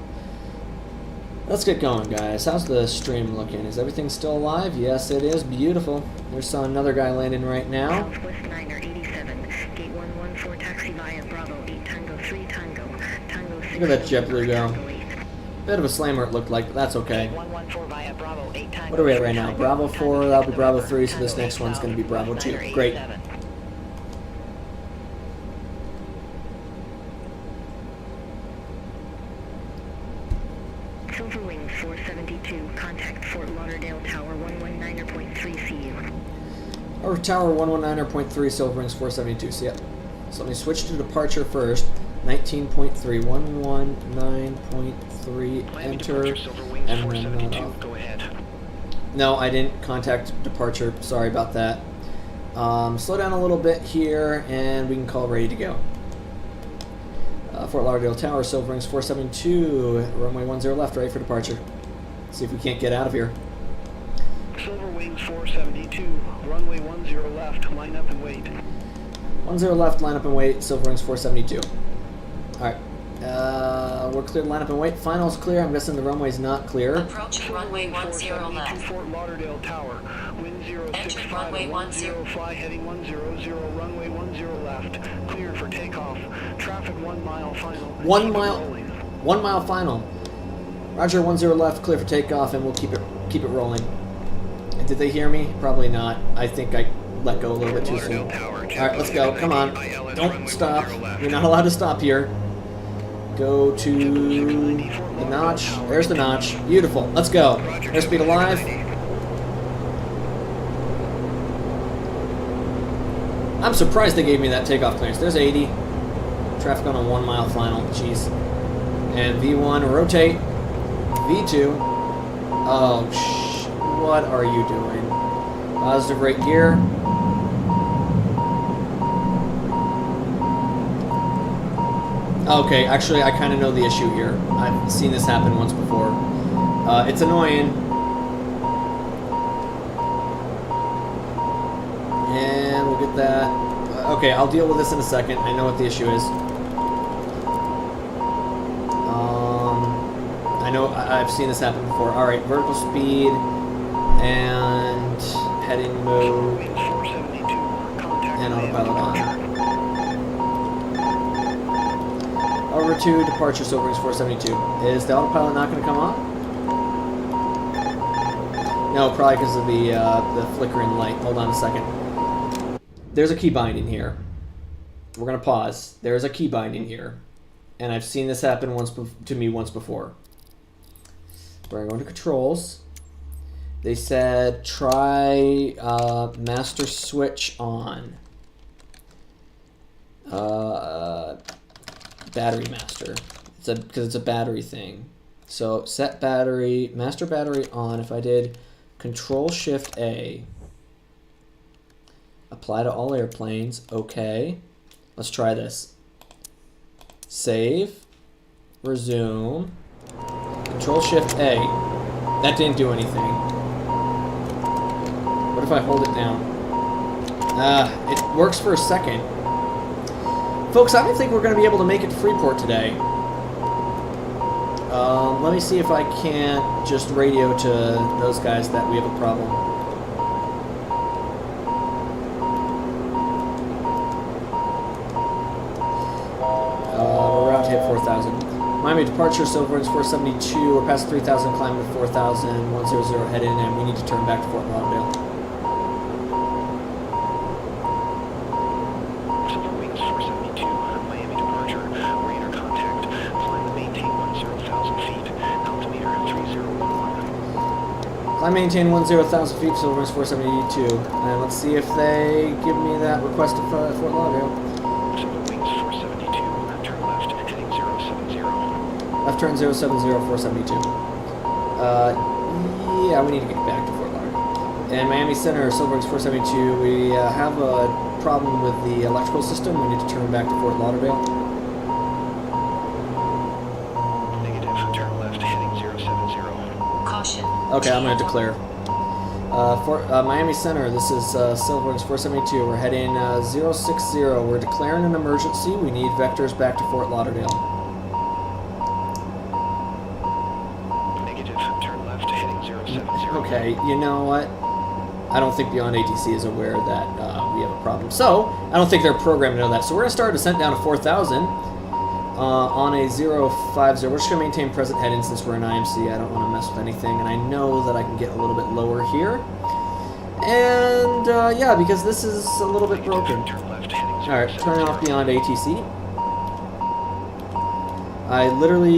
Let's get going, guys. How's the stream looking? Is everything still alive? Yes, it is. Beautiful. There's another guy landing right now. Southwest 987, gate 114, taxi via Bravo 8 Tango 3 Tango, Tango 6. Look at that JetBlue go. Bit of a slammer it looked like, but that's okay. What are we at right now? Bravo 4, that'll be Bravo 3, so this next one's going to be Bravo 2. Great. Silver Wings 472, contact Fort Lauderdale Tower 119.3 CU. Or Tower 119.3, Silver Wings 472, so yeah. So let me switch to departure first. 19.3, 119.3, enter, and then off. Go ahead. No, I didn't contact departure, sorry about that. Slow down a little bit here, and we can call ready to go. Fort Lauderdale Tower, Silver Wings 472, runway 10 left, ready for departure. See if we can't get out of here. Silver Wings 472, runway 10 left, line up and wait. 10 left, line up and wait, Silver Wings 472. Alright, We're clear to line up and wait. Final's clear. I'm guessing the runway's not clear. Approaching runway 10 left. Fort Lauderdale Tower. Wind 065. Entering runway 10. Fly heading 100. Runway 10 left. Cleared for takeoff. Traffic 1 mile final. 1 mile. 1 mile final. Roger, 10 left. Clear for takeoff, and we'll keep it rolling. Did they hear me? Probably not. I think I let go a little bit too soon. Alright, let's go. Come on. Don't stop. You're not allowed to stop here. Go to the notch. There's the notch. Beautiful. Let's go. Airspeed alive. I'm surprised they gave me that takeoff clearance. There's 80. Traffic on a 1 mile final. Jeez. And V1, rotate. V2. Oh, what are you doing? Positive right gear. Okay, actually, I kind of know the issue here. I've seen this happen once before. It's annoying. And we'll get that. Okay, I'll deal with this in a second. I know what the issue is. I know I've seen this happen before. All right, vertical speed and heading mode and autopilot on. Over to departure, Silver Wings 472. Is the autopilot not going to come on? No, probably because of the flickering light. Hold on a second. There's a key binding here. We're going to pause. There's a key binding here. And I've seen this happen to me once before. We're going to controls. They said try master switch on. Battery master. Because it's a battery thing. So set battery, master battery on. If I did Control Shift A, apply to all airplanes. Okay. Let's try this. Save. Resume. Control Shift A. That didn't do anything. What if I hold it down? It works for a second. Folks, I don't think we're going to be able to make it to Freeport today. Let me see if I can't just radio to those guys that we have a problem. We're out to hit 4,000. Miami departure, Silver Wings 472. We're past 3,000, climbing to 4,000, 100 head in, and we need to turn back to Fort Lauderdale. I maintain 10,000 feet, Silver Wings 472, and let's see if they give me that request to Fort Lauderdale. Silver Wings 472, turn left, heading 070. Left turn 070, 472. Yeah, we need to get back to Fort Lauderdale. And Miami Center, Silver Wings 472, we have a problem with the electrical system. We need to turn back to Fort Lauderdale. Negative, turn left, heading 070. Caution. Okay, I'm going to declare. Miami Center, this is Silver Wings 472. We're heading 060. We're declaring an emergency. We need vectors back to Fort Lauderdale. Negative, turn left, heading 070. Okay, you know what? I don't think Beyond ATC is aware that we have a problem. So, I don't think they're programmed to know that. So we're going to start a descent down to 4,000. On a 050, we're just going to maintain present heading since we're in IMC. I don't want to mess with anything, and I know that I can get a little bit lower here. And, yeah, because this is a little bit broken. Alright, turn off Beyond ATC. I literally,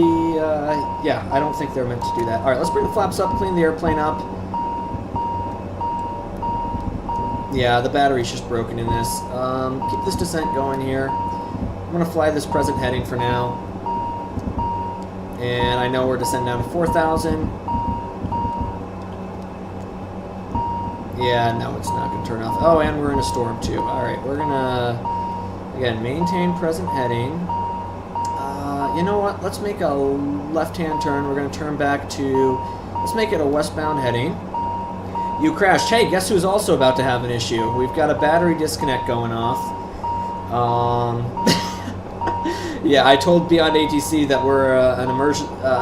yeah, I don't think they're meant to do that. Alright, let's bring the flaps up, clean the airplane up. Yeah, the battery's just broken in this. Keep this descent going here. I'm going to fly this present heading for now. And I know we're descending down to 4,000. Yeah, no, it's not going to turn off. Oh, and we're in a storm too. Alright, we're going to, again, maintain present heading. You know what? Let's make a left-hand turn. We're going to turn back to, let's make it a westbound heading. You crashed. Hey, guess who's also about to have an issue? We've got a battery disconnect going off. Yeah, I told Beyond ATC that we're an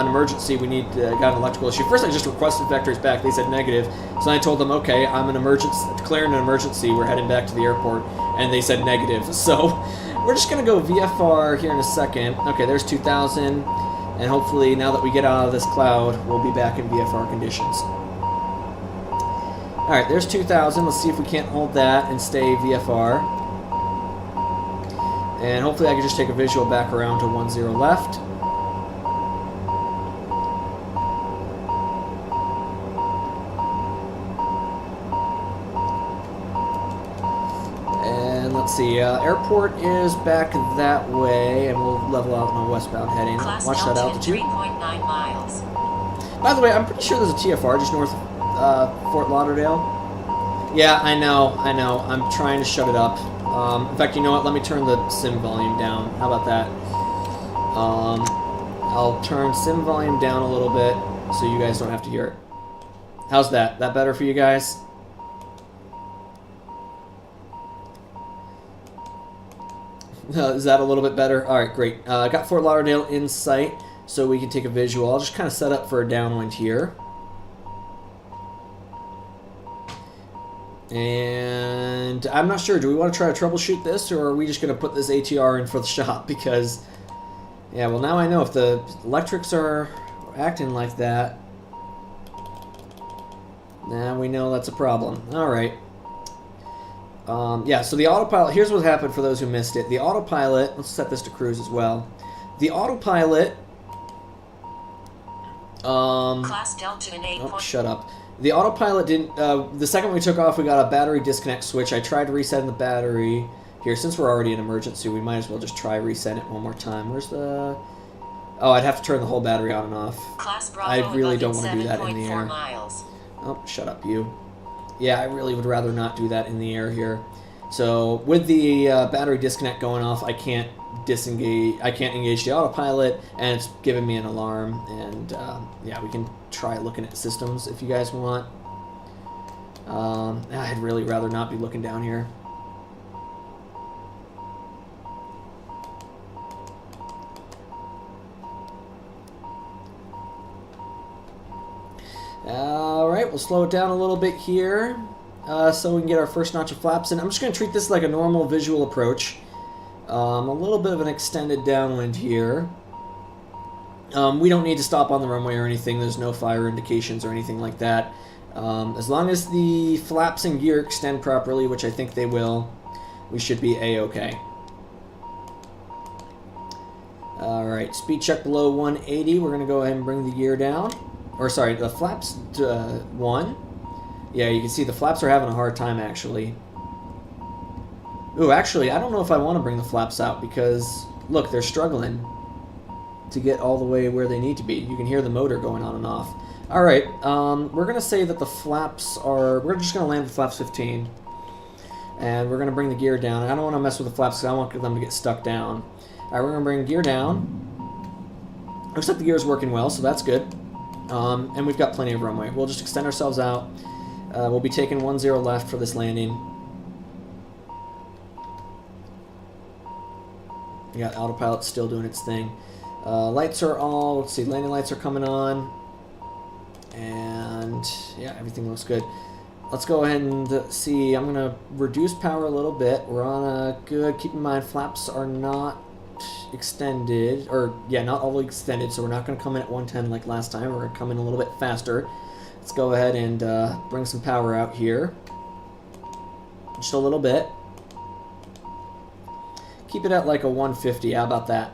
emergency. We need got an electrical issue. First, I just requested vectors back. They said negative. So I told them, okay, I'm an emergency, declaring an emergency. We're heading back to the airport, and they said negative. So we're just gonna go VFR here in a second. Okay, there's 2,000, and hopefully now that we get out of this cloud, we'll be back in VFR conditions. All right, there's 2,000. Let's see if we can't hold that and stay VFR. And hopefully I can just take a visual back around to 10 left. And let's see, airport is back that way, and we'll level out on a westbound heading. Watch that altitude. 3.9 miles. By the way, I'm pretty sure there's a TFR just north of Fort Lauderdale. Yeah, I know. I'm trying to shut it up. In fact, you know what? Let me turn the sim volume down. How about that? I'll turn sim volume down a little bit so you guys don't have to hear it. How's that? That better for you guys? Is that a little bit better? All right, great. I got Fort Lauderdale in sight, so we can take a visual. I'll just kind of set up for a downwind here. And I'm not sure, do we want to try to troubleshoot this, or are we just going to put this ATR in for the shop? Because, yeah, well, now I know if the electrics are acting like that, now we know that's a problem. All right. Yeah, so the autopilot, here's what happened for those who missed it. The autopilot, let's set this to cruise as well. The autopilot, Class Delta in 8. Oh, shut up. The autopilot didn't, the second we took off, we got a battery disconnect switch. I tried resetting the battery. Here, since we're already in emergency, we might as well just try reset it one more time. Where's the... Oh, I'd have to turn the whole battery on and off. Class Bravo I really don't want to do that in the air. Miles. Oh, shut up, you. Yeah, I really would rather not do that in the air here. So, with the battery disconnect going off, I can't engage the autopilot, and it's giving me an alarm. And yeah, we can try looking at systems if you guys want. I'd really rather not be looking down here. Alright, we'll slow it down a little bit here so we can get our first notch of flaps in. I'm just going to treat this like a normal visual approach. A little bit of an extended downwind here. We don't need to stop on the runway or anything. There's no fire indications or anything like that. As long as the flaps and gear extend properly, which I think they will, we should be A-okay. Alright, speed check below 180. We're going to go ahead and bring the gear down. Or sorry, the flaps to 1. Yeah, you can see the flaps are having a hard time, actually. Ooh, actually, I don't know if I want to bring the flaps out because, look, they're struggling to get all the way where they need to be. You can hear the motor going on and off. Alright, we're going to say that the flaps are... We're just going to land with flaps 15. And we're going to bring the gear down. I don't want to mess with the flaps because I want them to get stuck down. Alright, we're going to bring gear down. Looks like the gear's working well, so that's good. And we've got plenty of runway. We'll just extend ourselves out. We'll be taking 10 left for this landing. We got autopilot still doing its thing. Lights are all, let's see, landing lights are coming on. And yeah, everything looks good. Let's go ahead and see. I'm going to reduce power a little bit. We're on a good, keep in mind flaps are not extended, or yeah, not all the way extended, so we're not going to come in at 110 like last time. We're going to come in a little bit faster. Let's go ahead and bring some power out here. Just a little bit. Keep it at like a 150. How about that?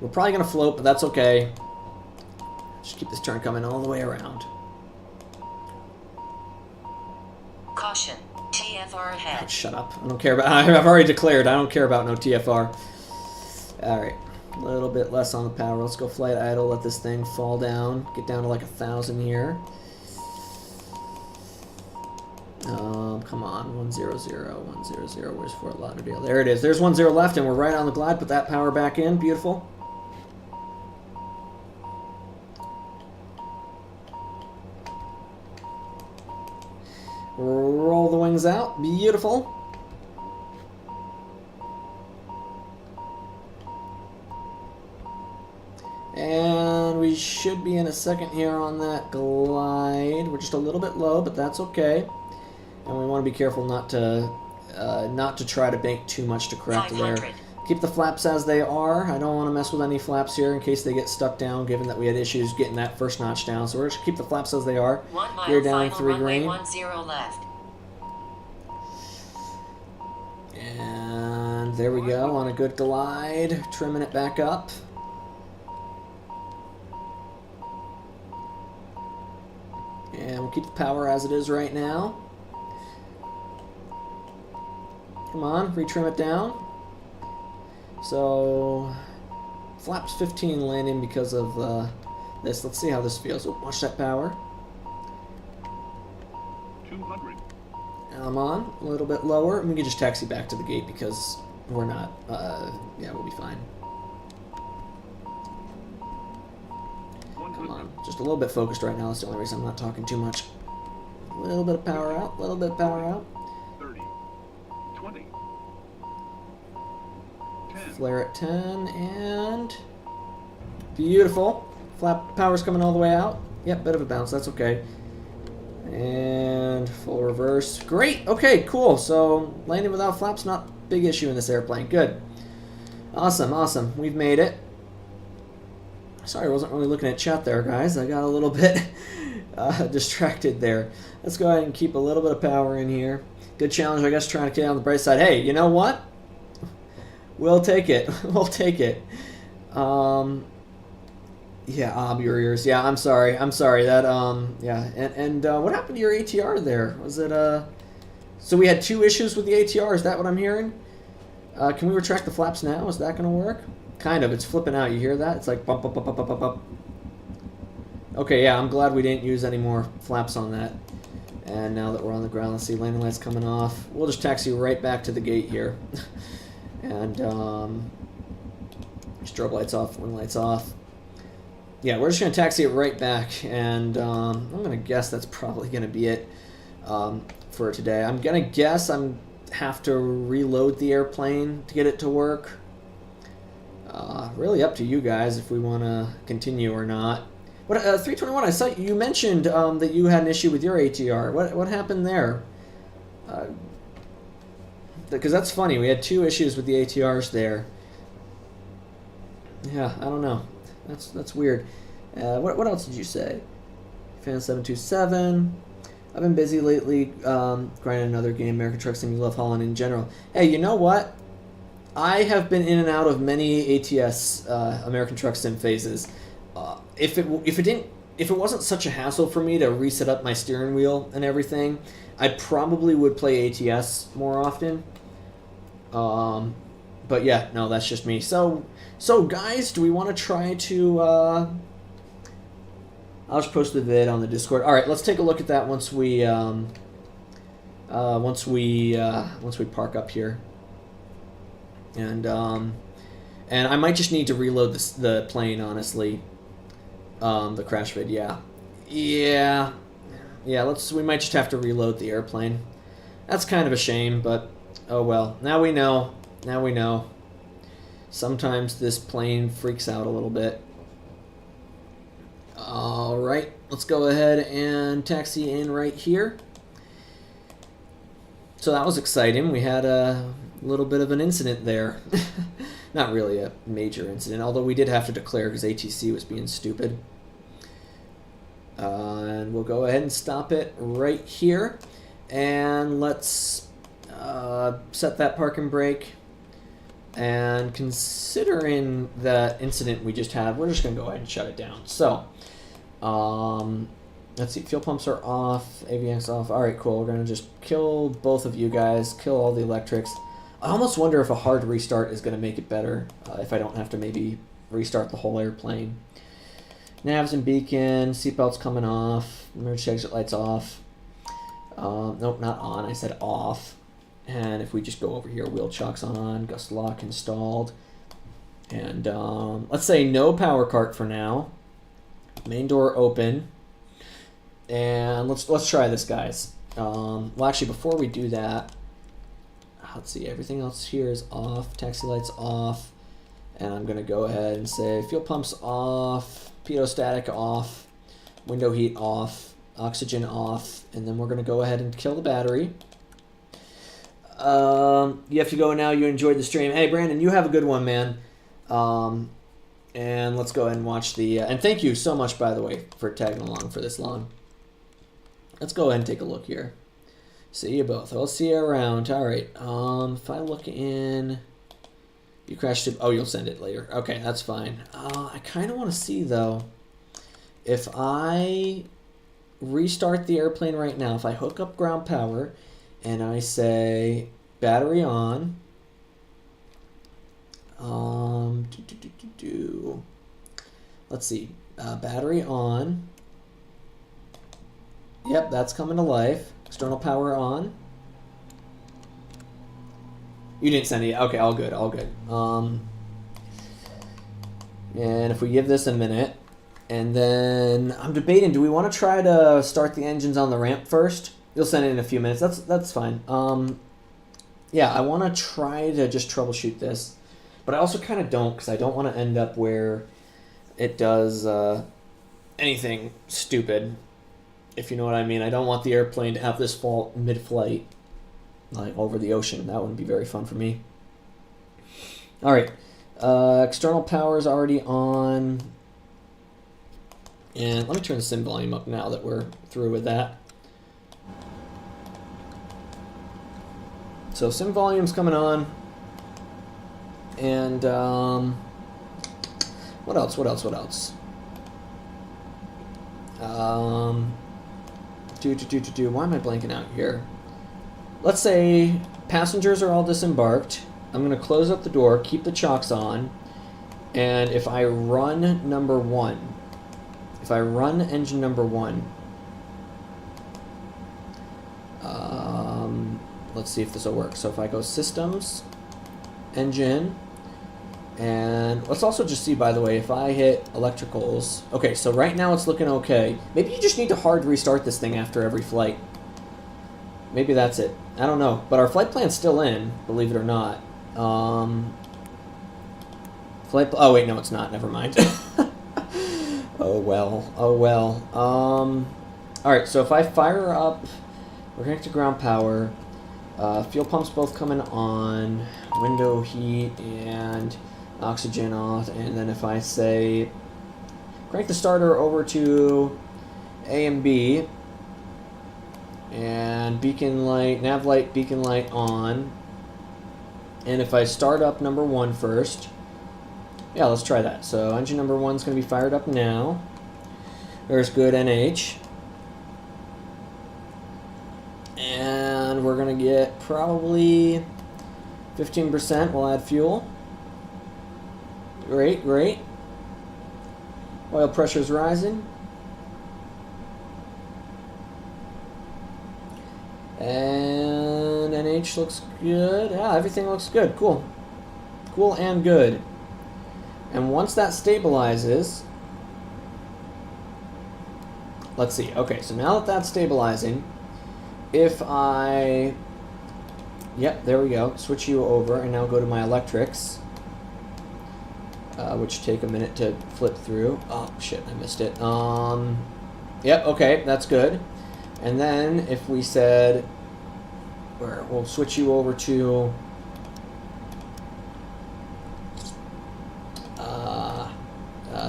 We're probably going to float, but that's okay. Just keep this turn coming all the way around. Caution, TFR ahead. Oh, shut up. I don't care about... I've already declared I don't care about no TFR. Alright. A little bit less on the power. Let's go flight idle. Let this thing fall down. Get down to like 1,000 here. Come on. 100. 100. Where's Fort Lauderdale? There it is. There's 10 left, and we're right on the glide. Put that power back in. Beautiful. Roll the wings out. Beautiful. And we should be in a second here on that glide. We're just a little bit low, but that's okay. And we want to be careful not to try to bank too much to correct there. Keep the flaps as they are. I don't want to mess with any flaps here in case they get stuck down, given that we had issues getting that first notch down. So we're just keep the flaps as they are. 1 mile Gear down, final 3 runway green. 10 left. And there we go, on a good glide, trimming it back up. And we'll keep the power as it is right now. Come on, retrim it down. So, flaps 15 landing because of this. Let's see how this feels. Oh, watch that power. 200. I'm on, a little bit lower, and we can just taxi back to the gate because we're not, yeah, we'll be fine. Come on, just a little bit focused right now, that's the only reason I'm not talking too much. A little bit of power out, a little bit of power out. 30. 20. 10. Flare at 10, and beautiful. Flap power's coming all the way out. Yep, bit of a bounce, that's okay. And full reverse. Great, okay, cool. So landing without flaps, not a big issue in this airplane. Good. Awesome, awesome. We've made it. Sorry, I wasn't really looking at chat there, guys. I got a little bit distracted there. Let's go ahead and keep a little bit of power in here. Good challenge, I guess, trying to get on the bright side. Hey, you know what? We'll take it. We'll take it. Yeah, oburiers. Yeah, I'm sorry. I'm sorry. That, yeah. And what happened to your ATR there? Was it, so we had 2 issues with the ATR. Is that what I'm hearing? Can we retract the flaps now? Is that going to work? Kind of. It's flipping out. You hear that? It's like bump, bump, bump, bump, bump, bump. Okay, yeah, I'm glad we didn't use any more flaps on that. And now that we're on the ground, let's see, landing lights coming off. We'll just taxi right back to the gate here. And, strobe lights off, wing lights off. Yeah, we're just going to taxi it right back, and I'm going to guess that's probably going to be it for today. I'm going to guess I'm have to reload the airplane to get it to work. Really up to you guys if we want to continue or not. What 321, I saw you mentioned that you had an issue with your ATR. What happened there? Because that's funny, we had 2 issues with the ATRs there. Yeah, I don't know. That's weird. What else did you say? Fan 727. I've been busy lately grinding another game, American Truck Sim. You love Holland in general. Hey, you know what? I have been in and out of many ATS American Truck Sim phases. If it wasn't such a hassle for me to reset up my steering wheel and everything, I probably would play ATS more often. But yeah, no, that's just me. So guys, do we want to try to? I'll just post the vid on the Discord. All right, let's take a look at that once we park up here. And I might just need to reload the plane, honestly. The crash vid, yeah. We might just have to reload the airplane. That's kind of a shame, but oh well. Now we know. Now we know. Sometimes this plane freaks out a little bit. Alright, let's go ahead and taxi in right here. So that was exciting. We had a little bit of an incident there. Not really a major incident, although we did have to declare because ATC was being stupid. And we'll go ahead and stop it right here. And let's set that parking brake. And considering that incident we just had, we're just going to go ahead and shut it down. So, let's see, fuel pumps are off, AVX off. All right, cool. We're going to just kill both of you guys, kill all the electrics. I almost wonder if a hard restart is going to make it better, if I don't have to maybe restart the whole airplane. Navs and beacon, seatbelts coming off, emergency exit lights off. Nope, not on, I said off. And if we just go over here, wheel chocks on, gust lock installed. And let's say no power cart for now. Main door open. And let's try this, guys. Well, actually, before we do that, let's see, everything else here is off. Taxi lights off. And I'm going to go ahead and say fuel pumps off, pitot-static off, window heat off, oxygen off, and then we're going to go ahead and kill the battery. You have to go now. You enjoyed the stream. Hey, Brandon, you have a good one, man. And let's go ahead and watch the... and thank you so much, by the way, for tagging along for this long. Let's go ahead and take a look here. See you both. I'll see you around. All right. If I look in... You crashed it. Oh, you'll send it later. Okay, that's fine. I kind of want to see, though, if I restart the airplane right now, if I hook up ground power and I say battery on, let's see, battery on. Yep, that's coming to life. External power on. You didn't send it yet. Okay, all good, all good. And if we give this a minute, and then I'm debating, do we want to try to start the engines on the ramp first? You'll send it in a few minutes. That's fine. Yeah, I want to try to just troubleshoot this, but I also kind of don't, because I don't want to end up where it does anything stupid, if you know what I mean. I don't want the airplane to have this fault mid-flight, like over the ocean. That wouldn't be very fun for me. All right, external power is already on, and let me turn the sim volume up now that we're through with that. So sim volume's coming on, and what else? Why am I blanking out here? Let's say passengers are all disembarked. I'm going to close up the door, keep the chocks on, and if I run number one, if I run engine number one, let's see if this will work. So if I go systems, engine, and let's also just see, by the way, if I hit electricals. Okay, so right now it's looking okay. Maybe you just need to hard restart this thing after every flight. Maybe that's it. I don't know. But our flight plan's still in, believe it or not. Oh, wait, no, it's not. Never mind. Oh, well. Oh, well. All right, so if I fire up, we're connected to ground power. Fuel pumps both coming on. Window heat and oxygen off. And then if I say, crank the starter over to A and B. And beacon light, nav light, beacon light on. And if I start up number one first, yeah, let's try that. So engine number one's going to be fired up now. There's good NH. And we're going to get probably 15%. We'll add fuel. Great, great. Oil pressure's rising. And NH looks good. Yeah, everything looks good. Cool. Cool and good. And once that stabilizes, let's see. Okay, so now that that's stabilizing, if I, yep, there we go. Switch you over and now go to my electrics, which take a minute to flip through. Oh, shit, I missed it. Yep, okay, that's good. And then if we said, we'll switch you over to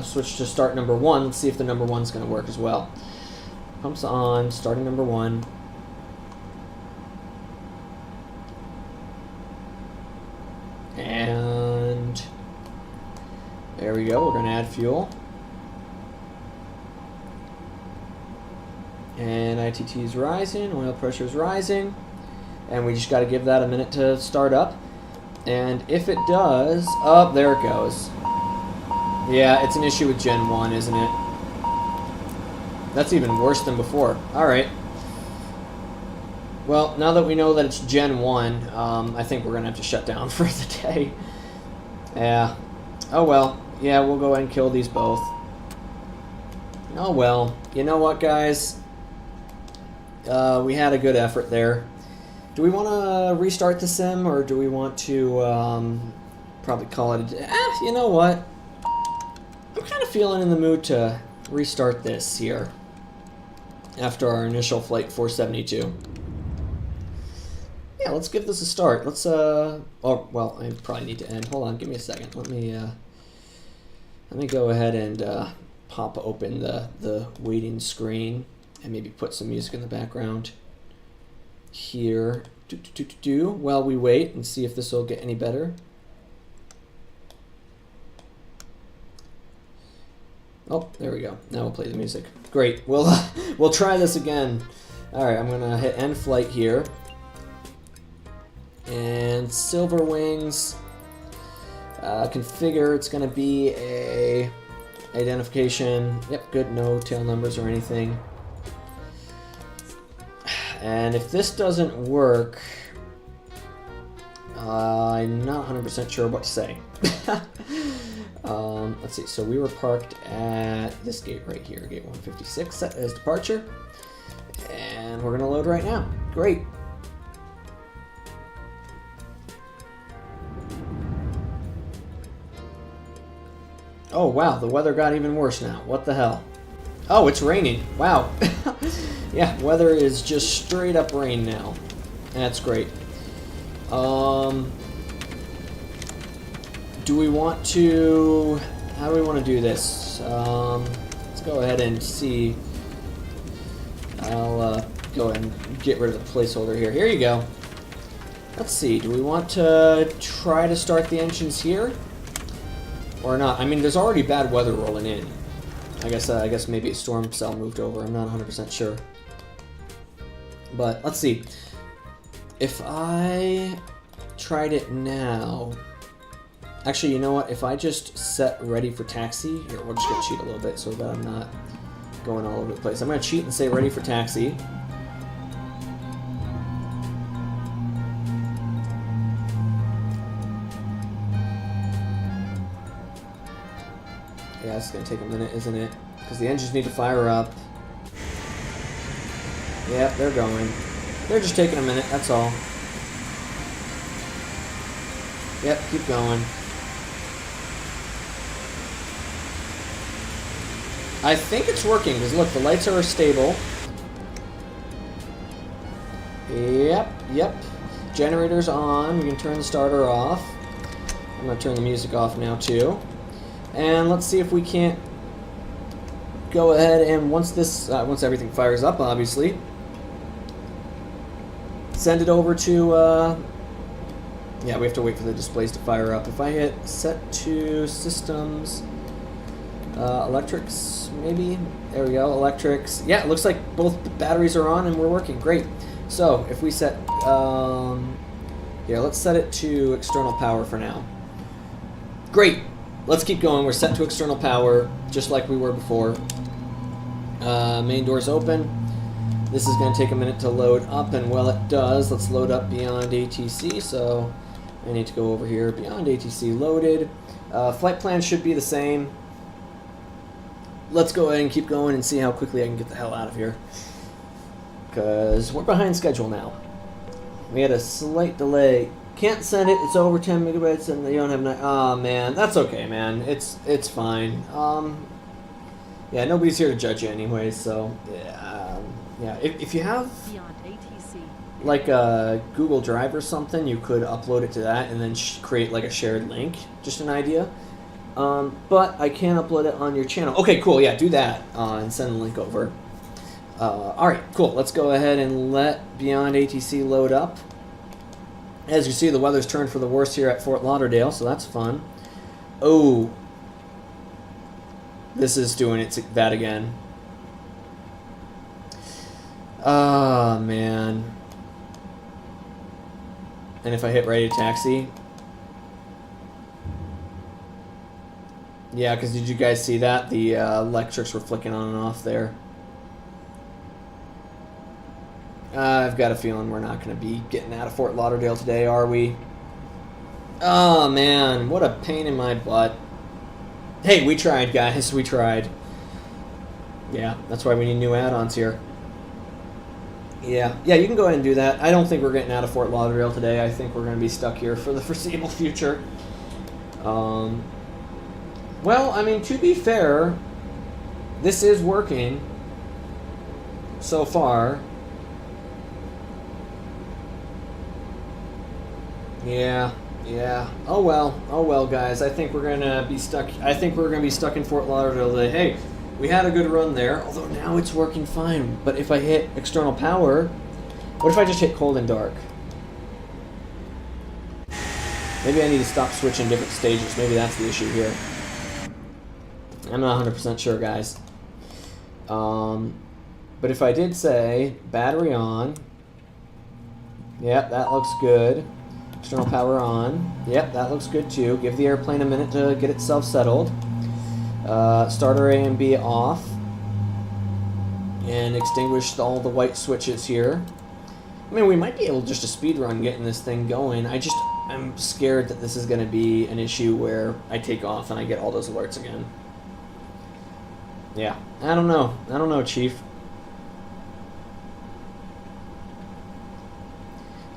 switch to start number one. Let's see if the number one's going to work as well. Pumps on, starting number one. And there we go. We're going to add fuel. And ITT is rising, oil pressure is rising, and we just got to give that a minute to start up. And if it does, oh, there it goes. Yeah, it's an issue with Gen 1, isn't it? That's even worse than before. All right. Well, now that we know that it's Gen 1, I think we're going to have to shut down for the day. Yeah. Oh, well. Yeah, we'll go ahead and kill these both. Oh, well. You know what, guys? We had a good effort there. Do we want to restart the sim, or do we want to probably call it a day. You know what? I'm kind of feeling in the mood to restart this here after our initial flight 472. Yeah, let's give this a start. Let's oh well, I probably need to end. Hold on, give me a second. Let me go ahead and pop open the waiting screen and maybe put some music in the background here. While we wait and see if this will get any better. Oh, there we go. Now we'll play the music. Great. We'll try this again. All right, I'm gonna hit end flight here. And Silver Wings, configure, it's going to be a identification. Yep, good, no tail numbers or anything. And if this doesn't work, I'm not 100% sure what to say. Let's see, so we were parked at this gate right here, gate 156, set as departure. And we're going to load right now. Great. Oh wow, the weather got even worse now. What the hell? Oh, it's raining. Wow. Yeah, weather is just straight up rain now. That's great. Do we want to... How do we want to do this? Let's go ahead and see. I'll go ahead and get rid of the placeholder here. Here you go. Let's see. Do we want to try to start the engines here? Or not. I mean, there's already bad weather rolling in. I guess maybe a storm cell moved over. I'm not 100% sure. But let's see. If I tried it now... Actually, you know what? If I just set ready for taxi... Here, we're just going to cheat a little bit so that I'm not going all over the place. I'm going to cheat and say ready for taxi. Yeah, it's going to take a minute, isn't it? Because the engines need to fire up. Yep, they're going. They're just taking a minute, that's all. Yep, keep going. I think it's working, because look, the lights are stable. Yep. Generator's on. We can turn the starter off. I'm going to turn the music off now, too. And let's see if we can't go ahead and once everything fires up, obviously, send it over to, yeah, we have to wait for the displays to fire up. If I hit set to systems, electrics, maybe, there we go, electrics. Yeah, it looks like both the batteries are on and we're working, great. So if we set, here, let's set it to external power for now. Great. Let's keep going. We're set to external power, just like we were before. Main doors open. This is going to take a minute to load up, and while it does, let's load up Beyond ATC. So I need to go over here. Beyond ATC loaded. Flight plan should be the same. Let's go ahead and keep going and see how quickly I can get the hell out of here, because we're behind schedule now. We had a slight delay. Can't send it. It's over 10 megabytes, and you don't have. Oh man, that's okay, man. It's fine. Yeah, nobody's here to judge you anyway. So yeah. If you have like a Google Drive or something, you could upload it to that and then create like a shared link. Just an idea. But I can upload it on your channel. Okay, cool. Yeah, do that and send the link over. All right, cool. Let's go ahead and let Beyond ATC load up. As you see, the weather's turned for the worse here at Fort Lauderdale, so that's fun. Oh, this is doing that again. Ah, man. And if I hit ready to taxi? Yeah, because did you guys see that? The electrics were flicking on and off there. I've got a feeling we're not going to be getting out of Fort Lauderdale today, are we? Oh, man. What a pain in my butt. Hey, we tried, guys. We tried. Yeah, that's why we need new add-ons here. Yeah, you can go ahead and do that. I don't think we're getting out of Fort Lauderdale today. I think we're going to be stuck here for the foreseeable future. Well, I mean, to be fair, this is working so far. Yeah. Oh well, guys. I think we're gonna be stuck. I think we're gonna be stuck in Fort Lauderdale today. Hey, we had a good run there, although now it's working fine. But if I hit external power, what if I just hit cold and dark? Maybe I need to stop switching different stages. Maybe that's the issue here. I'm not 100% sure, guys. But if I did say battery on, yep, that looks good. External power on. Yep, that looks good too. Give the airplane a minute to get itself settled. Starter A and B off. And extinguish all the white switches here. I mean, we might be able just to speed run getting this thing going. I'm scared that this is going to be an issue where I take off and I get all those alerts again. Yeah, I don't know, Chief.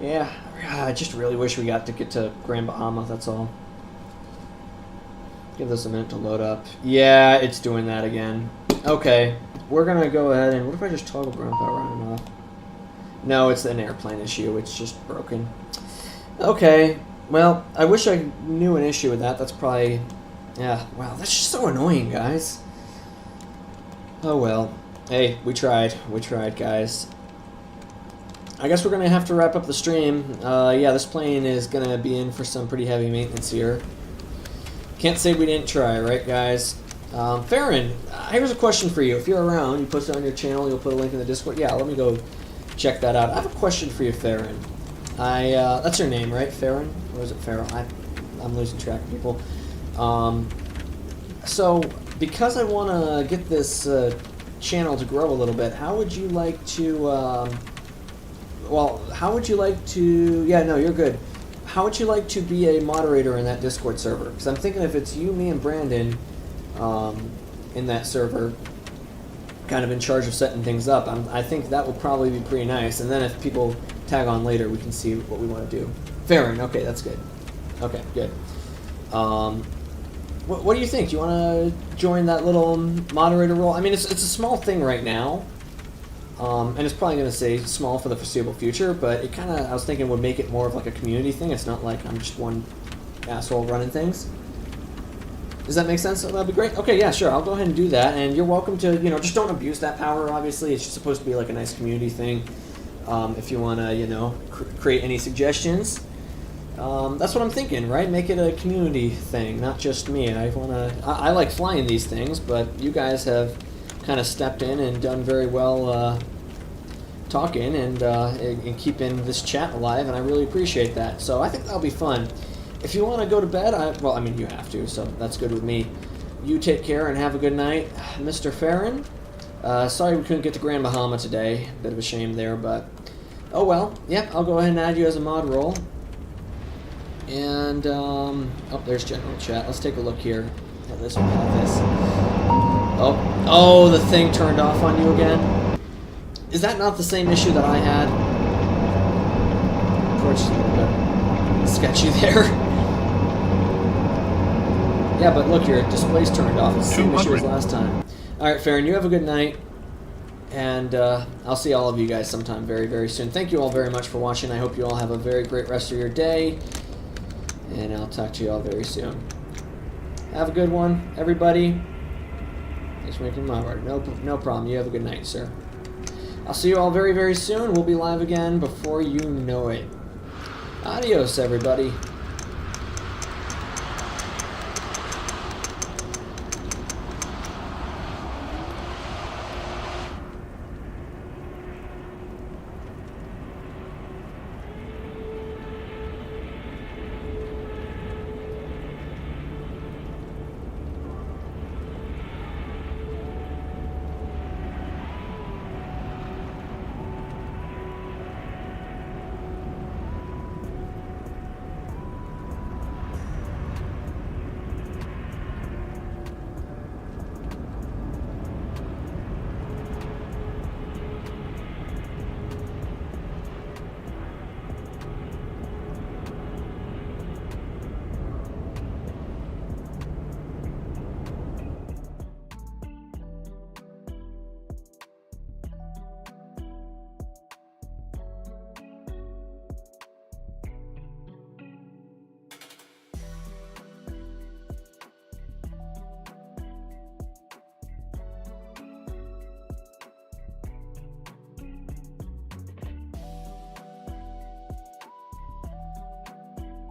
Yeah, I just really wish we got to get to Grand Bahama, that's all. Give this a minute to load up. Yeah, it's doing that again. Okay, we're going to go ahead and... What if I just toggle ground power on and off? No, it's an airplane issue. It's just broken. Okay, well, I wish I knew an issue with that. That's probably... Yeah, wow, that's just so annoying, guys. Oh well. Hey, we tried. We tried, guys. I guess we're going to have to wrap up the stream. Yeah, this plane is going to be in for some pretty heavy maintenance here. Can't say we didn't try, right, guys? Farron, here's a question for you. If you're around, you post it on your channel, you'll put a link in the Discord. Yeah, let me go check that out. I have a question for you, Farron. That's your name, right, Farron? Or is it Farrell? I'm losing track of people. So, because I want to get this channel to grow a little bit, how would you like to... how would you like to... Yeah, no, you're good. How would you like to be a moderator in that Discord server? Because I'm thinking if it's you, me, and Brandon in that server, kind of in charge of setting things up, I think that would probably be pretty nice. And then if people tag on later, we can see what we want to do. Farron, okay, that's good. Okay, good. What do you think? Do you want to join that little moderator role? I mean, it's a small thing right now. And it's probably going to stay small for the foreseeable future, but it kind of, I was thinking, would make it more of like a community thing. It's not like I'm just one asshole running things. Does that make sense? That'd be great. Okay, yeah, sure. I'll go ahead and do that. And you're welcome to, just don't abuse that power, obviously. It's just supposed to be like a nice community thing. If you want to, create any suggestions. That's what I'm thinking, right? Make it a community thing, not just me. I like flying these things, but you guys have kind of stepped in and done very well talking and keeping this chat alive, and I really appreciate that. So I think that'll be fun. If you want to go to bed, I mean, you have to, so that's good with me. You take care and have a good night, Mr. Farron. Sorry we couldn't get to Grand Bahama today. Bit of a shame there, but oh well. Yep, I'll go ahead and add you as a mod role. And, oh, there's general chat. Let's take a look here. Have this one, have this. Oh, the thing turned off on you again? Is that not the same issue that I had? Approach is a little bit sketchy there. Yeah, but look, your display's turned off. It's the same issue as last time. Alright, Farron, you have a good night. And I'll see all of you guys sometime very, very soon. Thank you all very much for watching. I hope you all have a very great rest of your day. And I'll talk to you all very soon. Have a good one, everybody. Thanks for making my word. No problem. You have a good night, sir. I'll see you all very, very soon. We'll be live again before you know it. Adios, everybody.